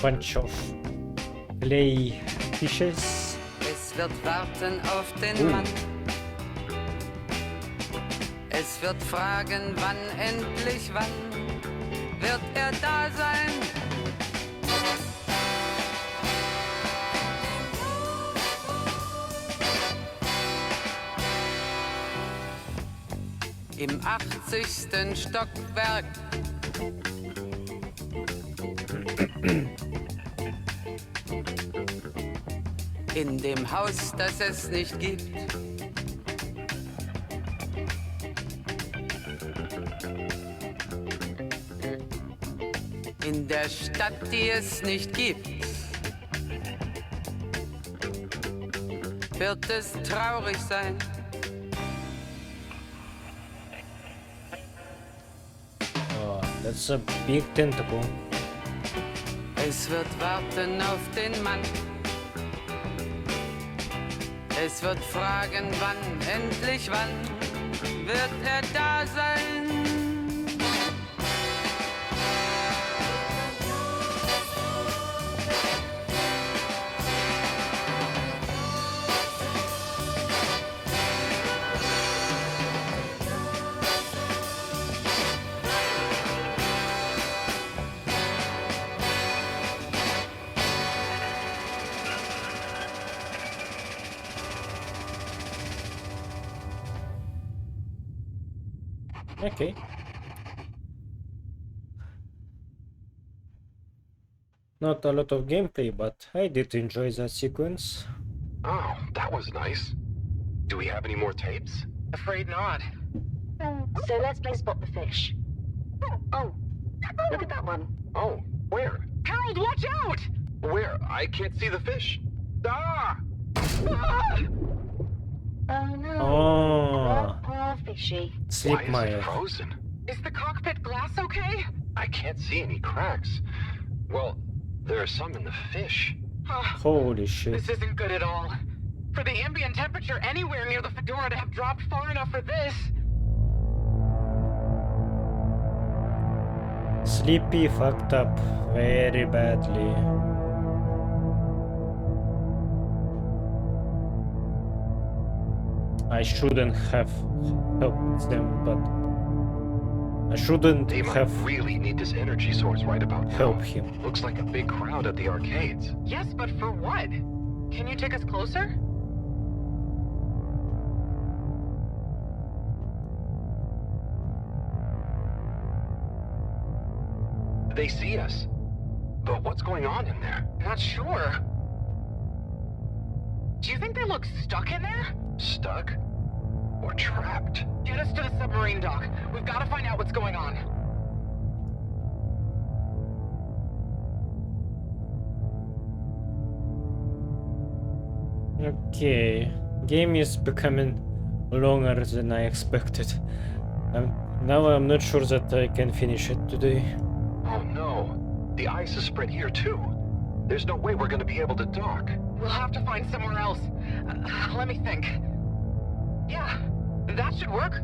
Bunch of clay fishes. Es wird warten auf den Mann. Es wird fragen, wann endlich, wann wird er da sein? Im 80. Stockwerk. In dem Haus, das es nicht gibt. In der Stadt, die es nicht gibt. Wird es traurig sein. Oh, that's a big tentacle. Es wird warten auf den Mann. Es wird fragen, wann, endlich wann, wird er da sein? Okay. Not a lot of gameplay, but I did enjoy that sequence. Oh, that was nice. Do we have any more tapes? Afraid not. So let's play Spot the Fish. Oh, look at that one. Oh, where? Harold, watch out! Where? I can't see the fish. Ah! Oh no. Oh. Poor fishy. Sleep Why is my it frozen? Is the cockpit glass okay? I can't see any cracks. Well, there are some in the fish. Holy shit. This isn't good at all. For the ambient temperature anywhere near the Fedora to have dropped far enough for this. Sleepy fucked up very badly. I shouldn't have helped them, but I shouldn't They might have really need this energy source right about now. helped him. Looks like a big crowd at the arcades. Yes, but for what? Can you take us closer? They see us. But what's going on in there? Not sure. Do you think they look stuck in there? Stuck? Or trapped? Get us to the submarine dock. We've got to find out what's going on. Okay, game is becoming longer than I expected. Now I'm not sure that I can finish it today. Oh no. The ice is spread here too. There's no way we're gonna be able to dock. We'll have to find somewhere else. Let me think. Yeah, that should work.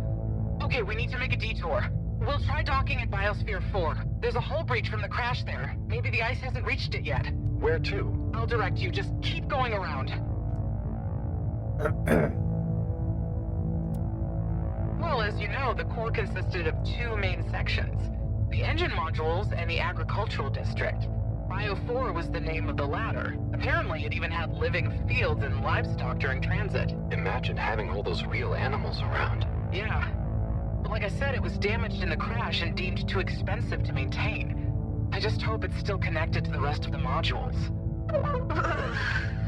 Okay, we need to make a detour. We'll try docking at Biosphere 4. There's a hull breach from the crash there. Maybe the ice hasn't reached it yet. Where to? I'll direct you. Just keep going around. Well, as you know, the core consisted of two main sections. The engine modules and the agricultural district. Bio 4 was the name of the latter. Apparently, it even had living fields and livestock during transit. Imagine having all those real animals around. Yeah. But like I said, it was damaged in the crash and deemed too expensive to maintain. I just hope it's still connected to the rest of the modules.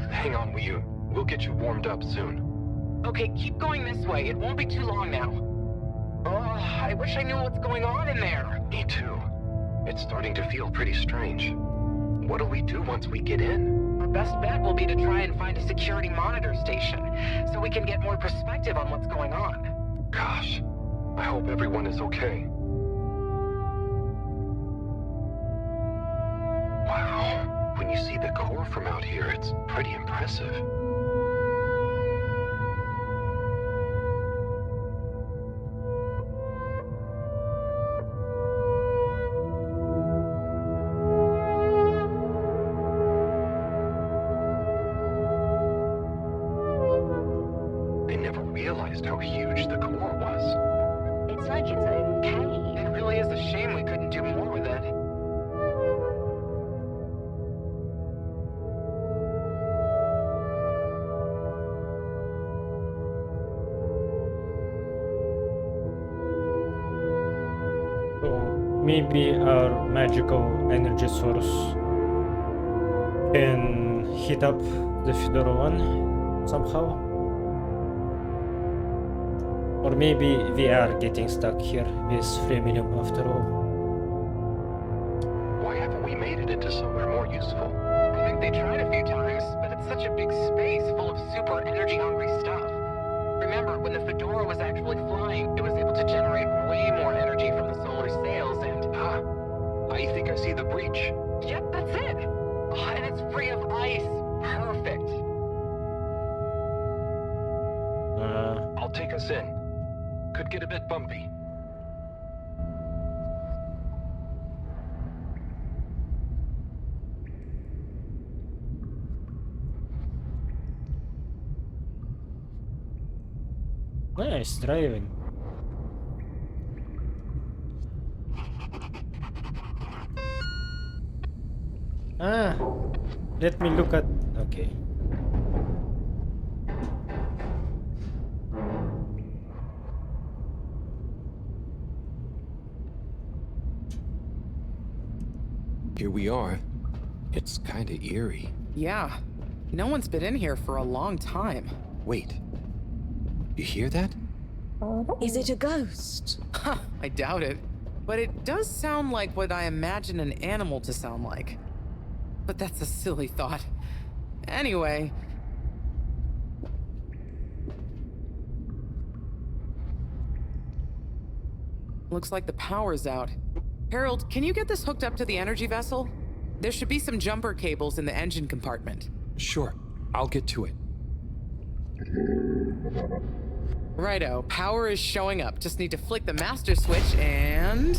Hang on, we'll get you warmed up soon. Okay, keep going this way. It won't be too long now. Oh, I wish I knew what's going on in there. Me too. It's starting to feel pretty strange. What'll we do once we get in? Our best bet will be to try and find a security monitor station, so we can get more perspective on what's going on. Gosh, I hope everyone is okay. Wow, when you see the core from out here, it's pretty impressive. I never realized how huge the core was. It's like its own cave. It really is a shame we couldn't do more with it. So maybe our magical energy source can heat up the Fedora one somehow. Or maybe we are getting stuck here with Fremilium after all. Why haven't we made it into somewhere more useful? I think they tried a few times, but it's such a big space full of super energy-hungry stuff. Remember, when the Fedora was actually flying, it was able to generate way more energy from the solar sails and... I think I see the breach. Yep, that's it! Oh, and it's free of ice. Perfect. I'll take us in. Could get a bit bumpy. Nice driving. Let me look at... Okay. Here we are. It's kinda eerie. Yeah. No one's been in here for a long time. Wait. You hear that? Is it a ghost? Huh, I doubt it. But it does sound like what I imagine an animal to sound like. But that's a silly thought. Anyway. Looks like the power's out. Harold, can you get this hooked up to the energy vessel? There should be some jumper cables in the engine compartment. Sure, I'll get to it. Righto, power is showing up. Just need to flick the master switch and...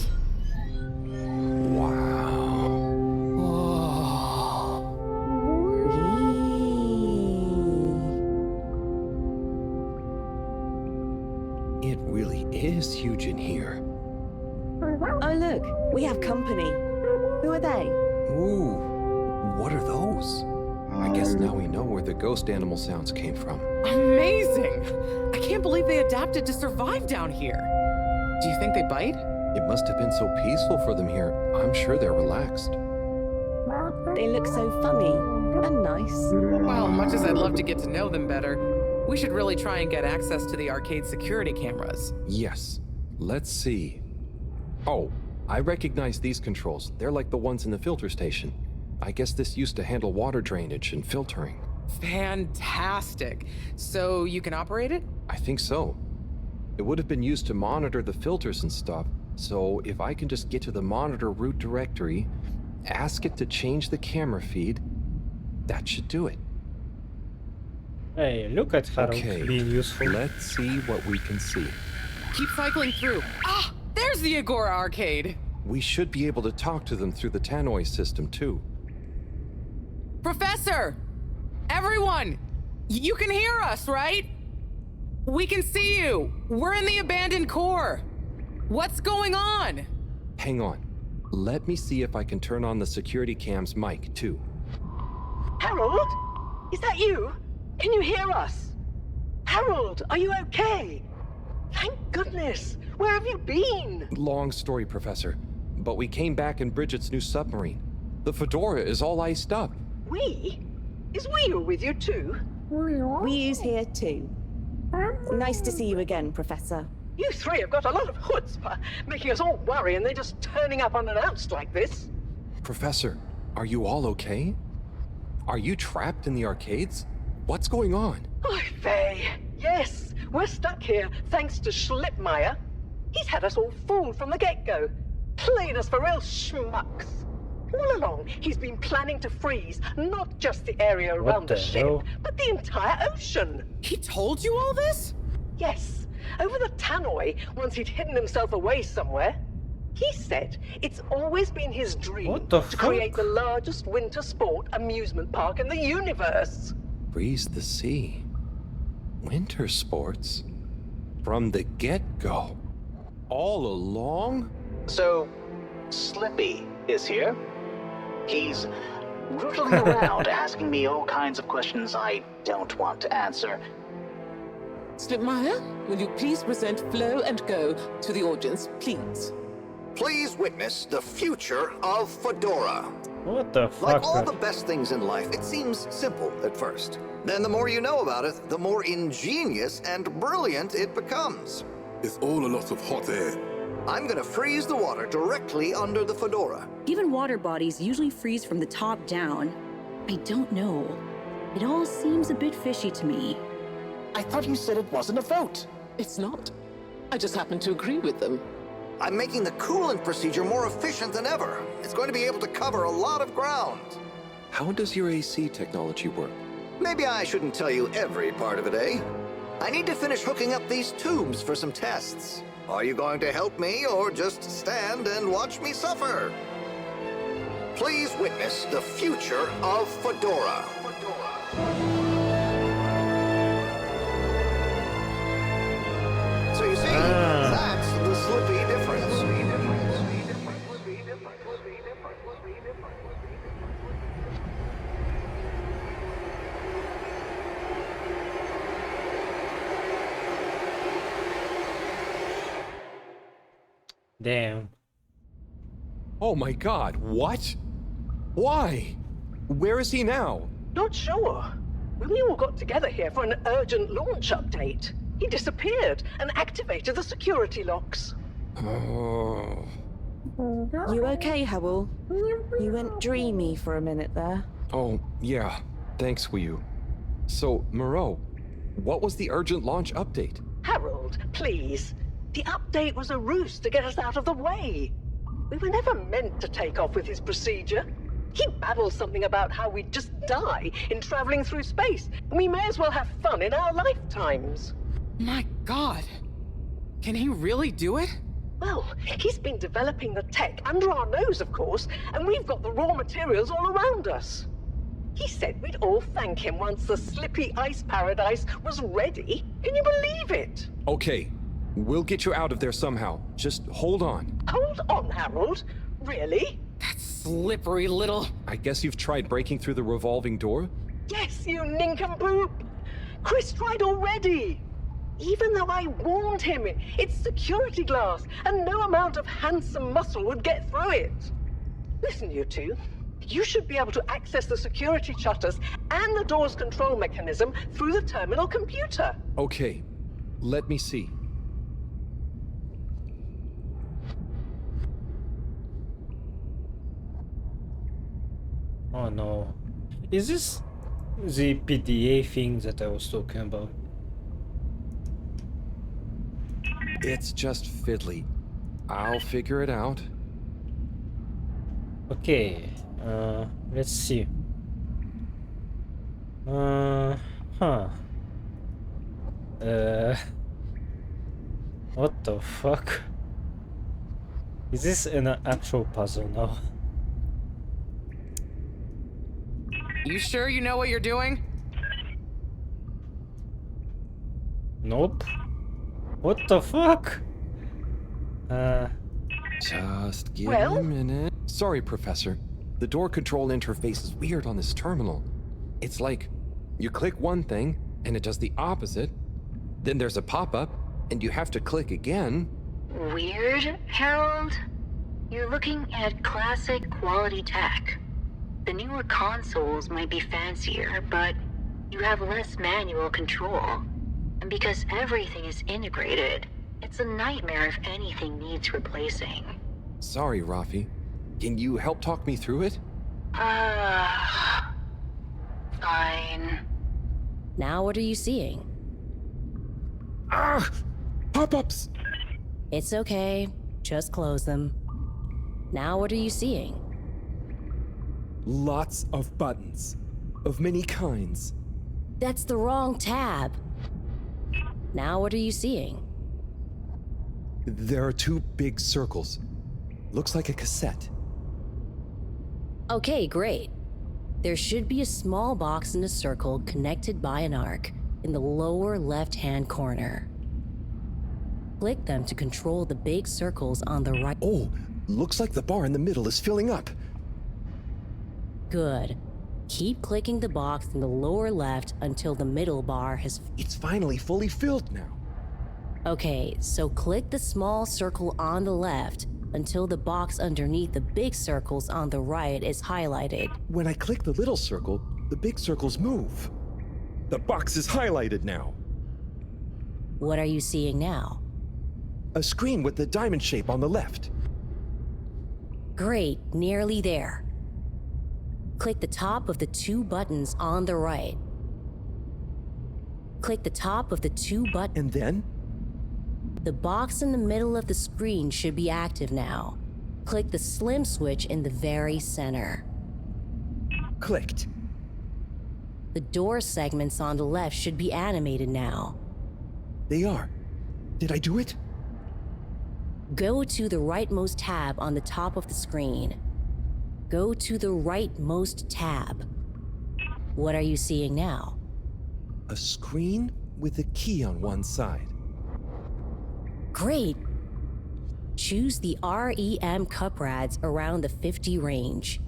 It really is huge in here. Oh look, we have company. Who are they? Ooh, what are those? I guess now we know where the ghost animal sounds came from. Amazing! I can't believe they adapted to survive down here. Do you think they bite? It must have been so peaceful for them here. I'm sure they're relaxed. They look so funny and nice. Well, much as I'd love to get to know them better, we should really try and get access to the arcade security cameras. Yes. Let's see. Oh, I recognize these controls. They're like the ones in the filter station. I guess this used to handle water drainage and filtering. Fantastic. So you can operate it? I think so. It would have been used to monitor the filters and stuff, so if I can just get to the monitor root directory, ask it to change the camera feed, that should do it. Hey, look at Harold being useful. Let's see what we can see. Keep cycling through. Ah, there's the Agora arcade. We should be able to talk to them through the tannoy system, too. Professor! Everyone! You can hear us, right? We can see you! We're in the abandoned core! What's going on? Hang on. Let me see if I can turn on the security cam's mic, too. Harold? Is that you? Can you hear us? Harold, are you okay? Thank goodness! Where have you been? Long story, Professor. But we came back in Bridget's new submarine. The Fedora is all iced up. We? Is Wii with you too? Wii's here too. Nice to see you again, Professor. You three have got a lot of chutzpah, making us all worry and they're just turning up unannounced like this. Professor, are you all okay? Are you trapped in the arcades? What's going on? Oy vey. Yes, We're stuck here thanks to Schlipmeyer. He's had us all fooled from the get-go. Played us for real schmucks. All along, he's been planning to freeze not just the area around the ship, but the entire ocean. He told you all this? Yes. Over the tannoy, once he'd hidden himself away somewhere. He said it's always been his dream to create the largest winter sport amusement park in the universe. Freeze the sea. Winter sports? From the get-go? All along? So, Slippy is here. He's rootling around asking me all kinds of questions I don't want to answer. Slipmeyer, will you please present Flow and Go to the audience, please? Please witness the future of Fedora. What the fuck? Like all the best things in life, it seems simple at first. Then the more you know about it, the more ingenious and brilliant it becomes. It's all a lot of hot air. I'm gonna freeze the water directly under the Fedora. Given water bodies usually freeze from the top down, I don't know. It all seems a bit fishy to me. I thought you said it wasn't a vote. It's not. I just happen to agree with them. I'm making the coolant procedure more efficient than ever. It's going to be able to cover a lot of ground. How does your AC technology work? Maybe I shouldn't tell you every part of it, eh? I need to finish hooking up these tubes for some tests. Are you going to help me or just stand and watch me suffer? Please witness the future of Fedora. So you see, that's the Slippy difference. Damn. Oh my god, what? Why? Where is he now? Not sure. When we all got together here for an urgent launch update, he disappeared and activated the security locks. Oh. You okay, Howell? You went dreamy for a minute there. Oh, yeah. Thanks, Wiyu. So, Moreau, what was the urgent launch update? Harold, please. The update was a ruse to get us out of the way. We were never meant to take off with his procedure. He babbles something about how we'd just die in traveling through space, and we may as well have fun in our lifetimes. My God. Can he really do it? Well, he's been developing the tech under our nose, of course, and we've got the raw materials all around us. He said we'd all thank him once the Slippy Ice Paradise was ready. Can you believe it? Okay, we'll get you out of there somehow. Just hold on. Hold on, Harold. Really? That slippery little... I guess you've tried breaking through the revolving door? Yes, you nincompoop! Chris tried already! Even though I warned him, it's security glass, and no amount of handsome muscle would get through it. Listen, you two. You should be able to access the security shutters and the door's control mechanism through the terminal computer. Okay, let me see. Oh no. Is this the PDA thing that I was talking about? It's just fiddly. I'll figure it out. Okay, let's see. What the fuck? Is this an actual puzzle now? You sure you know what you're doing? Nope. What the fuck? Just give me a minute. Sorry, Professor. The door control interface is weird on this terminal. It's like you click one thing and it does the opposite. Then there's a pop-up and you have to click again. Weird, Harold? You're looking at classic quality tech. The newer consoles might be fancier, but you have less manual control. And because everything is integrated, it's a nightmare if anything needs replacing. Sorry, Rafi. Can you help talk me through it? Fine. Now what are you seeing? Ah! Pop-ups! It's okay. Just close them. Now what are you seeing? Lots of buttons. Of many kinds. That's the wrong tab. Now what are you seeing? There are two big circles. Looks like a cassette. Okay, great. There should be a small box in a circle connected by an arc in the lower left-hand corner. Click them to control the big circles on the right. Oh, looks like the bar in the middle is filling up. Good. Keep clicking the box in the lower left until the middle bar has... It's finally fully filled now. Okay, so click the small circle on the left until the box underneath the big circles on the right is highlighted. When I click the little circle, the big circles move. The box is highlighted now. What are you seeing now? A screen with the diamond shape on the left. Great, nearly there. Click the top of the two buttons on the right. Click the top of the two buttons. And then? The box in the middle of the screen should be active now. Click the slim switch in the very center. Clicked. The door segments on the left should be animated now. They are. Did I do it? Go to the rightmost tab on the top of the screen. Go to the rightmost tab. What are you seeing now? A screen with a key on one side. Great. Choose the REM cup rads around the 50 range.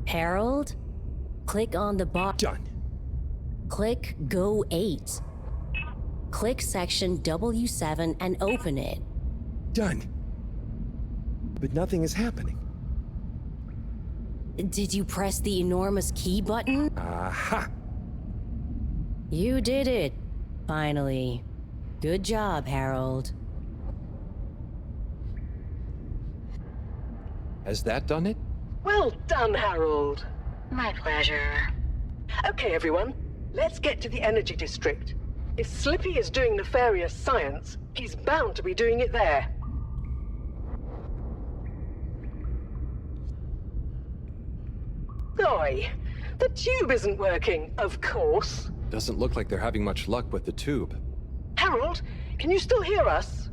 Harold, click on the box. Done. Click Go 8. Click section W7 and open it. Done. But nothing is happening. Did you press the enormous key button? Aha! You did it, finally. Good job, Harold. Has that done it? Well done, Harold. My pleasure. Okay, everyone, let's get to the energy district. If Slippy is doing nefarious science, he's bound to be doing it there. Oi, the tube isn't working, of course. Doesn't look like they're having much luck with the tube. Harold, can you still hear us?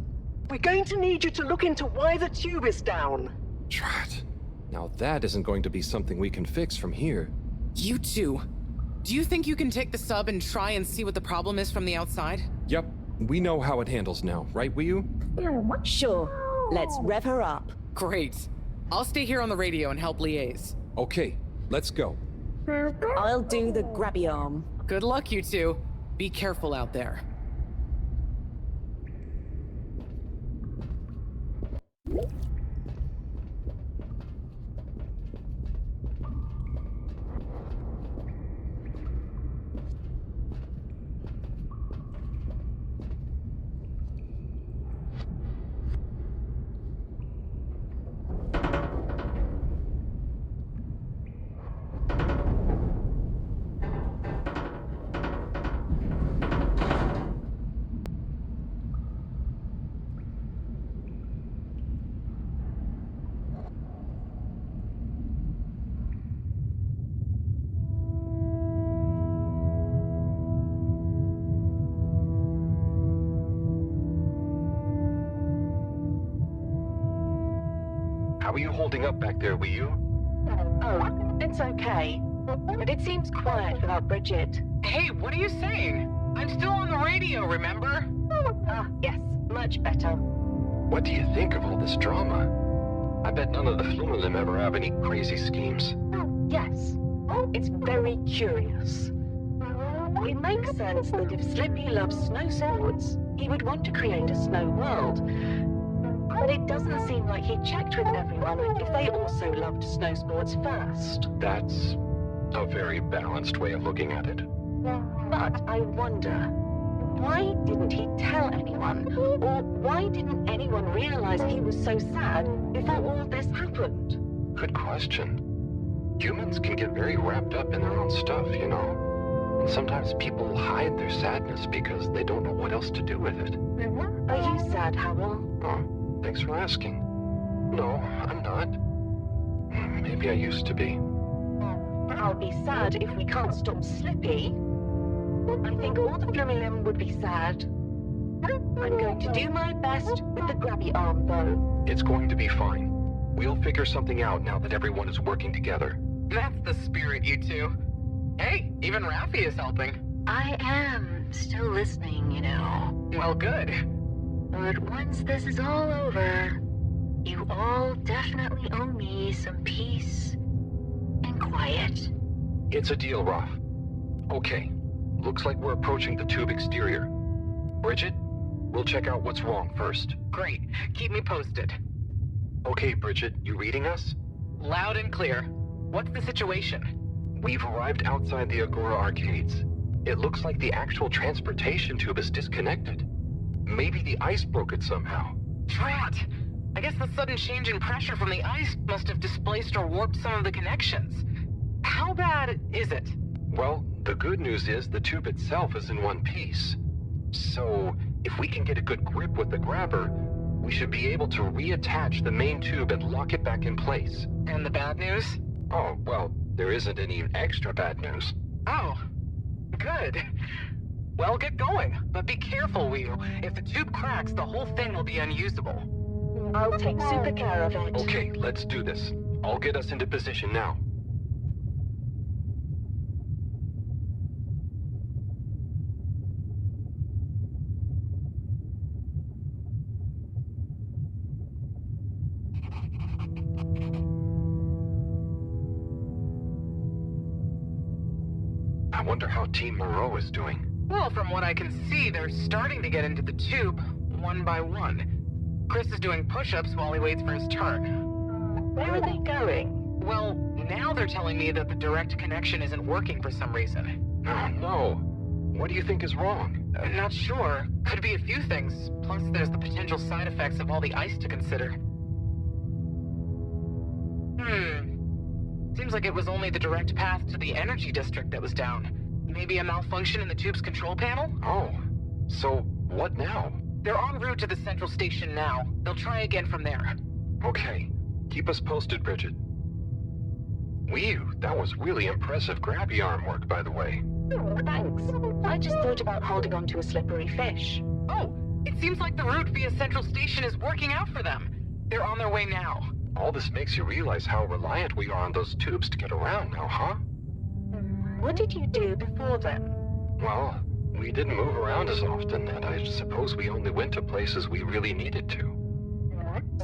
We're going to need you to look into why the tube is down. Drat. Now that isn't going to be something we can fix from here. You two. Do you think you can take the sub and try and see what the problem is from the outside? Yep, we know how it handles now, right, Wiyu? Sure. Let's rev her up. Great. I'll stay here on the radio and help liaise. Okay, let's go. I'll do the grabby arm. Good luck, you two. Be careful out there. How are you holding up back there, Wiyu? Oh, it's okay. But it seems quiet without Bridget. Hey, what are you saying? I'm still on the radio, remember? Ah, yes, much better. What do you think of all this drama? I bet none of the Flumalim ever have any crazy schemes. Yes, it's very curious. It makes sense that if Slippy loves snow sports, he would want to create a snow world. But it doesn't seem like he checked with everyone if they also loved snow sports first. That's a very balanced way of looking at it. But I wonder, why didn't he tell anyone? Or why didn't anyone realize he was so sad before all this happened? Good question. Humans can get very wrapped up in their own stuff, you know. Sometimes people hide their sadness because they don't know what else to do with it. Are you sad, Harold? Oh, thanks for asking. No, I'm not. Maybe I used to be. I'll be sad if we can't stop Slippy. I think all the Flumilim would be sad. I'm going to do my best with the grabby arm, though. It's going to be fine. We'll figure something out now that everyone is working together. That's the spirit, you two. Hey, even Raffi is helping. I am still listening, you know. Well, good. But once this is all over, you all definitely owe me some peace and quiet. It's a deal, Raf. Okay, looks like we're approaching the tube exterior. Bridget, we'll check out what's wrong first. Great. Keep me posted. Okay, Bridget, you reading us? Loud and clear. What's the situation? We've arrived outside the Agora arcades. It looks like the actual transportation tube is disconnected. Maybe the ice broke it somehow. Drat! I guess the sudden change in pressure from the ice must have displaced or warped some of the connections. How bad is it? Well, the good news is the tube itself is in one piece. So, if we can get a good grip with the grabber, we should be able to reattach the main tube and lock it back in place. And the bad news? Oh, well, there isn't any extra bad news. Oh, good. Well, get going, but be careful, Wheel. If the tube cracks, the whole thing will be unusable. I'll take super care of it. Okay, let's do this. I'll get us into position now. I wonder how Team Moreau is doing. Well, from what I can see, they're starting to get into the tube, one by one. Chris is doing push-ups while he waits for his turn. Where are they going? Well, now they're telling me that the direct connection isn't working for some reason. Oh, no. What do you think is wrong? Not sure. Could be a few things. Plus, there's the potential side effects of all the ice to consider. Seems like it was only the direct path to the energy district that was down. Maybe a malfunction in the tube's control panel? Oh, so what now? They're en route to the central station now. They'll try again from there. Okay. Keep us posted, Bridget. Whew, that was really impressive grabby arm work, by the way. Oh, thanks. I just thought about holding on to a slippery fish. Oh, it seems like the route via central station is working out for them. They're on their way now. All this makes you realize how reliant we are on those tubes to get around now, huh? What did you do before then? Well, we didn't move around as often, and I suppose we only went to places we really needed to.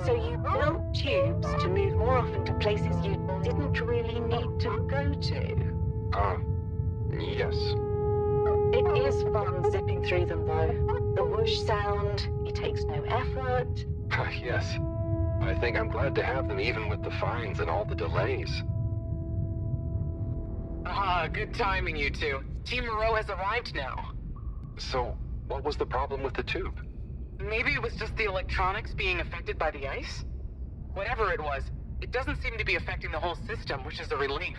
So you built tubes to move more often to places you didn't really need to go to? Yes. It is fun zipping through them, though. The whoosh sound, it takes no effort. Yes. I think I'm glad to have them even with the fines and all the delays. Good timing, you two. Team Moreau has arrived now. So, what was the problem with the tube? Maybe it was just the electronics being affected by the ice? Whatever it was, it doesn't seem to be affecting the whole system, which is a relief.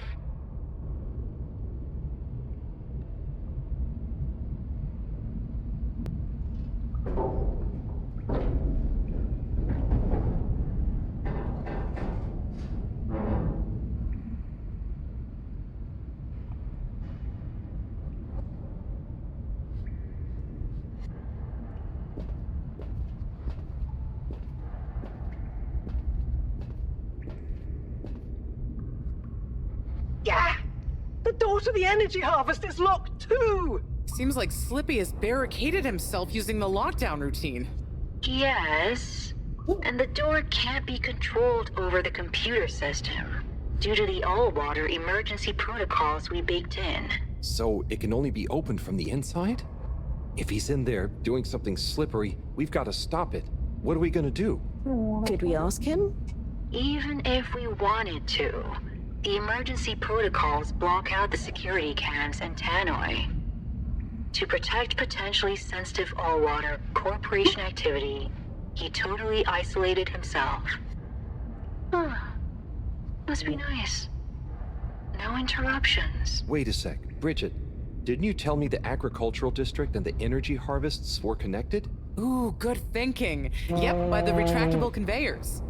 Yeah! The door to the energy harvest is locked too! Seems like Slippy has barricaded himself using the lockdown routine. Yes. And the door can't be controlled over the computer system due to the all-water emergency protocols we baked in. So it can only be opened from the inside? If he's in there doing something slippery, we've got to stop it. What are we gonna do? Could we ask him? Even if we wanted to, the emergency protocols block out the security cams and tannoy. To protect potentially sensitive all-water corporation activity, he totally isolated himself. Must be nice. No interruptions. Wait a sec. Bridget, didn't you tell me the agricultural district and the energy harvests were connected? Ooh, good thinking. Yep, by the retractable conveyors.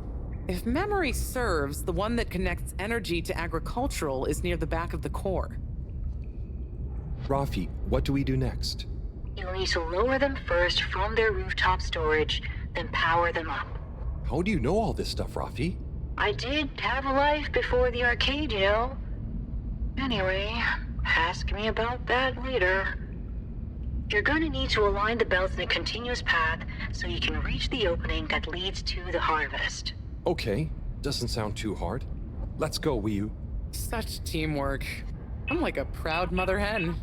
If memory serves, the one that connects energy to agricultural is near the back of the core. Rafi, what do we do next? You'll need to lower them first from their rooftop storage, then power them up. How do you know all this stuff, Rafi? I did have a life before the arcade, you know. Anyway, ask me about that later. You're going to need to align the belts in a continuous path so you can reach the opening that leads to the harvest. Okay, doesn't sound too hard. Let's go, Wiyu. Such teamwork. I'm like a proud mother hen.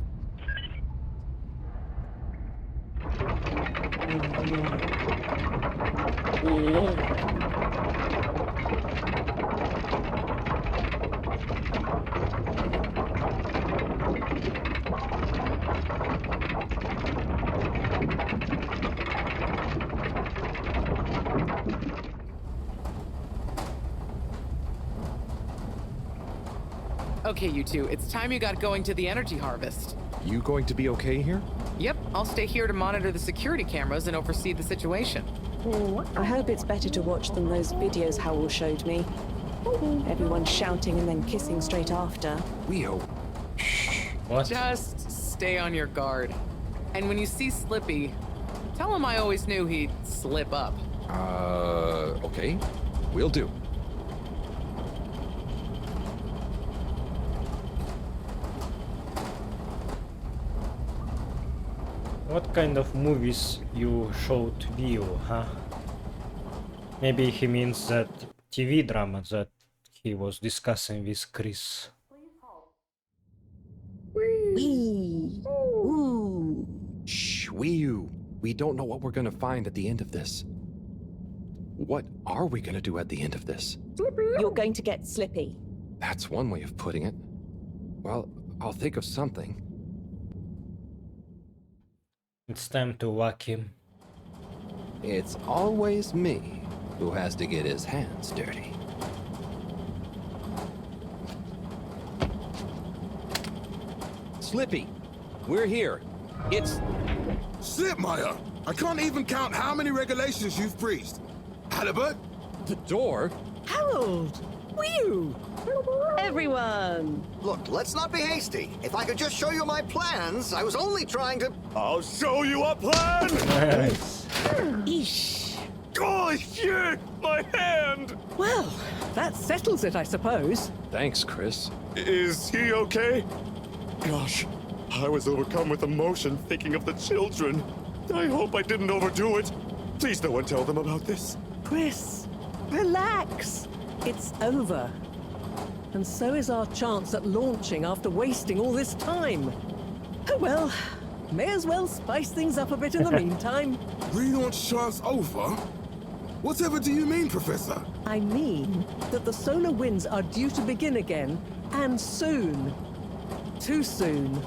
Okay, you two, it's time you got going to the energy harvest. You going to be okay here? Yep, I'll stay here to monitor the security cameras and oversee the situation. I hope it's better to watch than those videos Howell showed me. Everyone shouting and then kissing straight after. Leo. What? Just stay on your guard. And when you see Slippy, tell him I always knew he'd slip up. Okay. Will do. What kind of movies you showed Vio, huh? Maybe he means that TV drama that he was discussing with Chris. Shh, Wiyu. We don't know what we're gonna find at the end of this. What are we gonna do at the end of this? You're going to get Slippy. That's one way of putting it. Well, I'll think of something. It's time to whack him. It's always me who has to get his hands dirty. Slippy, we're here. It's... Slipmeyer! I can't even count how many regulations you've breached. Halibut? The door? Harold! Wiyu! Everyone! Look, let's not be hasty. If I could just show you my plans, I was only trying to... I'll show you a plan! Nice. Eesh. Oh, shit! My hand! Well, that settles it, I suppose. Thanks, Chris. Is he okay? Gosh, I was overcome with emotion thinking of the children. I hope I didn't overdo it. Please no one tell them about this. Chris, relax. It's over. And so is our chance at launching after wasting all this time. Oh well, may as well spice things up a bit in the meantime. Relaunch chance over? Whatever do you mean, Professor? I mean that the solar winds are due to begin again, and soon. Too soon.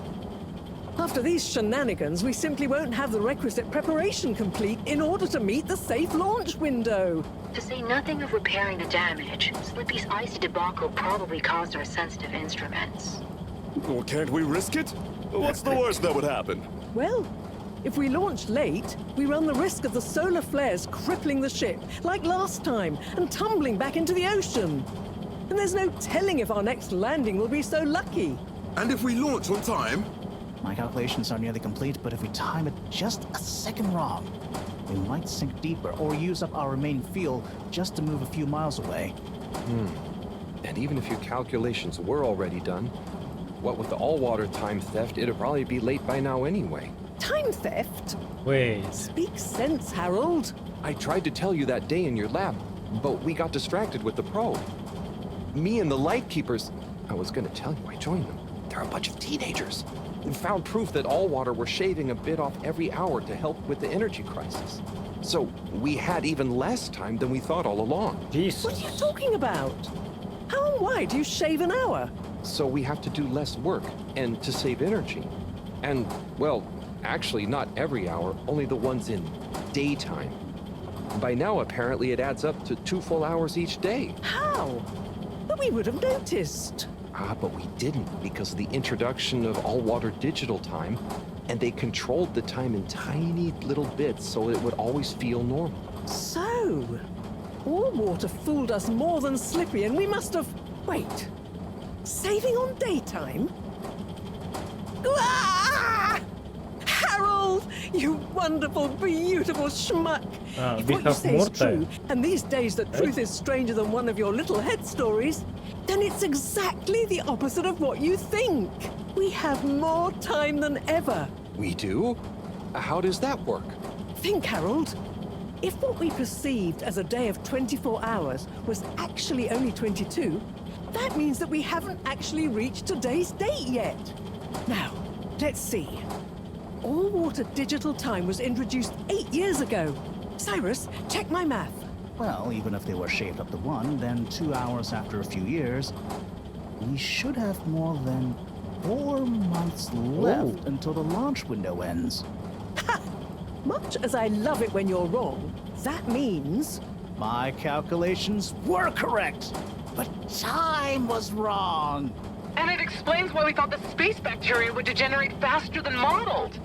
After these shenanigans, we simply won't have the requisite preparation complete in order to meet the safe launch window. To say nothing of repairing the damage, Slippy's icy debacle probably caused our sensitive instruments. Well, can't we risk it? What's the worst that would happen? Well, if we launch late, we run the risk of the solar flares crippling the ship, like last time, and tumbling back into the ocean. And there's no telling if our next landing will be so lucky. And if we launch on time? My calculations are nearly complete, but if we time it just a second wrong, we might sink deeper or use up our remaining fuel just to move a few miles away. And even if your calculations were already done, what with the all-water time theft, it'd probably be late by now anyway. Time theft? Wait. Speak sense, Harold. I tried to tell you that day in your lab, but we got distracted with the probe. Me and the Lightkeepers, I was gonna tell you I joined them. They're a bunch of teenagers who found proof that Allwater were shaving a bit off every hour to help with the energy crisis. So we had even less time than we thought all along. Jesus. What are you talking about? How and why do you shave an hour? So we have to do less work and to save energy. And, well, actually not every hour, only the ones in daytime. By now, apparently, it adds up to 2 full hours each day. How? But we would have noticed. But we didn't because of the introduction of all-water digital time, and they controlled the time in tiny little bits so it would always feel normal. So, all water fooled us more than Slippy, and we must have... Wait. Saving on daytime? Ah! Harold! You wonderful, beautiful schmuck! If we what you have say more is true, time. and these days that truth is stranger than one of your little head stories, then it's exactly the opposite of what you think. We have more time than ever. We do? How does that work? Think, Harold. If what we perceived as a day of 24 hours was actually only 22, that means that we haven't actually reached today's date yet. Now, let's see. All-water digital time was introduced 8 years ago. Cyrus, check my math. Well, even if they were shaved up to 1, then 2 hours after a few years, we should have more than 4 months left until the launch window ends. Much as I love it when you're wrong, that means... My calculations were correct, but time was wrong. And it explains why we thought the space bacteria would degenerate faster than modeled.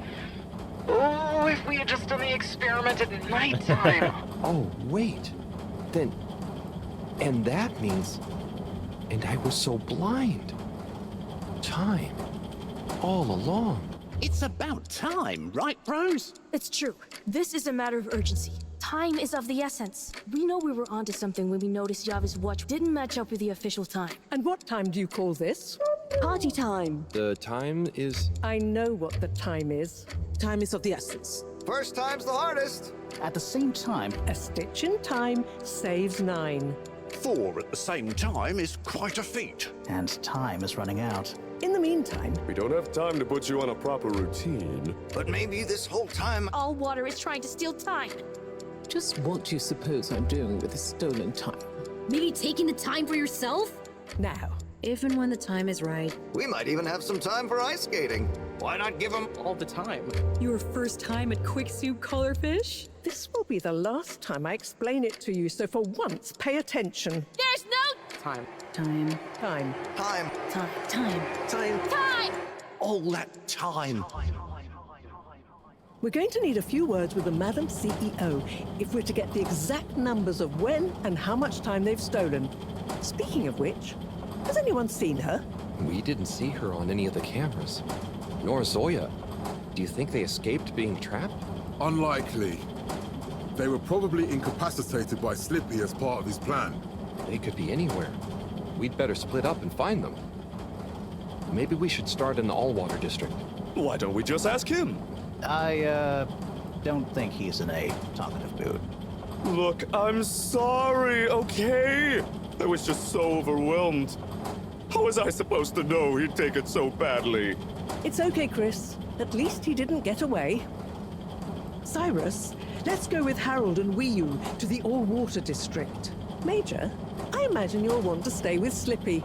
Oh, if we had just done the experiment at nighttime. Oh, wait. Then... And that means... And I was so blind. Time. All along. It's about time, right, bros? It's true. This is a matter of urgency. Time is of the essence. We know we were onto something when we noticed Yava's watch didn't match up with the official time. And what time do you call this? Party time. The time is... I know what the time is. Time is of the essence. First time's the hardest. At the same time, a stitch in time saves 9. 4 at the same time is quite a feat. And time is running out. In the meantime... We don't have time to put you on a proper routine. But maybe this whole time... All water is trying to steal time. Just what do you suppose I'm doing with the stolen time? Maybe taking the time for yourself? Now, if and when the time is right. We might even have some time for ice skating. Why not give them all the time? Your first time at Quick Soup Colorfish? This will be the last time I explain it to you, so for once, pay attention. There's no... Time. Time. Time. Time. Time! All that time. We're going to need a few words with the Madam CEO if we're to get the exact numbers of when and how much time they've stolen. Speaking of which, has anyone seen her? We didn't see her on any of the cameras. Nor Zoya. Do you think they escaped being trapped? Unlikely. They were probably incapacitated by Slippy as part of his plan. They could be anywhere. We'd better split up and find them. Maybe we should start in the all-water district. Why don't we just ask him? I, don't think he's in a talkative mood. Look, I'm sorry, okay? I was just so overwhelmed. How was I supposed to know he'd take it so badly? It's okay, Chris. At least he didn't get away. Cyrus, let's go with Harold and Wiyu to the all-water district. Major, I imagine you'll want to stay with Slippy.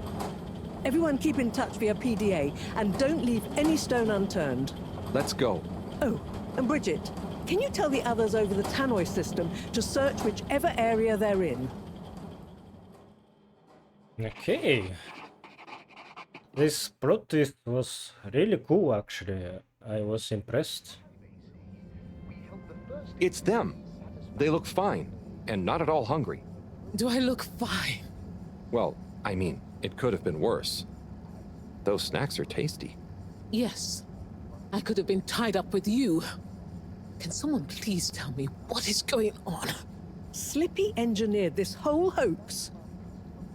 Everyone keep in touch via PDA, and don't leave any stone unturned. Let's go. Oh, and Bridget, can you tell the others over the tannoy system to search whichever area they're in? Okay. This plot twist was really cool, actually. I was impressed. It's them. They look fine, and not at all hungry. Do I look fine? Well, I mean, it could have been worse. Those snacks are tasty. Yes. I could have been tied up with you. Can someone please tell me what is going on? Slippy engineered this whole hoax.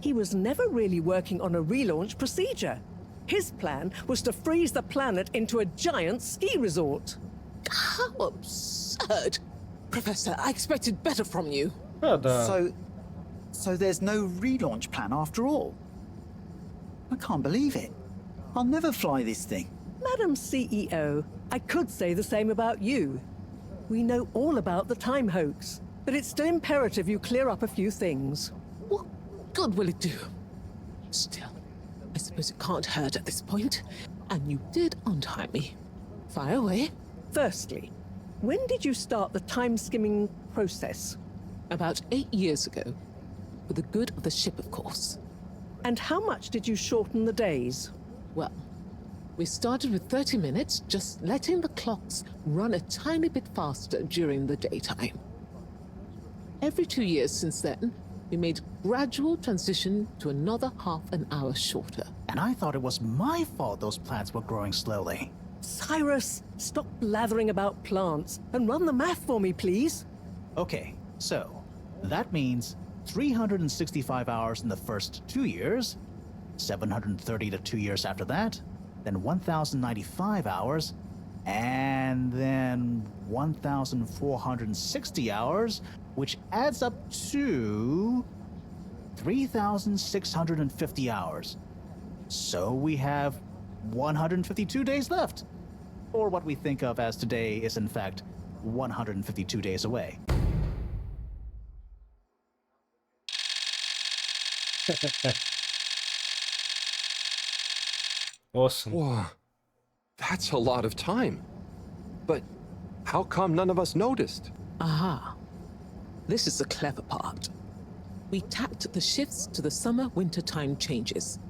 He was never really working on a relaunch procedure. His plan was to freeze the planet into a giant ski resort. How absurd! Professor, I expected better from you. So there's no relaunch plan after all? I can't believe it. I'll never fly this thing. Madam CEO, I could say the same about you. We know all about the time hoax, but it's still imperative you clear up a few things. What good will it do? Still, I suppose it can't hurt at this point. And you did untie me. Fire away. Firstly, when did you start the time-skimming process? About 8 years ago. For the good of the ship, of course. And how much did you shorten the days? Well, we started with 30 minutes, just letting the clocks run a tiny bit faster during the daytime. Every 2 years since then, we made gradual transition to another half an hour shorter. And I thought it was my fault those plants were growing slowly. Cyrus, stop blathering about plants and run the math for me, please. Okay, so that means 365 hours in the first 2 years, 730 to 2 years after that, then 1,095 hours, and then 1,460 hours, which adds up to 3,650 hours. So we have 152 days left. Or what we think of as today is in fact 152 days away. Awesome. Whoa, that's a lot of time. But how come none of us noticed? Aha. This is the clever part. We tacked the shifts to the summer-winter time changes.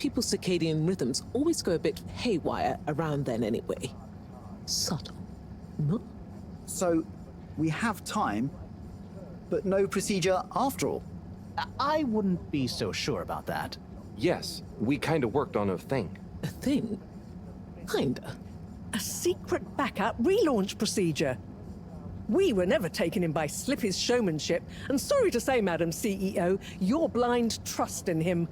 People's circadian rhythms always go a bit haywire around then anyway. Subtle, no? So, we have time, but no procedure after all. I wouldn't be so sure about that. Yes, we kind of worked on a thing. A thing? Kinda. A secret backup relaunch procedure. We were never taken in by Slippy's showmanship, and sorry to say, Madam CEO, your blind trust in him.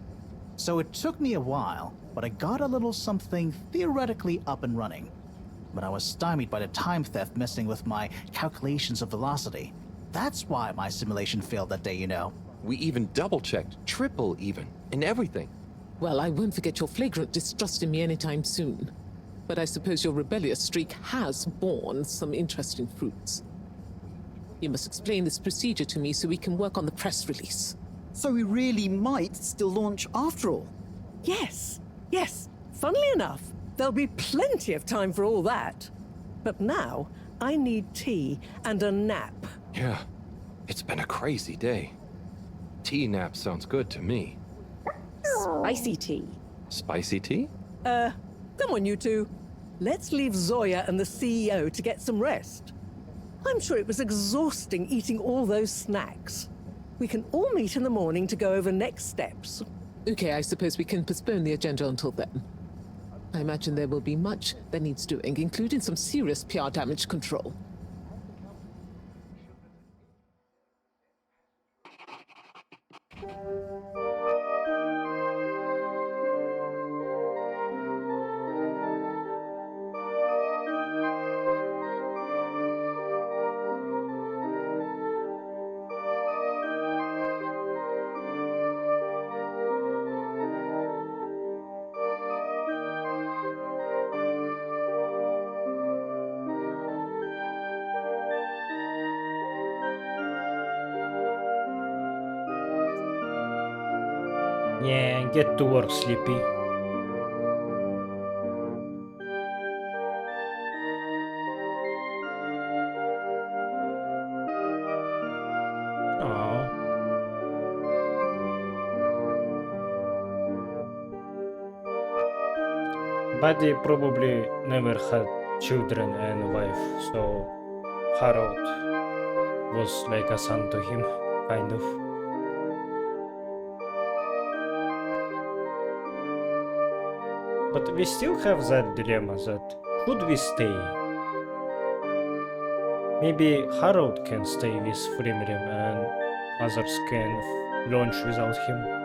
So it took me a while, but I got a little something theoretically up and running. But I was stymied by the time theft messing with my calculations of velocity. That's why my simulation failed that day, you know. We even double-checked, triple even, and everything. Well, I won't forget your flagrant distrust in me anytime soon. But I suppose your rebellious streak has borne some interesting fruits. You must explain this procedure to me so we can work on the press release. So we really might still launch after all? Yes, yes. Funnily enough, there'll be plenty of time for all that. But now, I need tea and a nap. Yeah, it's been a crazy day. Tea nap sounds good to me. Spicy tea. Spicy tea? Come on, you two. Let's leave Zoya and the CEO to get some rest. I'm sure it was exhausting eating all those snacks. We can all meet in the morning to go over next steps. Okay, I suppose we can postpone the agenda until then. I imagine there will be much that needs doing, including some serious PR damage control. Yeah, get to work, Sleepy. Aww. Buddy probably never had children and wife, so Harold was like a son to him, kind of. But we still have that dilemma that should we stay? Maybe Harold can stay with Frimirim and others can launch without him.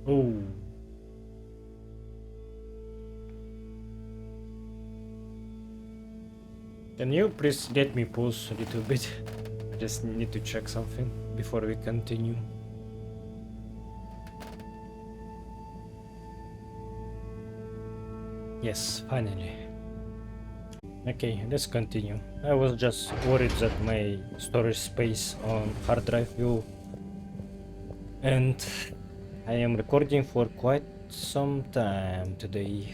Oh. Can you please let me pause a little bit? I just need to check something before we continue. Yes, finally. Okay, let's continue. I was just worried that my storage space on hard drive will end. I am recording for quite some time today.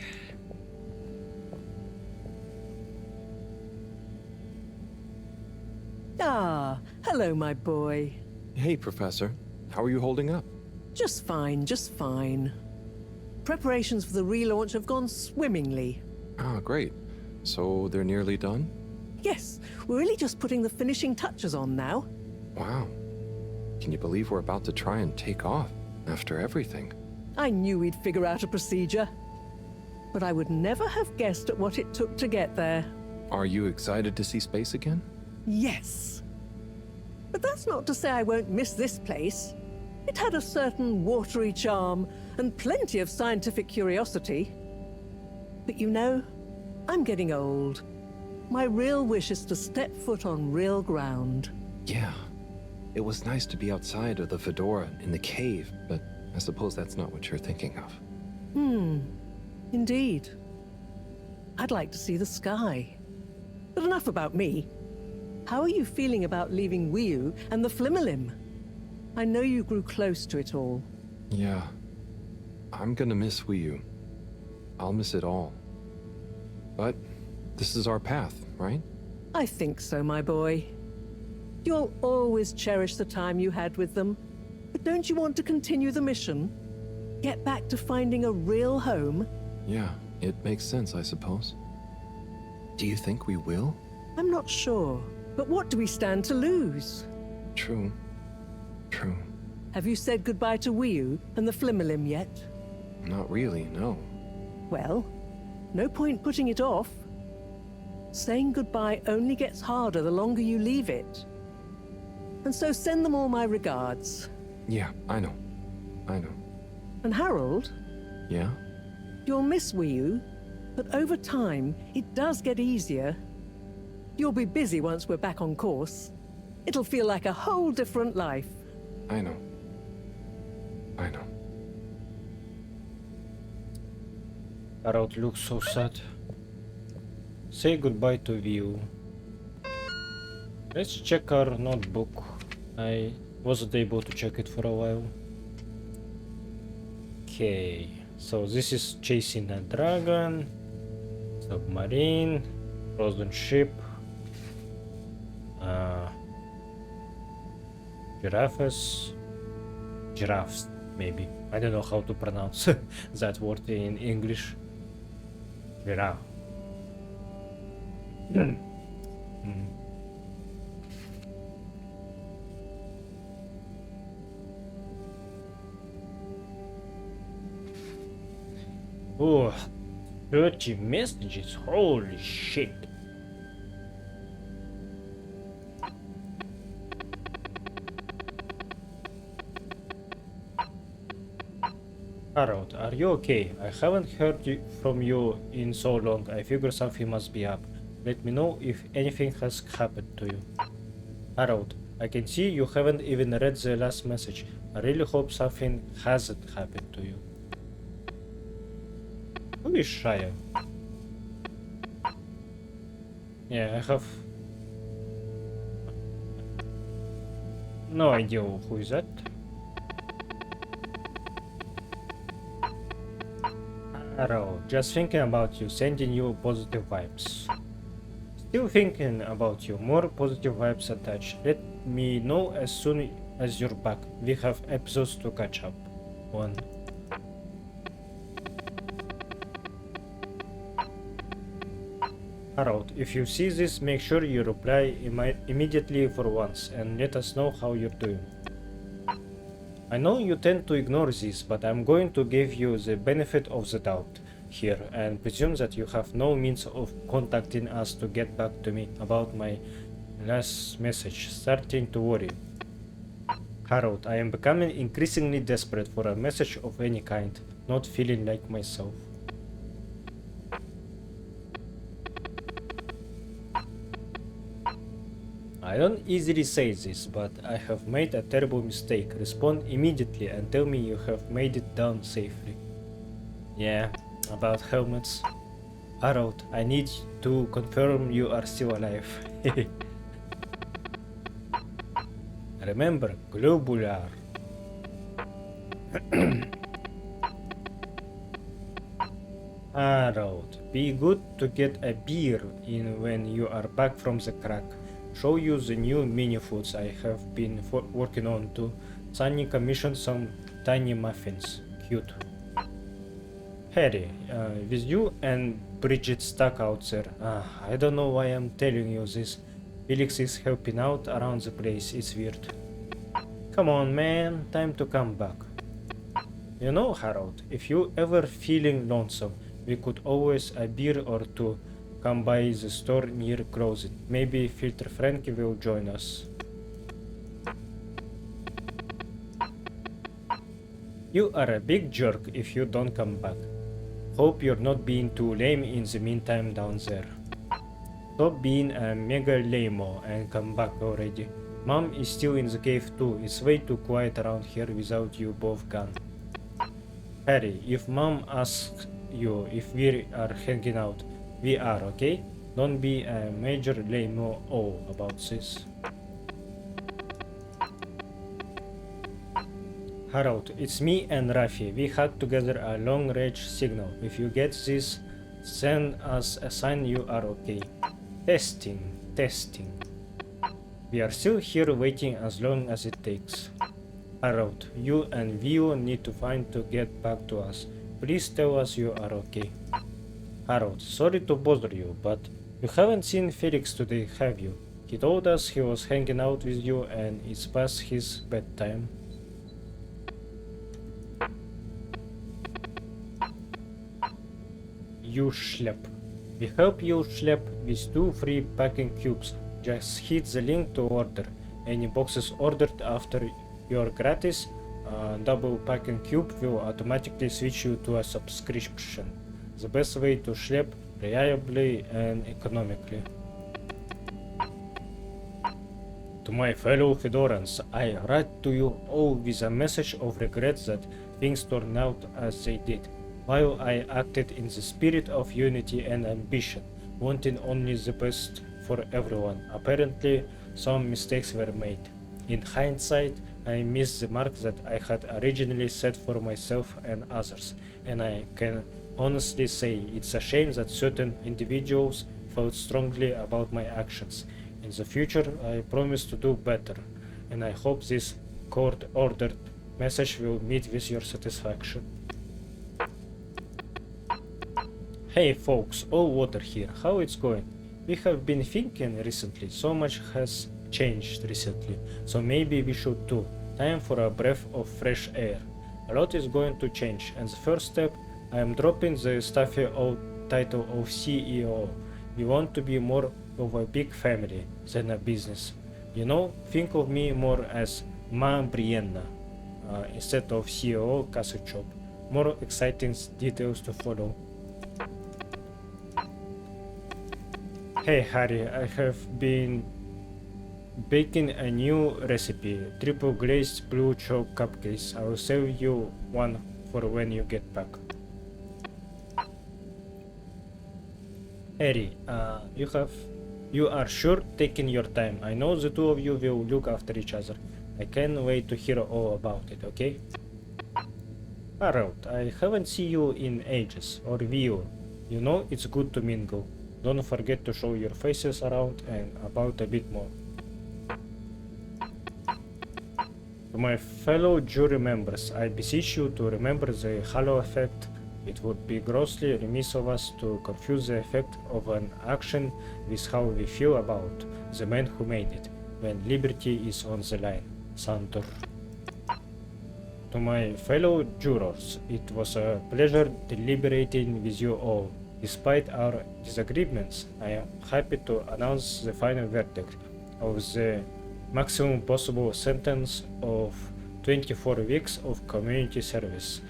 Ah, hello, my boy. Hey, Professor. How are you holding up? Just fine, just fine. Preparations for the relaunch have gone swimmingly. Ah, great. So they're nearly done? Yes, we're really just putting the finishing touches on now. Wow. Can you believe we're about to try and take off after everything? I knew we'd figure out a procedure. But I would never have guessed at what it took to get there. Are you excited to see space again? Yes. But that's not to say I won't miss this place. It had a certain watery charm and plenty of scientific curiosity. But you know, I'm getting old. My real wish is to step foot on real ground. Yeah. It was nice to be outside of the fedora in the cave, but I suppose that's not what you're thinking of. Indeed. I'd like to see the sky. But enough about me. How are you feeling about leaving Wiu and the Flimmerlim? I know you grew close to it all. Yeah. I'm gonna miss Wiu. I'll miss it all. But this is our path, right? I think so, my boy. You'll always cherish the time you had with them. But don't you want to continue the mission? Get back to finding a real home? Yeah, it makes sense, I suppose. Do you think we will? I'm not sure. But what do we stand to lose? True. True. Have you said goodbye to Wiu and the Flimmerlim yet? Not really, no. Well, no point putting it off. Saying goodbye only gets harder the longer you leave it. And so send them all my regards. Yeah, I know. I know. And Harold? Yeah? You'll miss Wiu, but over time, it does get easier. You'll be busy once we're back on course. It'll feel like a whole different life. I know. I know. Harold looks so sad. Say goodbye to Wiu. Let's check our notebook. I wasn't able to check it for a while. Okay, so this is chasing a dragon, submarine, frozen ship, giraffes, maybe. I don't know how to pronounce that word in English. Giraffe. Oh, 30 messages, holy shit. Harold, are you okay? I haven't heard from you in so long. I figure something must be up. Let me know if anything has happened to you. Harold, I can see you haven't even read the last message. I really hope something hasn't happened to you. Who is Shia? Yeah, I have no idea who is that. Harold, just thinking about you, sending you positive vibes. Still thinking about you, more positive vibes attached. Let me know as soon as you're back. We have episodes to catch up on. Harold, if you see this, make sure you reply immediately for once and let us know how you're doing. I know you tend to ignore this, but I'm going to give you the benefit of the doubt here and presume that you have no means of contacting us to get back to me about my last message. Starting to worry. Harold, I am becoming increasingly desperate for a message of any kind, not feeling like myself. I don't easily say this, but I have made a terrible mistake. Respond immediately and tell me you have made it down safely. Yeah, about helmets. Harold, I need to confirm you are still alive. Remember, globular. Harold, be good to get a beer in when you are back from the crack. Show you the new mini foods I have been working on too. Sunny commissioned some tiny muffins. Cute. Harry, with you and Bridget stuck out there, I don't know why I'm telling you this. Felix is helping out around the place, it's weird. Come on man, time to come back. You know Harold, if you ever feeling lonesome, we could always a beer or two come by the store near closing. Maybe Filter Frankie will join us. You are a big jerk if you don't come back. Hope you're not being too lame in the meantime down there. Stop being a mega lame-o and come back already. Mom is still in the cave too. It's way too quiet around here without you both gone. Harry, if Mom asks you if we are hanging out, we are, okay? Don't be a major lame-o about this. Harold, it's me and Rafi. We had together a long-range signal. If you get this, send us a sign you are okay. Testing, testing. We are still here waiting as long as it takes. Harold, you and Vio need to find to get back to us. Please tell us you are okay. Harold, sorry to bother you, but you haven't seen Felix today, have you? He told us he was hanging out with you and it's past his bedtime. You schlep. We help you schlep with 2 free packing cubes. Just hit the link to order. Any boxes ordered after your gratis double packing cube will automatically switch you to a subscription. The best way to schlep reliably and economically. To my fellow Fedorans, I write to you all with a message of regret that things turned out as they did. While I acted in the spirit of unity and ambition, wanting only the best for everyone, apparently some mistakes were made. In hindsight, I missed the mark that I had originally set for myself and others, and I can honestly say it's a shame that certain individuals felt strongly about my actions. In the future, I promise to do better, and I hope this court-ordered message will meet with your satisfaction. Hey folks, all water here, how it's going? We have been thinking recently, so much has changed recently, so maybe we should too. Time for a breath of fresh air. A lot is going to change, and the first step, I am dropping the stuffy old title of CEO. We want to be more of a big family than a business. You know, think of me more as Ma Brienna instead of CEO Castle Chop. More exciting details to follow. Hey Harry, I have been baking a new recipe, triple glazed blue chalk cupcakes. I will save you one for when you get back. Harry, you are sure taking your time. I know the two of you will look after each other. I can't wait to hear all about it, okay? Harold, I haven't seen you in ages, or Vio. You know it's good to mingle. Don't forget to show your faces around and about a bit more. To my fellow jury members, I beseech you to remember the halo effect. It would be grossly remiss of us to confuse the effect of an action with how we feel about the man who made it, when liberty is on the line. Santor. To my fellow jurors, it was a pleasure deliberating with you all. Despite our disagreements, I am happy to announce the final verdict of the maximum possible sentence of 24 weeks of community service.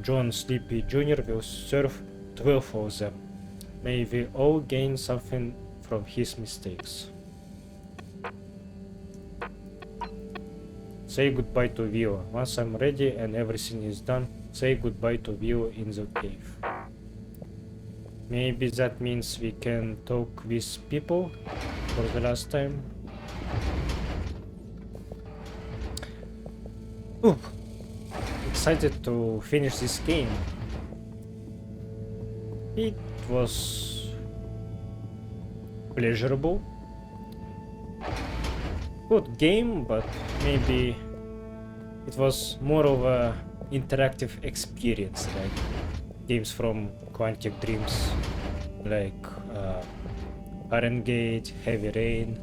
John Sleepy Jr. will serve 12 of them. May we all gain something from his mistakes. Say goodbye to Vio. Once I'm ready and everything is done, say goodbye to Vio in the cave. Maybe that means we can talk with people for the last time. Ooh. Excited to finish this game. It was pleasurable. Good game, but maybe it was more of a interactive experience, like games from Quantic Dreams, like Fahrenheit, Heavy Rain,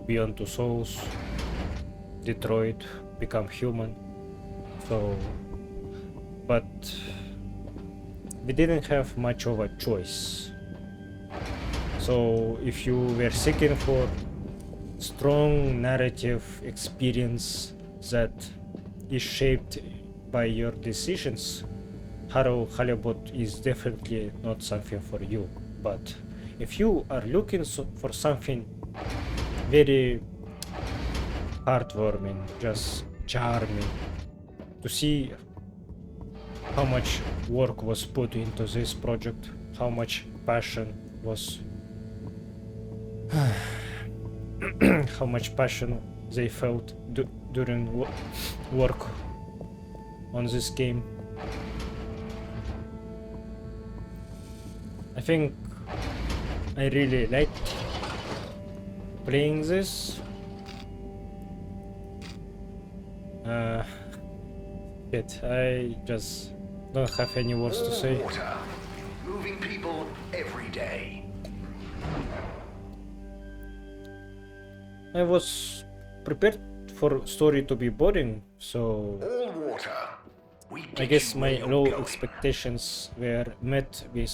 Beyond Two Souls, Detroit, Become Human. So, but we didn't have much of a choice. So if you were seeking for strong narrative experience that is shaped by your decisions, Halibut is definitely not something for you. But if you are looking for something very heartwarming, just charming, to see how much work was put into this project, how much passion was how much passion they felt during work on this game. I think I really liked playing this. Yet I just don't have any words to say. Water. Moving people every day. I was prepared for story to be boring, so All water. I guess my low expectations were met with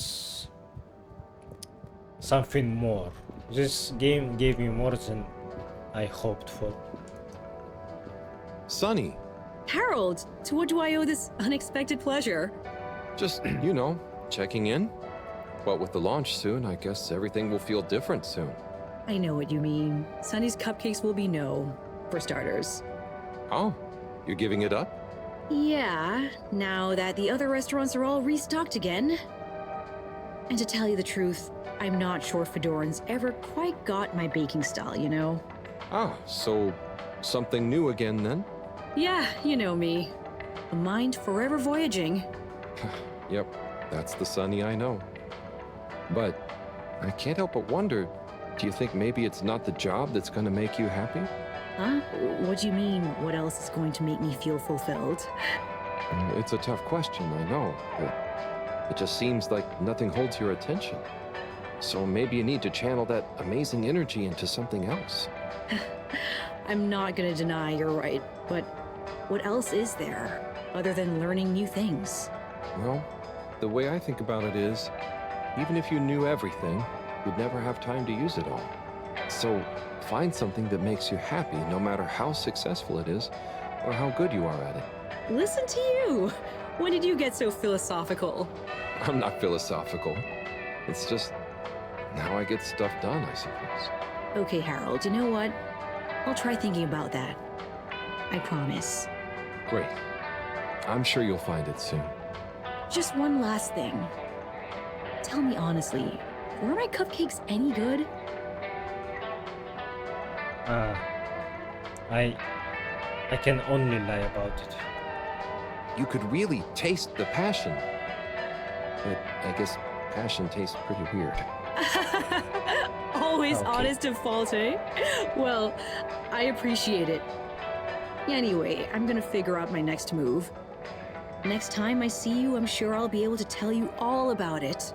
something more. This game gave me more than I hoped for. Sunny, Harold, to what do I owe this unexpected pleasure? just, you know, checking in. But with the launch soon, I guess everything will feel different soon. I know what you mean. Sunny's cupcakes will be no, for starters. Oh, you're giving it up? Yeah, now that the other restaurants are all restocked again. And to tell you the truth, I'm not sure Fedoran's ever quite got my baking style, you know? Ah, so something new again then? Yeah, you know me. A mind forever voyaging. Yep, that's the Sunny I know. But I can't help but wonder, do you think maybe it's not the job that's gonna make you happy? Huh? What do you mean, what else is going to make me feel fulfilled? It's a tough question, I know, but it just seems like nothing holds your attention. So maybe you need to channel that amazing energy into something else. I'm not gonna deny you're right, but what else is there, other than learning new things? Well, the way I think about it is, even if you knew everything, you'd never have time to use it all. So find something that makes you happy, no matter how successful it is, or how good you are at it. Listen to you! When did you get so philosophical? I'm not philosophical. It's just how I get stuff done, I suppose. Okay, Harold, you know what? I'll try thinking about that. I promise. Great. I'm sure you'll find it soon. Just one last thing. Tell me honestly, were my cupcakes any good? I can only lie about it. You could really taste the passion. But I guess passion tastes pretty weird. Always Okay. honest and fault, eh? Well, I appreciate it. Anyway, I'm gonna figure out my next move. Next time I see you, I'm sure I'll be able to tell you all about it.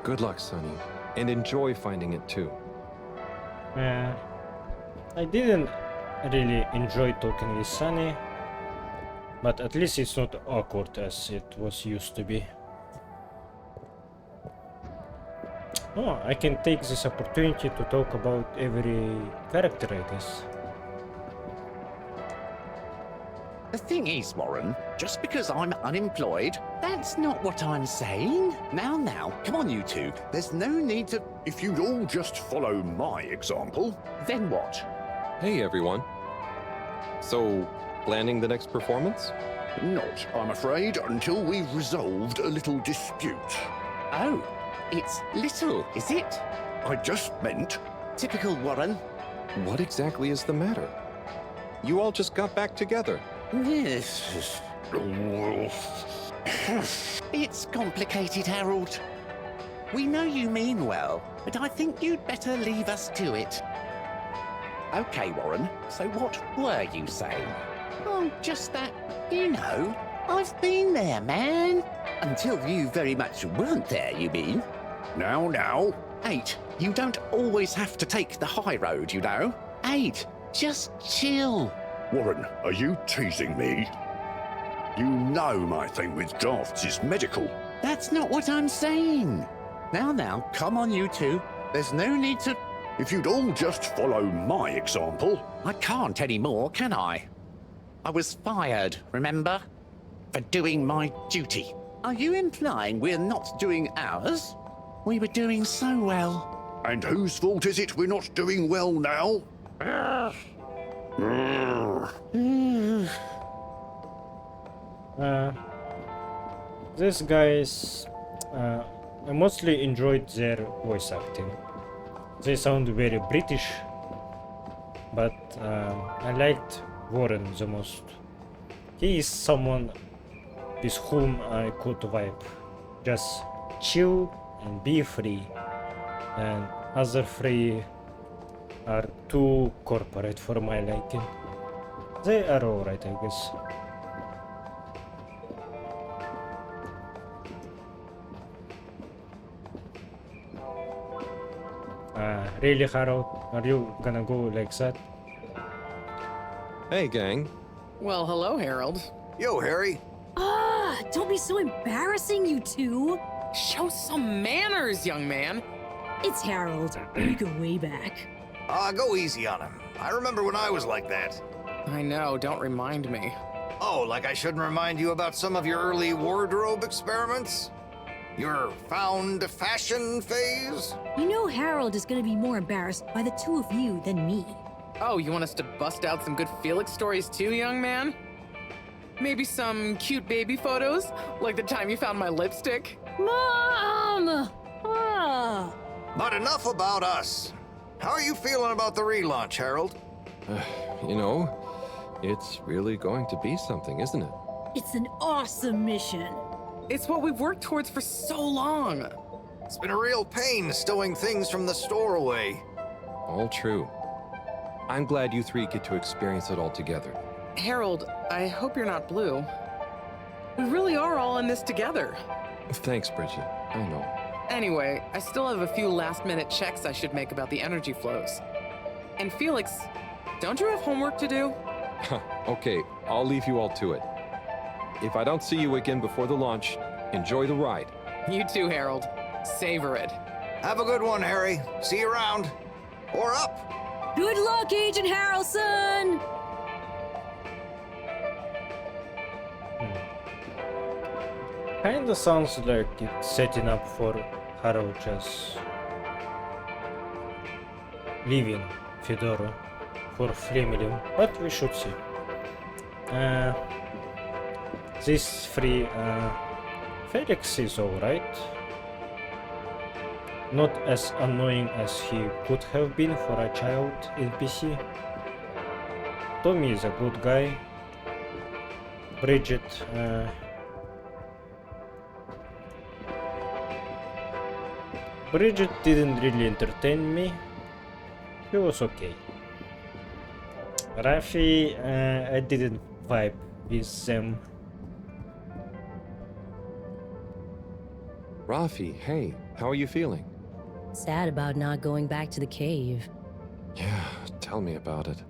Good luck, Sonny. And enjoy finding it too. I didn't really enjoy talking with Sunny, but at least it's not awkward as it was used to be. Oh, I can take this opportunity to talk about every character, I guess. The thing is, Warren, just because I'm unemployed, that's not what I'm saying. Now, come on, you two. There's no need to. If you'd all just follow my example, then what? Hey, everyone. So, Planning the next performance? Not, I'm afraid, until we've resolved a little dispute. Oh, it's little, is it? I just meant... Typical Warren. What exactly is the matter? You all just got back together. Yes. It's complicated, Harold. We know you mean well, but I think you'd better leave us to it. Okay, Warren, so what were you saying? Oh, just that, I've been there, man. Until you very much weren't there, you mean? Now. 8, you don't always have to take the high road, 8, just chill. Warren, are you teasing me? You know my thing with drafts is medical. That's not what I'm saying. Now, come on, you two. There's no need to... If you'd all just follow my example... I can't anymore, can I? I was fired, remember? For doing my duty. Are you implying we're not doing ours? We were doing so well. And whose fault is it we're not doing well now? These guys, I mostly enjoyed their voice acting. They sound very British, but I liked Warren the most. He is someone with whom I could vibe, just chill and be free, and other three are too corporate for my liking. They are alright, I guess. Really, Harold? Are you gonna go like that? Hey, gang. Well, hello, Harold. Yo, Harry. Don't be so embarrassing, you two. Show some manners, young man. It's Harold. We go way back. Go easy on him. I remember when I was like that. I know, don't remind me. Oh, like I shouldn't remind you about some of your early wardrobe experiments? Your found fashion phase? You know Harold is gonna be more embarrassed by the two of you than me. Oh, you want us to bust out some good Felix stories too, young man? Maybe some cute baby photos? Like the time you found my lipstick? Mom! But enough about us. How are you feeling about the relaunch, Harold? It's really going to be something, isn't it? It's an awesome mission. It's what we've worked towards for so long. It's been a real pain stowing things from the store away. All true. I'm glad you three get to experience it all together. Harold, I hope you're not blue. We really are all in this together. Thanks, Bridget. I know. Anyway, I still have a few last-minute checks I should make about the energy flows. And Felix, don't you have homework to do? Okay, I'll leave you all to it. If I don't see you again before the launch, enjoy the ride. You too, Harold. Savor it. Have a good one, Harry. See you around. Or up. Good luck, Agent Harrelson! Kinda sounds like it's setting up for Harold just leaving Fedora for Fleming, but we should see. These three, Felix is alright. Not as annoying as he could have been for a child NPC. Tommy is a good guy. Bridget, Bridget didn't really entertain me. He was okay. Rafi, I didn't vibe with them. Rafi, hey, how are you feeling? Sad about not going back to the cave. Yeah, tell me about it.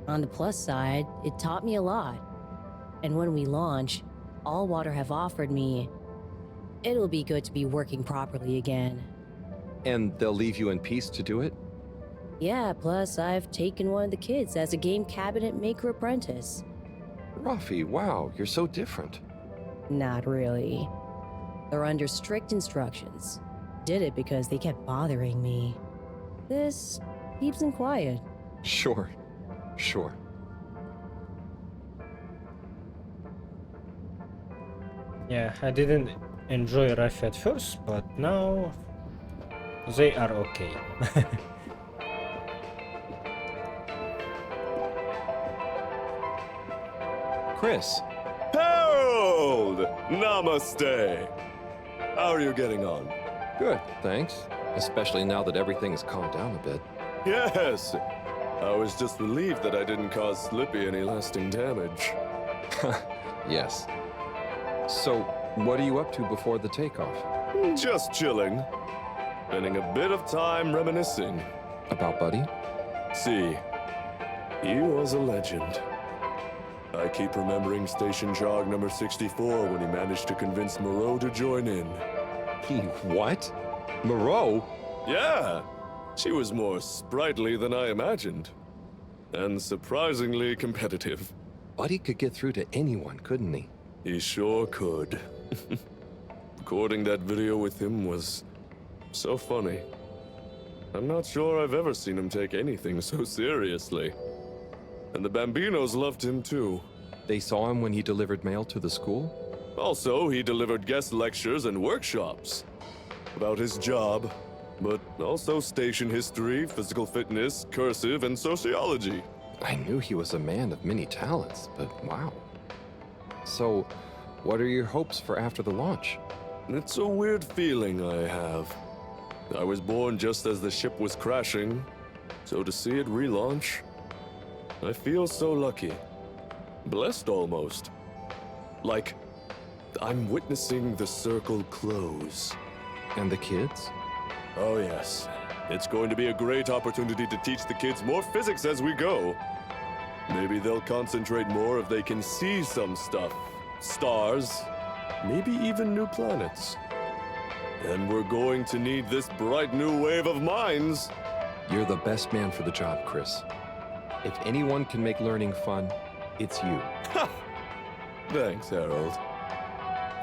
On the plus side, it taught me a lot. And when we launch, All Water have offered me... It'll be good to be working properly again. And they'll leave you in peace to do it? Yeah, plus I've taken one of the kids as a game cabinet maker apprentice. Rafi, wow, you're so different. Not really. They're under strict instructions. Did it because they kept bothering me. This keeps them quiet. Sure. Yeah, I didn't enjoy Ruffy at first, but now they are okay. Chris. Harold! Namaste! How are you getting on? Good, thanks. Especially now that everything has calmed down a bit. Yes! I was just relieved that I didn't cause Slippy any lasting damage. Yes. So, what are you up to before the takeoff? Just chilling. Spending a bit of time reminiscing. About Buddy? See, he was a legend. I keep remembering Station Jog number 64 when he managed to convince Moreau to join in. He what? Moreau? Yeah! She was more sprightly than I imagined. And surprisingly competitive. Buddy could get through to anyone, couldn't he? He sure could. Recording that video with him was so funny. I'm not sure I've ever seen him take anything so seriously. And the Bambinos loved him too. They saw him when he delivered mail to the school? Also, he delivered guest lectures and workshops about his job, but also station history, physical fitness, cursive, and sociology. I knew he was a man of many talents, but wow. So, what are your hopes for after the launch? It's a weird feeling I have. I was born just as the ship was crashing, so to see it relaunch, I feel so lucky. Blessed almost. Like, I'm witnessing the circle close. And the kids? Oh yes. It's going to be a great opportunity to teach the kids more physics as we go. Maybe they'll concentrate more if they can see some stuff. Stars. Maybe even new planets. And we're going to need this bright new wave of minds. You're the best man for the job, Chris. If anyone can make learning fun, it's you. Ha! Thanks, Harold.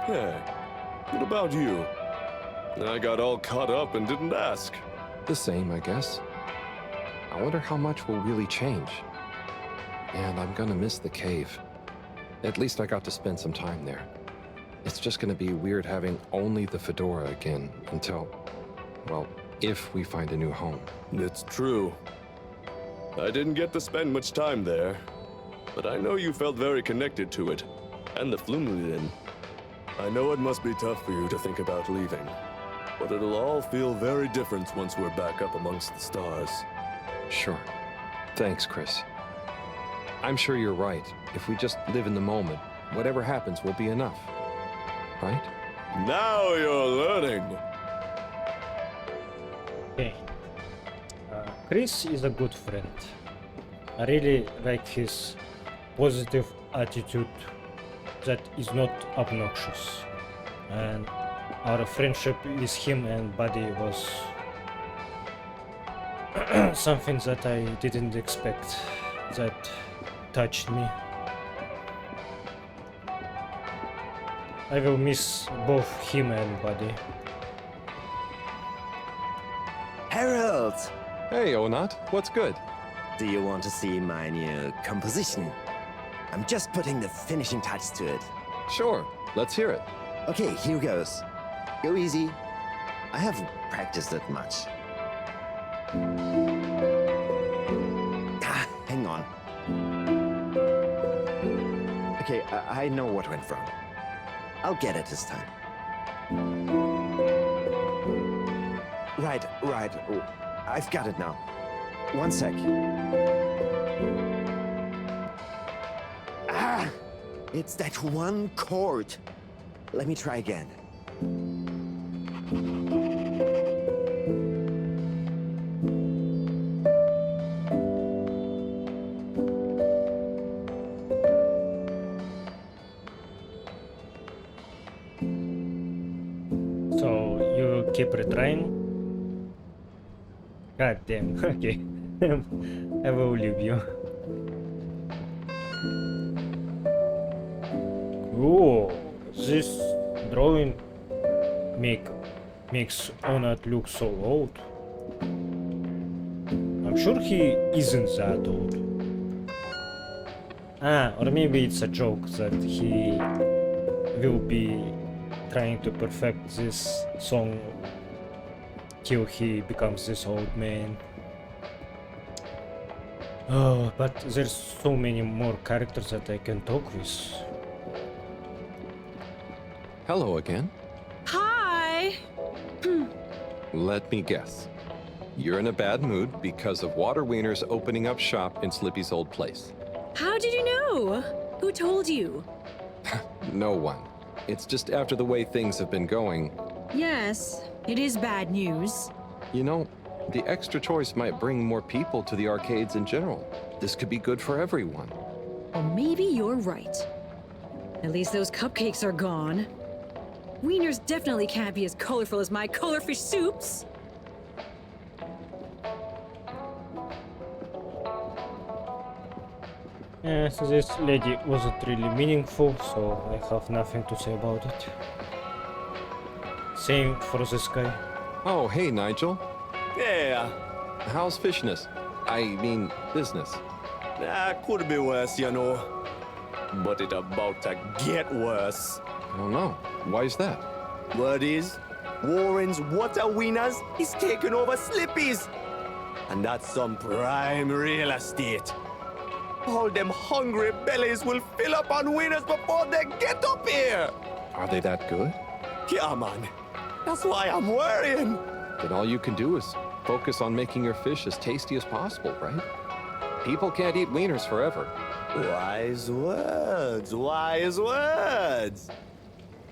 Hey, what about you? I got all caught up and didn't ask. The same, I guess. I wonder how much will really change. And I'm gonna miss the cave. At least I got to spend some time there. It's just gonna be weird having only the fedora again until, well, if we find a new home. It's true. I didn't get to spend much time there, but I know you felt very connected to it, and the Flumlin. I know it must be tough for you to think about leaving, but it'll all feel very different once we're back up amongst the stars. Sure. Thanks, Chris. I'm sure you're right. If we just live in the moment, whatever happens will be enough. Right? Now you're learning! Okay. Chris is a good friend. I really like his positive attitude that is not obnoxious. And our friendship with him and Buddy was something that I didn't expect, that touched me. I will miss both him and Buddy. Harold! Hey, Onat, what's good? Do you want to see my new composition? I'm just putting the finishing touch to it. Sure, let's hear it. Okay, here goes. Go easy. I haven't practiced it much. Hang on. Okay, I know what went wrong. I'll get it this time. Right. Oh, I've got it now. One sec. It's that one chord. Let me try again. So you keep retrying? God damn, okay. I will leave you. Oh, this drawing makes Onat look so old. I'm sure he isn't that old. Or maybe it's a joke that he will be trying to perfect this song till he becomes this old man. Oh, but there's so many more characters that I can talk with. Hello again. Hi! Let me guess. You're in a bad mood because of Water Wiener's opening up shop in Slippy's old place. How did you know? Who told you? No one. It's just after the way things have been going. Yes, it is bad news. You know, the extra choice might bring more people to the arcades in general. This could be good for everyone. Well, maybe you're right. At least those cupcakes are gone. Wieners definitely can't be as colorful as my colorfish soups. Yeah, so this lady wasn't really meaningful, so I have nothing to say about it. Same for this guy. Oh, hey, Nigel. Yeah. How's fishness? I mean, business. Could be worse, you know. But it about to get worse. Oh no. Why's that? Word is, Warren's Water Wieners is taking over Slippy's. And that's some prime real estate. All them hungry bellies will fill up on wieners before they get up here. Are they that good? Yeah, man. That's why I'm worrying. Then all you can do is focus on making your fish as tasty as possible, right? People can't eat wieners forever. Wise words, wise words.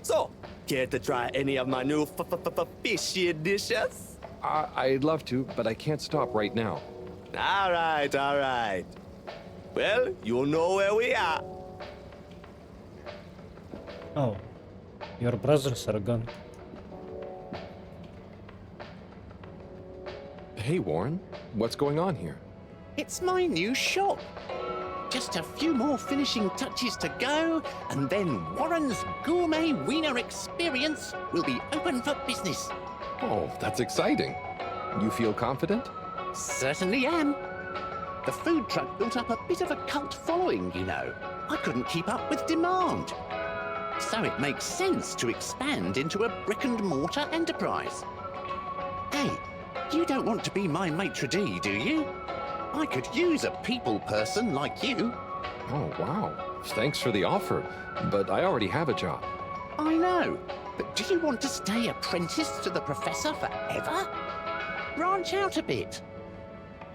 So, care to try any of my new fishy dishes? I'd love to, but I can't stop right now. All right. Well, you know where we are. Oh, your brothers are gone. Hey, Warren. What's going on here? It's my new shop. Just a few more finishing touches to go, and then Warren's Gourmet Wiener Experience will be open for business. Oh, that's exciting. You feel confident? Certainly am. The food truck built up a bit of a cult following, you know. I couldn't keep up with demand. So it makes sense to expand into a brick-and-mortar enterprise. Hey, you don't want to be my maitre d', do you? I could use a people person like you. Oh, wow. Thanks for the offer, but I already have a job. I know, but do you want to stay apprenticed to the professor forever? Branch out a bit.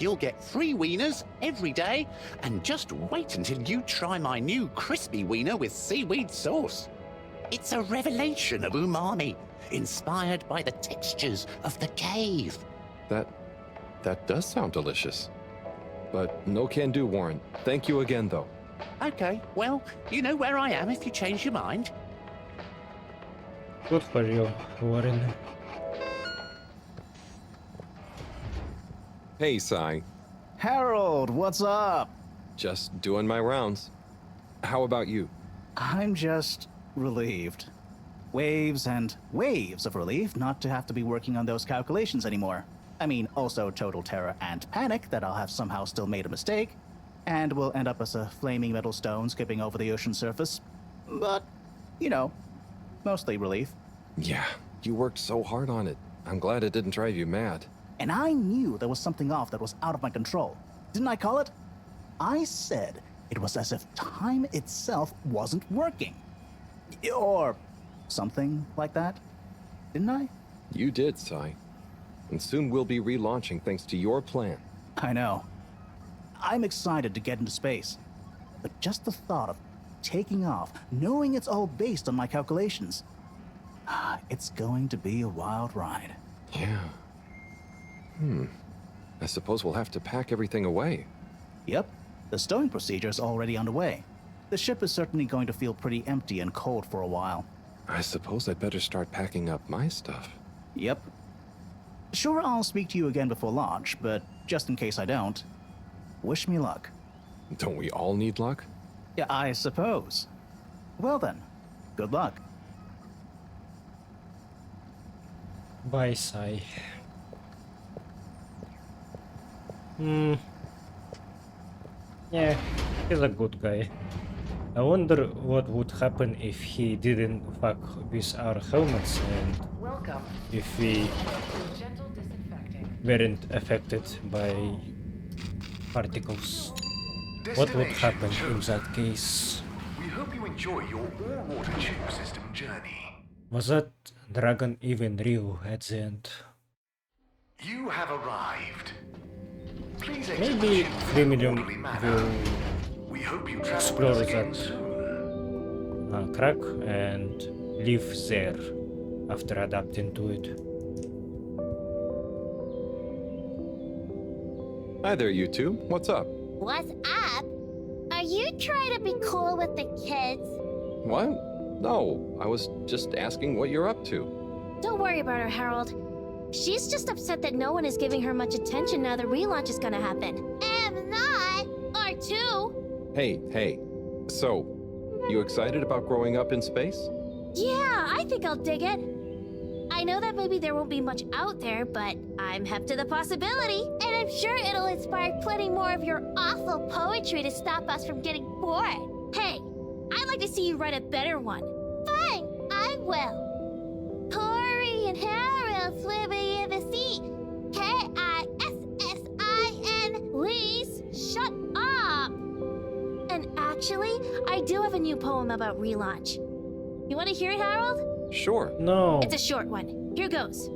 You'll get free wieners every day, and just wait until you try my new crispy wiener with seaweed sauce. It's a revelation of umami, inspired by the textures of the cave. That does sound delicious. But no can do, Warren. Thank you again, though. Okay, well, you know where I am if you change your mind. Good for you, Warren. Hey, Sai. Harold, what's up? Just doing my rounds. How about you? I'm just relieved. Waves and waves of relief not to have to be working on those calculations anymore. I mean, also total terror and panic that I'll have somehow still made a mistake, and will end up as a flaming metal stone skipping over the ocean surface. But, you know, mostly relief. Yeah, you worked so hard on it. I'm glad it didn't drive you mad. And I knew there was something off that was out of my control. Didn't I call it? I said it was as if time itself wasn't working. Or something like that. Didn't I? You did, Sai. And soon we'll be relaunching thanks to your plan. I know. I'm excited to get into space. But just the thought of taking off, knowing it's all based on my calculations, it's going to be a wild ride. Yeah. I suppose we'll have to pack everything away. Yep. The stowing procedure is already underway. The ship is certainly going to feel pretty empty and cold for a while. I suppose I'd better start packing up my stuff. Yep. Sure, I'll speak to you again before launch, but just in case I don't, wish me luck. Don't we all need luck? Yeah, I suppose. Well then, good luck. Bye, Sai. Yeah, he's a good guy. I wonder what would happen if he didn't fuck with our helmets and if we weren't affected by particles. What would happen in that case? We hope you enjoy your all-water tube system journey. Was that dragon even real at the end? You have arrived. Please exit Maybe the ship in an Freemium orderly manner. will We hope you travel explore with us again that soon. crack and live there after adapting to it. Hi there, you two. What's up? What's up? Are you trying to be cool with the kids? What? No, I was just asking what you're up to. Don't worry about her, Harold. She's just upset that no one is giving her much attention now the relaunch is gonna happen. Am not! R2! Hey. So, you excited about growing up in space? Yeah, I think I'll dig it. I know that maybe there won't be much out there, but I'm hep to the possibility. And I'm sure it'll inspire plenty more of your awful poetry to stop us from getting bored. Hey, I'd like to see you write a better one. Fine, I will. Corey and Harold swimming in the sea. Kissin. Please shut up. And actually, I do have a new poem about relaunch. You want to hear it, Harold? Sure. No. It's a short one. Here goes.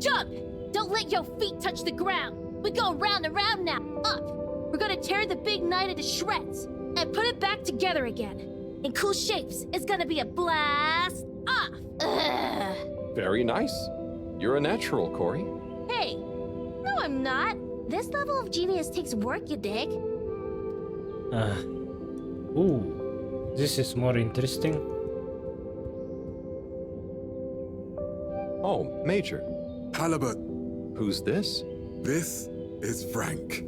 Jump! Don't let your feet touch the ground. We go round and round now. Up! We're gonna tear the big night into shreds and put it back together again. In cool shapes. It's gonna be a blast off. Ugh. Very nice. You're a natural, Corey. Hey, no I'm not. This level of genius takes work, you dig? Ooh, this is more interesting. Oh, Major. Halibut. Who's this? This is Frank.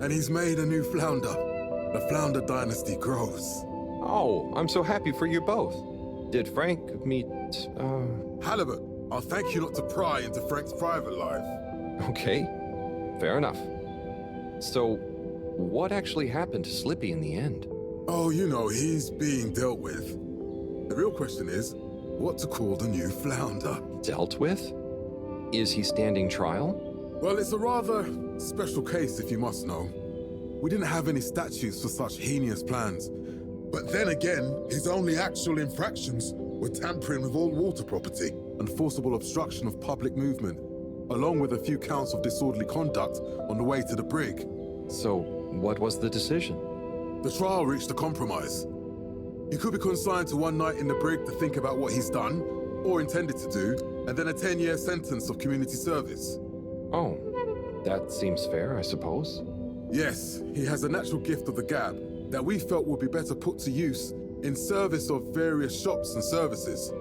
And he's made a new flounder. The flounder dynasty grows. Oh, I'm so happy for you both. Did Frank meet, Halibut, I'll thank you not to pry into Frank's private life. Okay, fair enough. So, what actually happened to Slippy in the end? Oh, you know, he's being dealt with. The real question is, what to call the new flounder? Dealt with? Is he standing trial? Well, it's a rather special case, if you must know. We didn't have any statutes for such heinous plans. But then again, his only actual infractions were tampering with all water property and forcible obstruction of public movement, along with a few counts of disorderly conduct on the way to the brig. So, what was the decision? The trial reached a compromise. He could be consigned to one night in the brig to think about what he's done, or intended to do, and then a 10-year sentence of community service. Oh, that seems fair, I suppose. Yes, he has a natural gift of the gab that we felt would be better put to use in service of various shops and services.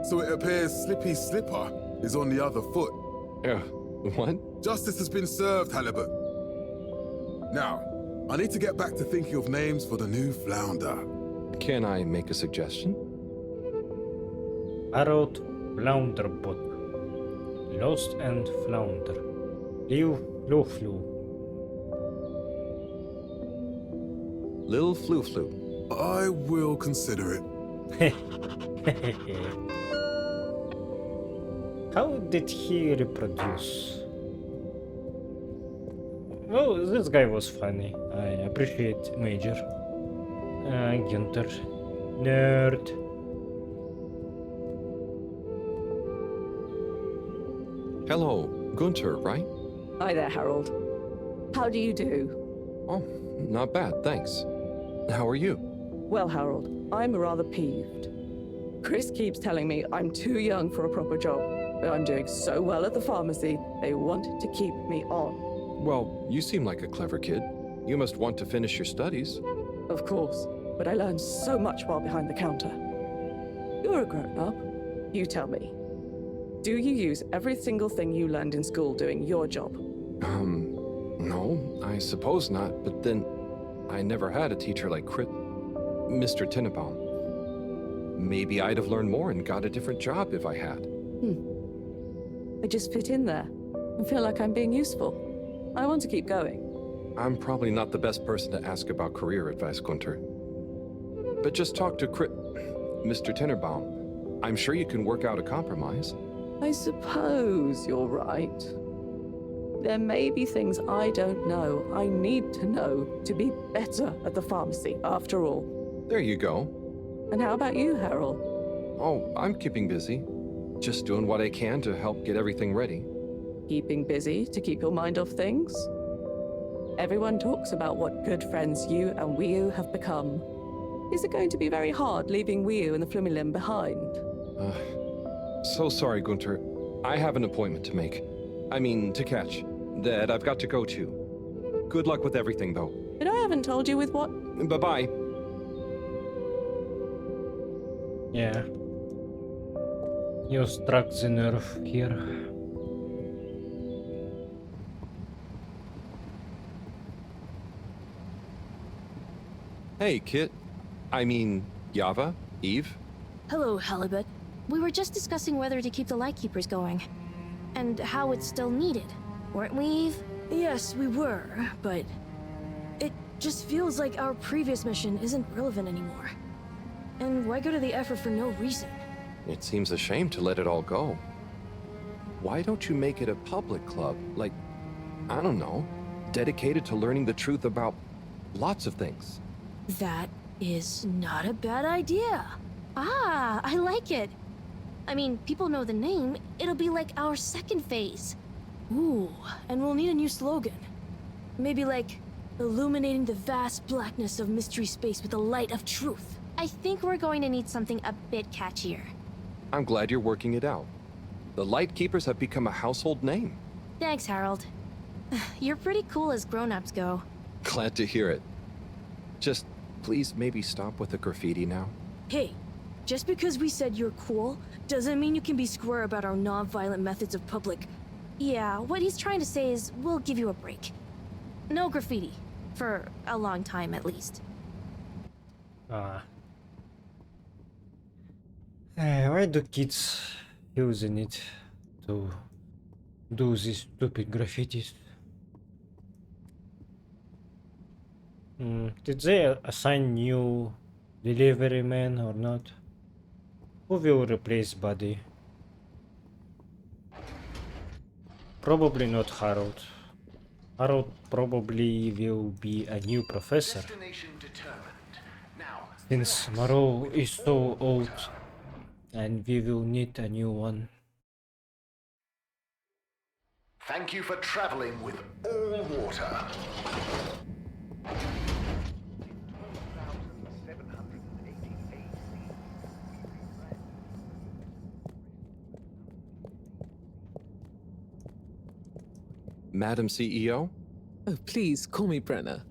So it appears Slippy Slipper is on the other foot. What? Justice has been served, Halibut. Now, I need to get back to thinking of names for the new flounder. Can I make a suggestion? Harold Flounderbot. Lost and Flounder. Liu Flu. Lil Flu. I will consider it. How did he reproduce? Well, this guy was funny. I appreciate Major. Günther. Nerd. Hello, Gunter, right? Hi there, Harold. How do you do? Oh, not bad, thanks. How are you? Well, Harold, I'm rather peeved. Chris keeps telling me I'm too young for a proper job, but I'm doing so well at the pharmacy, they want to keep me on. Well, you seem like a clever kid. You must want to finish your studies. Of course, but I learned so much while behind the counter. You're a grown-up. You tell me. Do you use every single thing you learned in school doing your job? No, I suppose not, but then I never had a teacher like Mr. Tinnebaum. Maybe I'd have learned more and got a different job if I had. I just fit in there and feel like I'm being useful. I want to keep going. I'm probably not the best person to ask about career advice, Gunter. But just talk to Mr. Tenenbaum. I'm sure you can work out a compromise. I suppose you're right. There may be things I don't know, I need to know to be better at the pharmacy, after all. There you go. And how about you, Harold? Oh, I'm keeping busy. Just doing what I can to help get everything ready. Keeping busy to keep your mind off things? Everyone talks about what good friends you and Wiu have become. Is it going to be very hard leaving Wiu and the Flumilim behind? So sorry, Gunter. I have an appointment to make. To catch. That I've got to go to. Good luck with everything, though. But I haven't told you with what? Bye-bye. Yeah. You struck the nerve here. Hey, Kit. Yava? Eve? Hello, Halibut. We were just discussing whether to keep the Lightkeepers going. And how it's still needed. Weren't we, Eve? Yes, we were, but... it just feels like our previous mission isn't relevant anymore. And why go to the effort for no reason? It seems a shame to let it all go. Why don't you make it a public club? Like, I don't know, dedicated to learning the truth about lots of things. That is not a bad idea. Ah, I like it. People know the name. It'll be like our second phase. Ooh, and we'll need a new slogan. Maybe like, illuminating the vast blackness of mystery space with the light of truth. I think we're going to need something a bit catchier. I'm glad you're working it out. The Lightkeepers have become a household name. Thanks, Harold. You're pretty cool as grown-ups go. Glad to hear it. Just please maybe stop with the graffiti now. Hey, just because we said you're cool, doesn't mean you can be square about our non-violent methods of public... Yeah, what he's trying to say is, we'll give you a break. No graffiti. For a long time, at least. Why do kids using it to do these stupid graffitis? Did they assign new delivery man or not? Who will replace Buddy? Probably not Harold. Harold probably will be a new professor. Since Morrow is so old and we will need a new one. Thank you for traveling with all water. Madam CEO? Oh, please call me Brenna.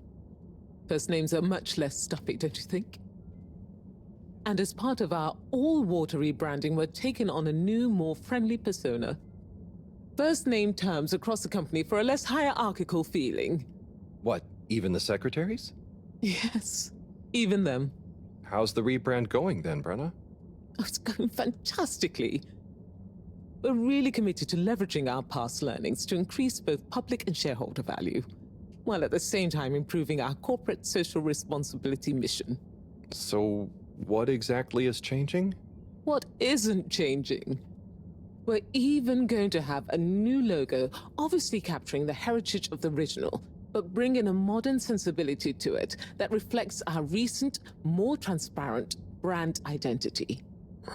First names are much less stuffy, don't you think? And as part of our all-water rebranding, we're taking on a new, more friendly persona. First name terms across the company for a less hierarchical feeling. What, even the secretaries? Yes, even them. How's the rebrand going then, Brenna? Oh, it's going fantastically. We're really committed to leveraging our past learnings to increase both public and shareholder value, while at the same time improving our corporate social responsibility mission. So, what exactly is changing? What isn't changing? We're even going to have a new logo, obviously capturing the heritage of the original, but bringing a modern sensibility to it that reflects our recent, more transparent brand identity.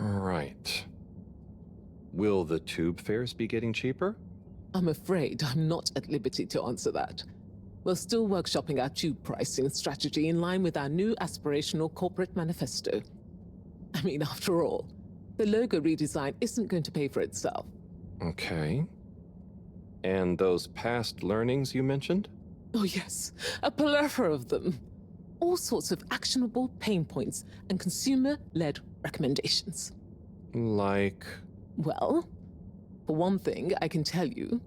Right. Will the tube fares be getting cheaper? I'm afraid I'm not at liberty to answer that. We're still workshopping our tube pricing strategy in line with our new aspirational corporate manifesto. After all, the logo redesign isn't going to pay for itself. Okay. And those past learnings you mentioned? Oh yes, a plethora of them. All sorts of actionable pain points and consumer-led recommendations. Like? Well, for one thing, I can tell you,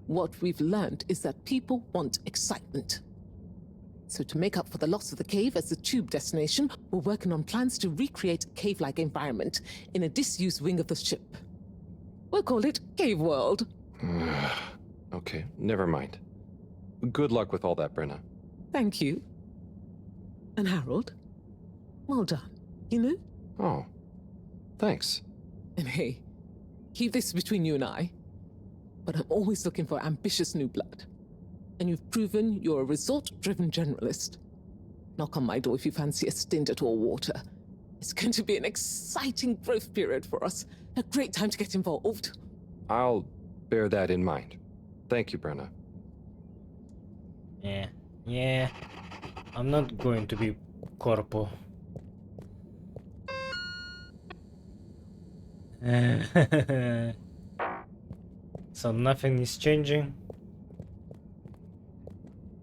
what we've learned is that people want excitement. So to make up for the loss of the cave as the tube destination, we're working on plans to recreate a cave-like environment in a disused wing of the ship. We'll call it Cave World. Okay, never mind. Good luck with all that, Brenna. Thank you. And Harold, Well done, you know? Oh, thanks. And hey, keep this between you and I, but I'm always looking for ambitious new blood. And you've proven you're a result-driven generalist. Knock on my door if you fancy a stint at all water. It's going to be an exciting growth period for us. A great time to get involved. I'll bear that in mind. Thank you, Brenna. Yeah. I'm not going to be corpo. So nothing is changing.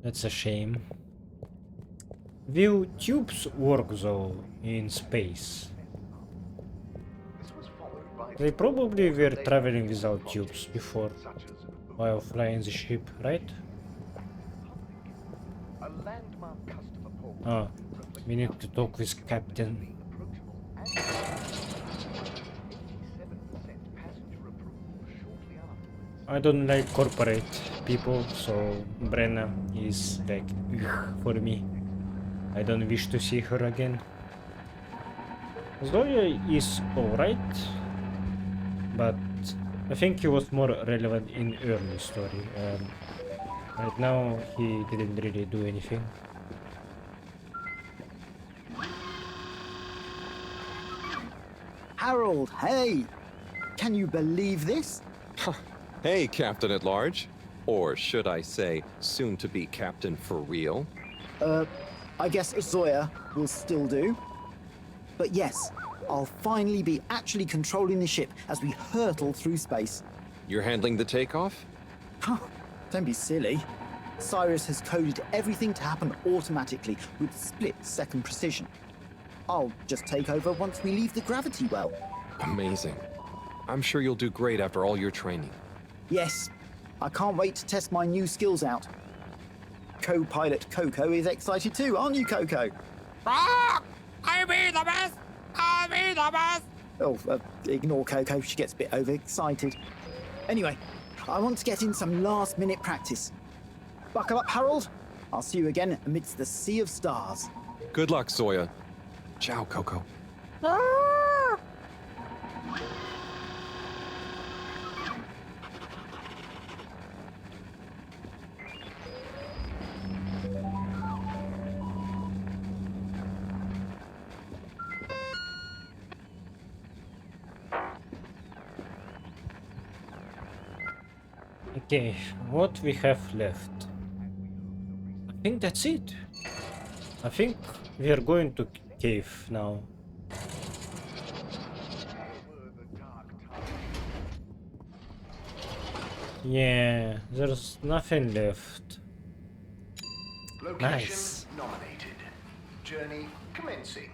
That's a shame. Will tubes work though in space? They probably were traveling without tubes before while flying the ship, right? Oh, we need to talk with Captain. I don't like corporate people, so Brenna is like ugh, for me. I don't wish to see her again. Zoya is alright, but I think he was more relevant in early story. Right now he didn't really do anything. Harold, hey! Can you believe this? Hey, Captain at Large. Or should I say, soon to be Captain for real? I guess Zoya will still do. But yes, I'll finally be actually controlling the ship as we hurtle through space. You're handling the takeoff? Don't be silly. Cyrus has coded everything to happen automatically with split-second precision. I'll just take over once we leave the gravity well. Amazing. I'm sure you'll do great after all your training. Yes, I can't wait to test my new skills out. Co-pilot Coco is excited too, aren't you, Coco? I'll be the best! I'll be the best! Oh, ignore Coco, she gets a bit overexcited. Anyway, I want to get in some last-minute practice. Buckle up, Harold. I'll see you again amidst the sea of stars. Good luck, Zoya. Ciao, Coco. Okay, what we have left? I think that's it. I think we are going to cave now. Yeah, there's nothing left. Location Nice. nominated. Journey commencing.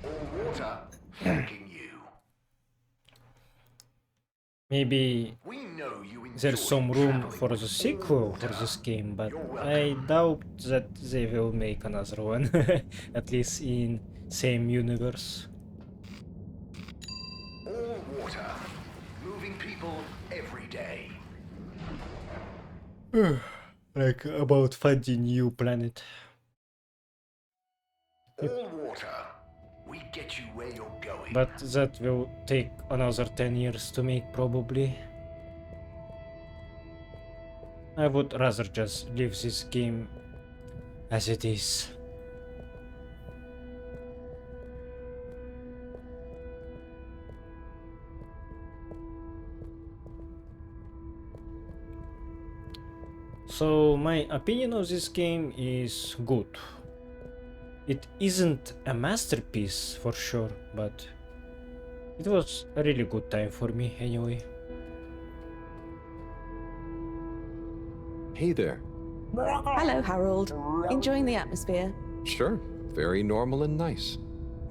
All water thanking you. Maybe We know you there's some room for the sequel for this game, but I doubt that they will make another one, at least in same universe. all water. Moving people every day. Like about finding new planet. All water. We get you where you're going. But that will take another 10 years to make, probably. I would rather just leave this game as it is. So my opinion of this game is good. It isn't a masterpiece for sure, but it was a really good time for me anyway. Hey there. Hello, Harold. Enjoying the atmosphere? Sure. Very normal and nice.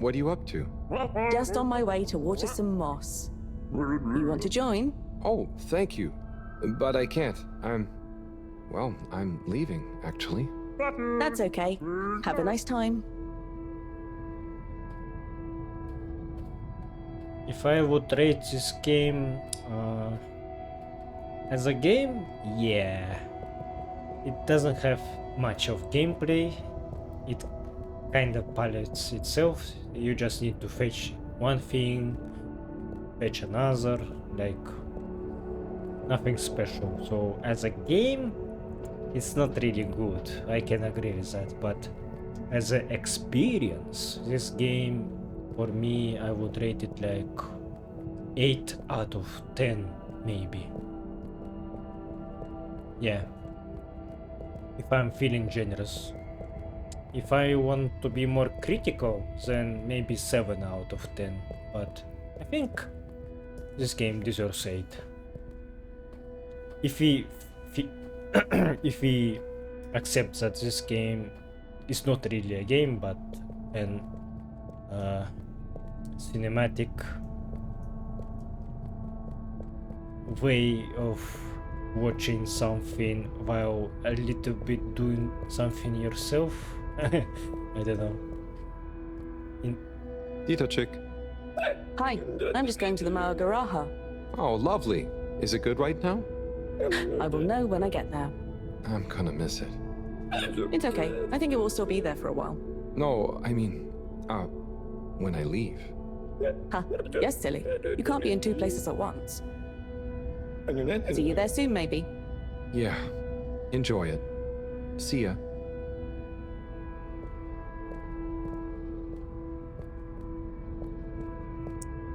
What are you up to? Just on my way to water some moss. You want to join? Oh, thank you. But I can't. Well, I'm leaving, actually. That's okay. Have a nice time. If I would rate this game as a game, yeah. It doesn't have much of gameplay. It kind of palettes itself. You just need to fetch one thing, fetch another, like nothing special. So as a game, it's not really good. I can agree with that, but as an experience, this game, for me, I would rate it like 8 out of 10, maybe. Yeah. If I'm feeling generous. If I want to be more critical, then maybe 7 out of 10. But I think this game deserves 8. If we if we accept that this game is not really a game but an cinematic way of watching something while a little bit doing something yourself. I don't know. Tito Chick. Hi, I'm just going to the Maagaraha. Oh, lovely. Is it good right now? I will know when I get there. I'm gonna miss it. It's okay. I think it will still be there for a while. No, I mean, when I leave. Huh? Yes, silly. You can't be in 2 places at once. See you there soon, maybe. Yeah. Enjoy it. See ya.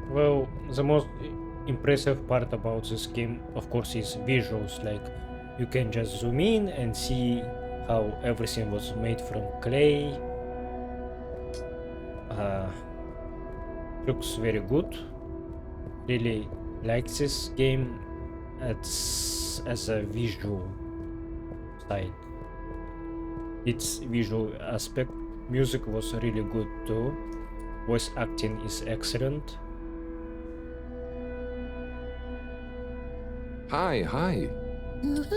Well, the most impressive part about this game, of course, is visuals. Like, you can just zoom in and see how everything was made from clay. Looks very good. Really like this game as a visual side. Its visual aspect. Music was really good too. Voice acting is excellent. Hi.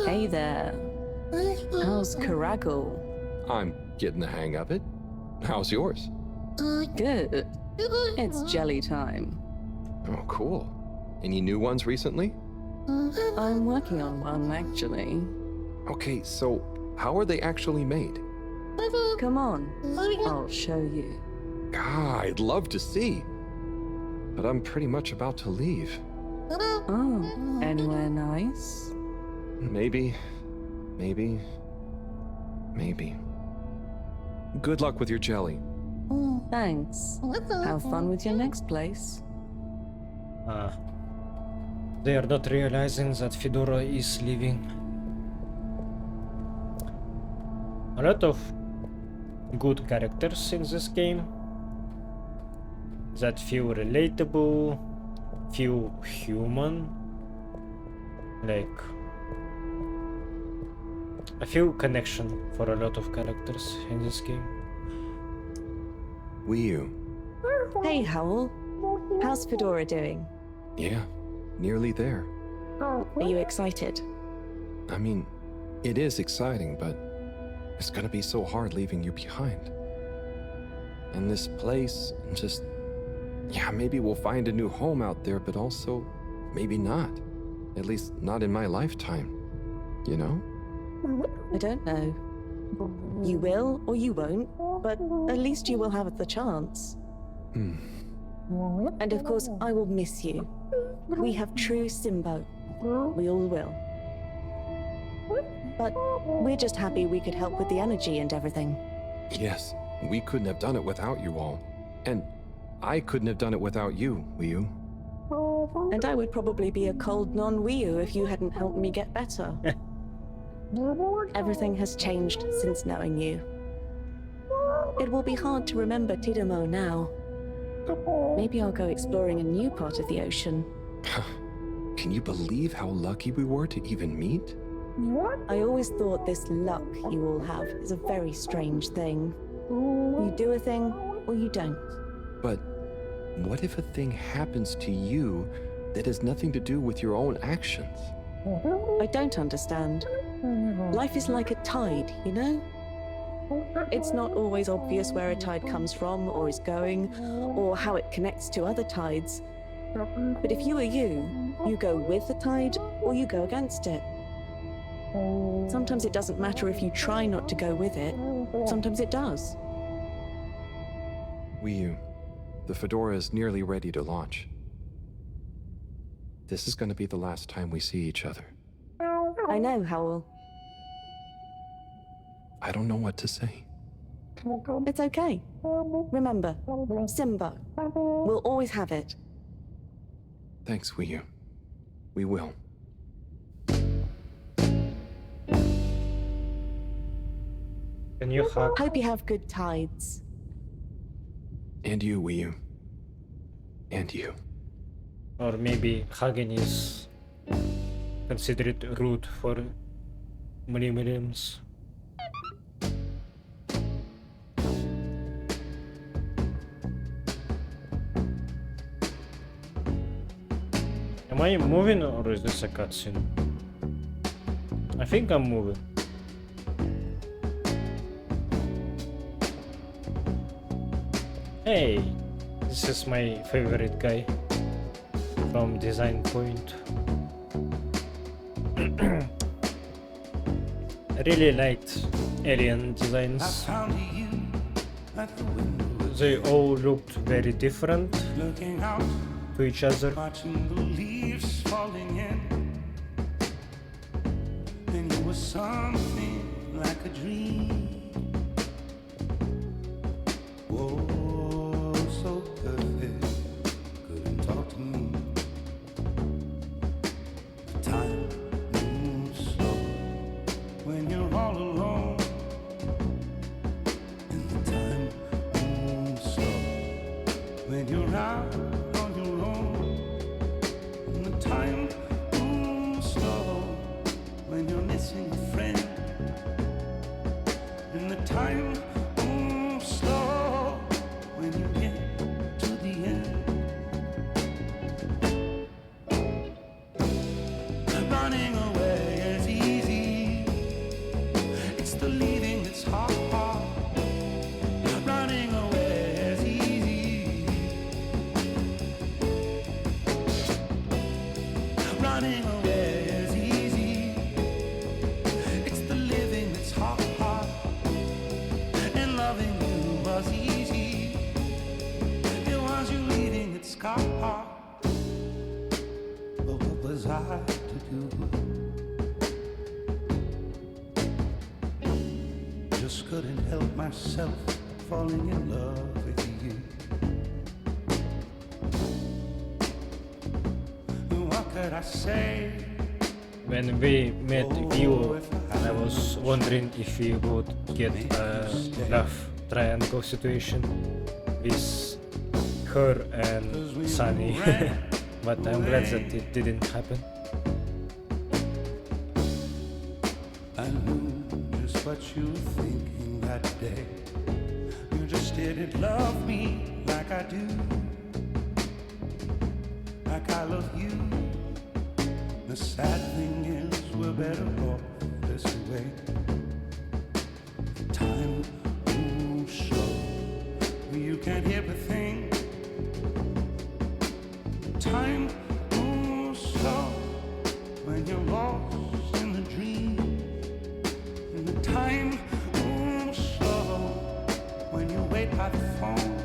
Hey there. How's Caragal? I'm getting the hang of it. How's yours? Good. It's jelly time. Oh, cool. Any new ones recently? I'm working on one, actually. Okay, so how are they actually made? Come on, I'll show you. God, I'd love to see. But I'm pretty much about to leave. Oh, anywhere nice? Maybe. Good luck with your jelly. Thanks. Have fun with your next place. They are not realizing that Fedora is leaving. A lot of good characters in this game that feel relatable, feel human. Like, I feel connection for a lot of characters in this game. Wii Hey, Howl. How's Fedora doing? Yeah, nearly there. Are you excited? I mean, it is exciting, but it's gonna be so hard leaving you behind. And this place, just... Yeah, maybe we'll find a new home out there, but also, maybe not. At least not in my lifetime. You know? I don't know. You will or you won't, but at least you will have the chance. And of course, I will miss you. We have true Simbo. We all will. But we're just happy we could help with the energy and everything. Yes, we couldn't have done it without you all. And I couldn't have done it without you, Wii. And I would probably be a cold non-Wii if you hadn't helped me get better. Everything has changed since knowing you. It will be hard to remember Tidamo now. Maybe I'll go exploring a new part of the ocean. Can you believe how lucky we were to even meet? I always thought this luck you all have is a very strange thing. You do a thing, or you don't. But what if a thing happens to you that has nothing to do with your own actions? I don't understand. Life is like a tide, you know? It's not always obvious where a tide comes from, or is going, or how it connects to other tides. But if you are you go with the tide, or you go against it. Sometimes it doesn't matter if you try not to go with it. Sometimes it does. Wiyu, the Fedora is nearly ready to launch. This is going to be the last time we see each other. I know, Howell. I don't know what to say. It's okay. Remember, Simba. We'll always have it. Thanks, Wiyu. We will. Can you hug? Hope you have good tides. And you, Wiyu. And you. Or maybe hugging is considered rude for millennials. Am I moving or is this a cutscene? I think I'm moving. Hey, this is my favorite guy from Design Point. I really liked alien designs. They all looked very different to each other. Something like a dream. Oh, so perfect, couldn't talk to me. Time moves slow when you're all alone, and the time moves slow when you're out on your own, and the time moves slow when you're missing a friend, and the time moves slow when you get to the end. Running away is easy, it's the leaving that's hard. Running away is easy, running away is easy. It's the living that's hard, and loving you was easy. It was you leaving that's hard. But what was I to do? Just couldn't help myself falling in love with you. What could I say? When we met View, I was wondering if we would get a love triangle situation with her and Sunny, but I'm glad that it didn't happen. I knew just what you were thinking that day. You just didn't love me like I do, like I love you. The sad thing is we're better off this way. Time moves slow, you can't hear a thing. Time moves slow when you're lost in the dream. And the time moves slow when you wait by the phone.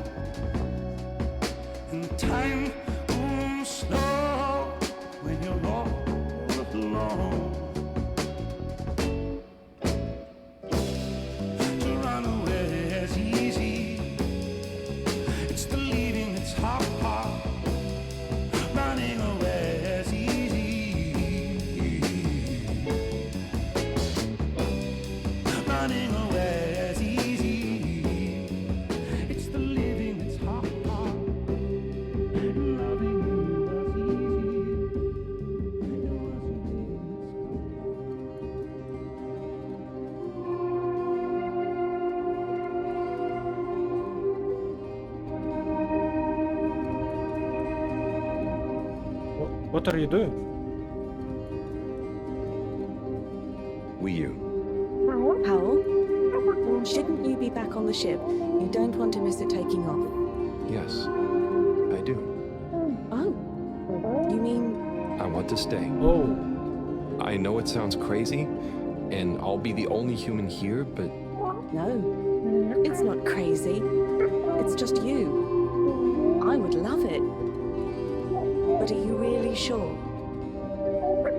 And the time moves slow when you're all alone. To run away is easy, it's the leaving that's hard. Running away is easy, running away is easy. It's the living that's hard, and loving you was What are you doing? Wiyu. Howell, shouldn't you be back on the ship? You don't want to miss it taking off. Yes, I do. Oh, you mean... I want to stay. Oh. I know it sounds crazy, and I'll be the only human here, but No, it's not crazy. It's just you. I would love it. But are you really sure?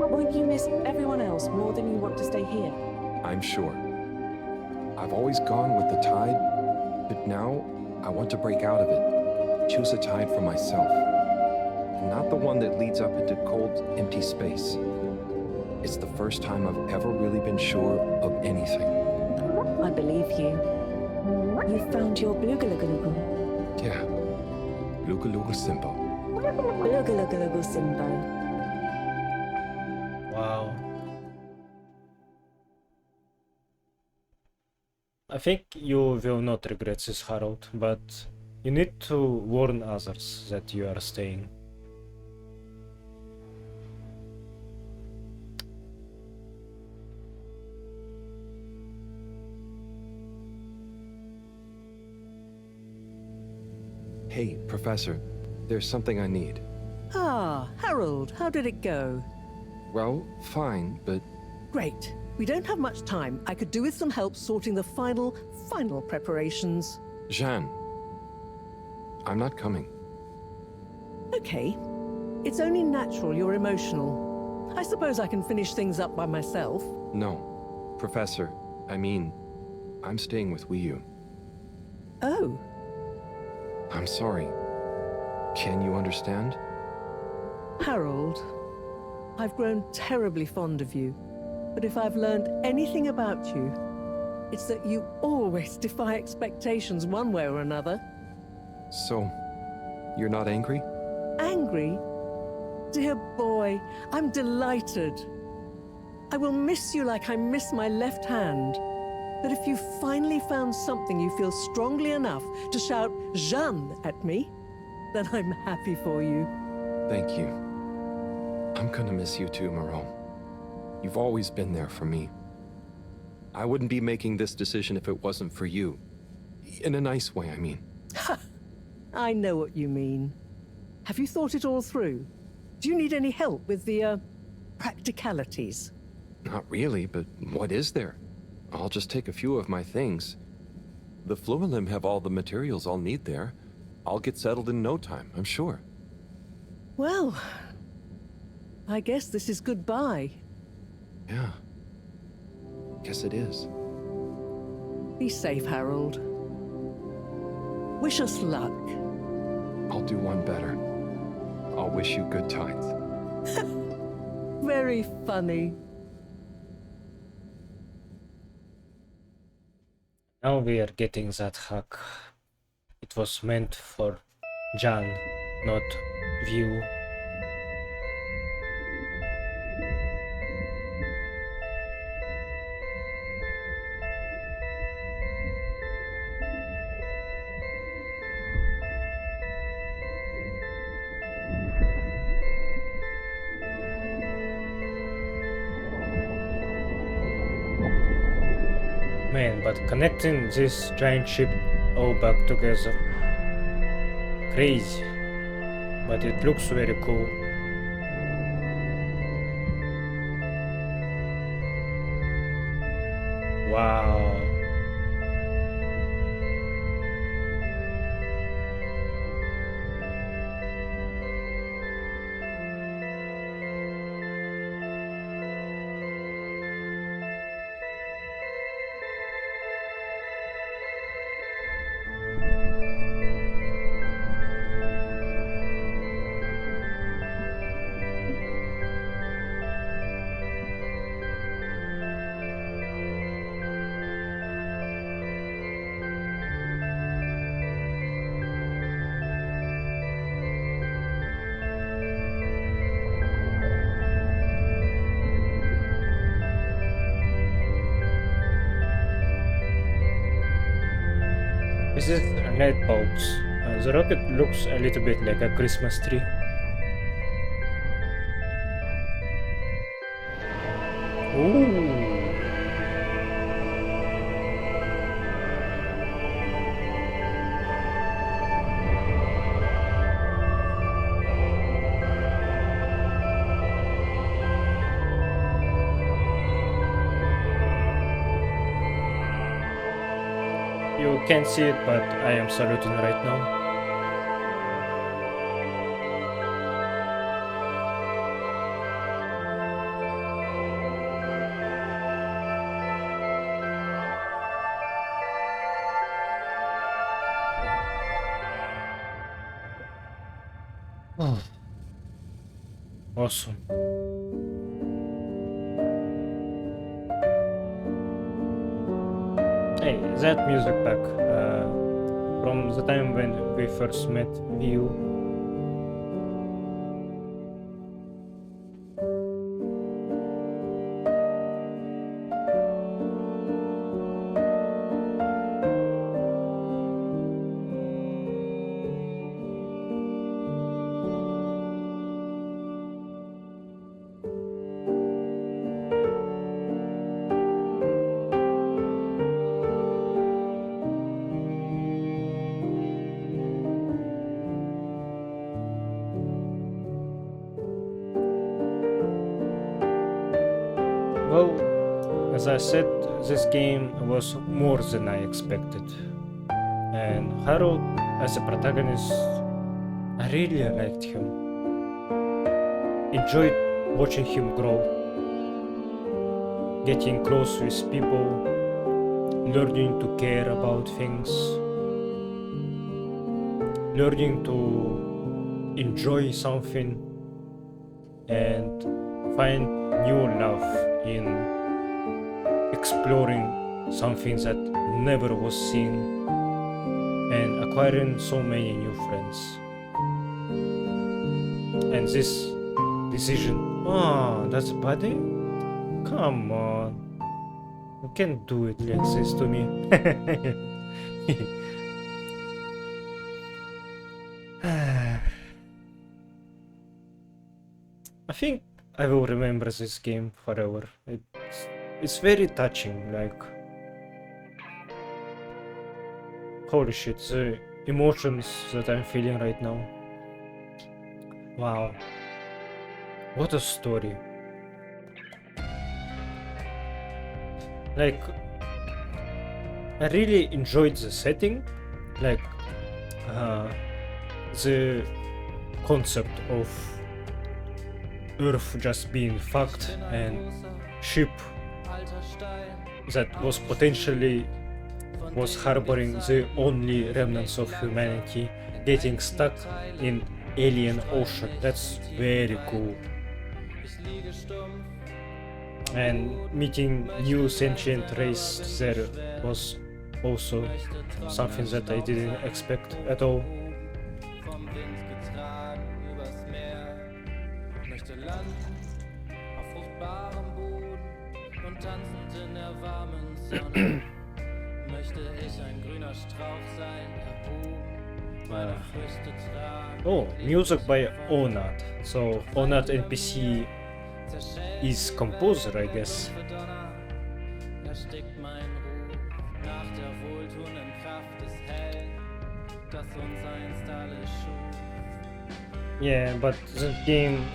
Won't you miss everyone else more than you want to stay here? I'm sure. I've always gone with the tide, but now I want to break out of it. Choose a tide for myself. Not the one that leads up into cold, empty space. It's the first time I've ever really been sure of anything. I believe you. You've found your Blugalugalugu. Yeah. Luga Luga Simbo. Blugalugalugu Simbo. Wow. I think you will not regret this, Harold, but you need to warn others that you are staying. Hey, Professor, there's something I need. Ah, Harold, how did it go? Well, fine, but Great. We don't have much time. I could do with some help sorting the final preparations. Jeanne, I'm not coming. Okay. It's only natural you're emotional. I suppose I can finish things up by myself. No. Professor, I'm staying with Wiyu. Oh. I'm sorry. Can you understand? Harold, I've grown terribly fond of you. But if I've learned anything about you, it's that you always defy expectations one way or another. So, you're not angry? Angry? Dear boy, I'm delighted. I will miss you like I miss my left hand. But if you finally found something you feel strongly enough to shout Jeanne at me, then I'm happy for you. Thank you. I'm gonna miss you too, Moreau. You've always been there for me. I wouldn't be making this decision if it wasn't for you. In a nice way, I mean. I know what you mean. Have you thought it all through? Do you need any help with the, practicalities? Not really, but what is there? I'll just take a few of my things. The Fluolim have all the materials I'll need there. I'll get settled in no time, I'm sure. Well, I guess this is goodbye. Yeah. Guess it is. Be safe, Harold. Wish us luck. I'll do one better. I'll wish you good times. Very funny. Now we are getting that hack. It was meant for Jan, not View. Man, but connecting this giant ship all back together, crazy, but it looks very cool. Wow. This is a red box. The rocket looks a little bit like a Christmas tree. Ooh. You can't see it, but I am saluting right now. Oh. Awesome. Hey, that music back from the time when we first met you. Well, as I said, this game was more than I expected. And Harold, as a protagonist, I really liked him. Enjoyed watching him grow, getting close with people, learning to care about things, learning to enjoy something and find new love in exploring something that never was seen and acquiring so many new friends. And this decision, oh, that's Buddy? Come on, you can't do it like this to me. I think I will remember this game forever. It's very touching, like, holy shit, the emotions that I'm feeling right now. Wow, what a story. Like, I really enjoyed the setting, like the concept of Earth just being fucked and ship that was potentially harboring the only remnants of humanity getting stuck in alien ocean. That's very cool. And meeting new sentient race there was also something that I didn't expect at all. Oh, music by Onat. So Onat NPC is composer, I guess. Yeah, but the game,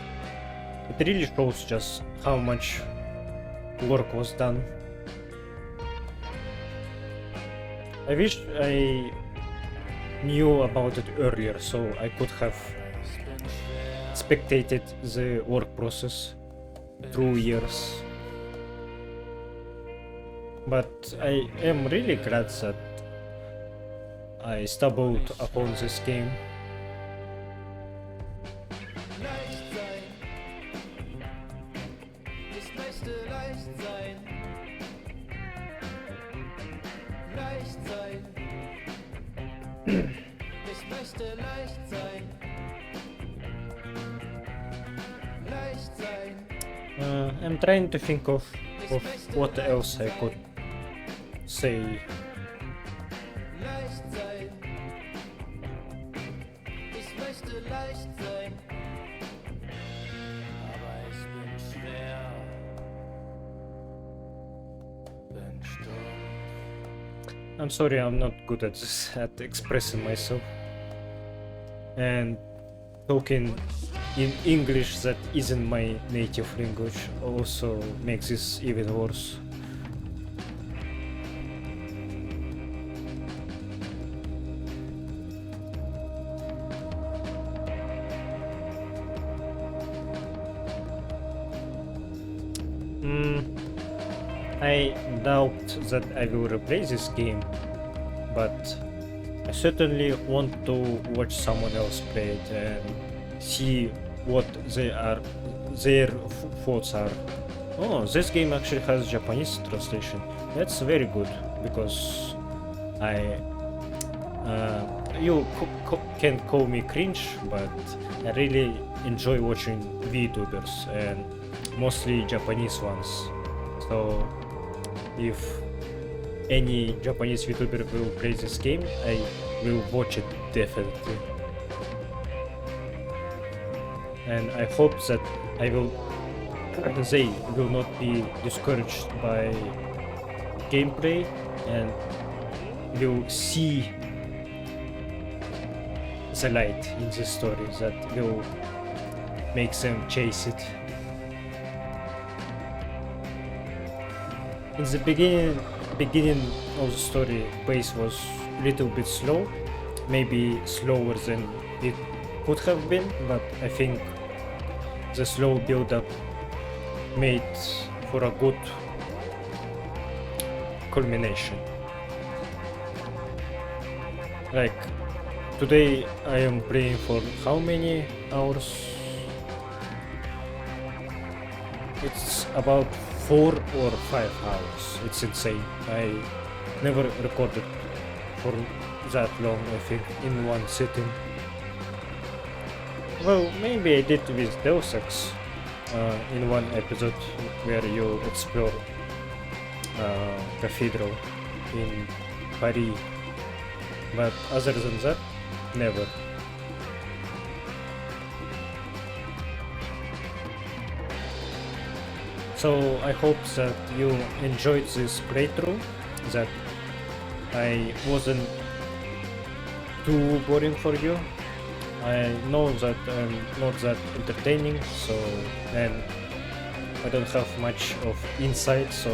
it really shows just how much work was done. I wish I knew about it earlier, so I could have spectated the work process through years. But I am really glad that I stumbled upon this game. I'm trying to think of what else I could say. I'm sorry, I'm not good at this, at expressing myself. And talking in English that isn't my native language also makes this even worse. I doubt that I will replay this game, but I certainly want to watch someone else play it and see what their thoughts are. Oh, this game actually has Japanese translation. That's very good because you can call me cringe, but I really enjoy watching VTubers and mostly Japanese ones. So if any Japanese VTuber will play this game, I will watch it definitely. And I hope that they will not be discouraged by gameplay and will see the light in this story that will make them chase it. In the beginning of the story, pace was a little bit slow, maybe slower than it could have been, but I think the slow build-up made for a good culmination. Like today I am playing for how many hours? It's about 4 or 5 hours. It's insane. I never recorded for that long, I think, in one sitting. Well, maybe I did with Deus Ex in one episode where you explore cathedral in Paris, but other than that, never. So I hope that you enjoyed this playthrough, that I wasn't too boring for you. I know that I'm not that entertaining, so, and I don't have much of insight, so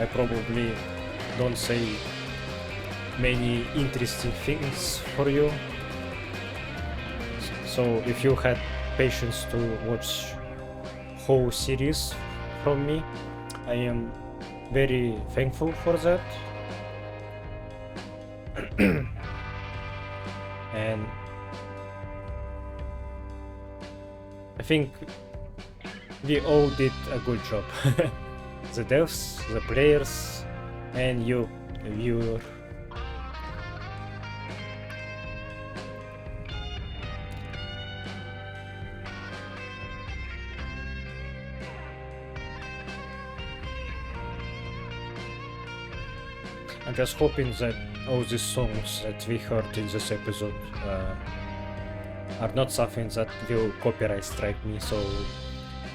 I probably don't say many interesting things for you. So if you had patience to watch whole series from me, I am very thankful for that. And I think we all did a good job. The devs, the players, and you, the viewer. I'm just hoping that all these songs that we heard in this episode are not something that will copyright strike me, so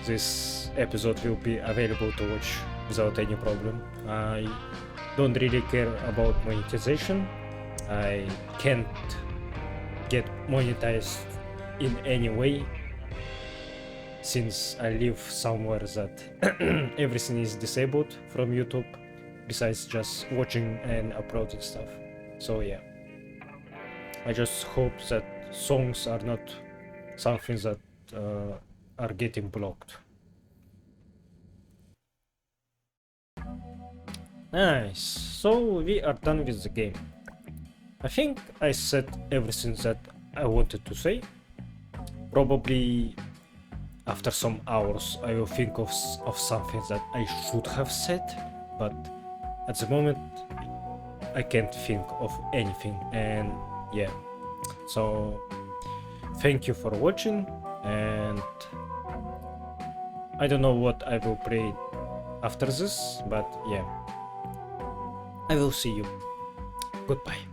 this episode will be available to watch without any problem. I don't really care about monetization. I can't get monetized in any way since I live somewhere that everything is disabled from YouTube besides just watching and uploading stuff. So yeah, I just hope that songs are not something that are getting blocked. Nice, so we are done with the game. I think I said everything that I wanted to say. Probably after some hours I will think of something that I should have said, but at the moment I can't think of anything. And yeah, so thank you for watching, and I don't know what I will play after this, but yeah, I will see you. Goodbye.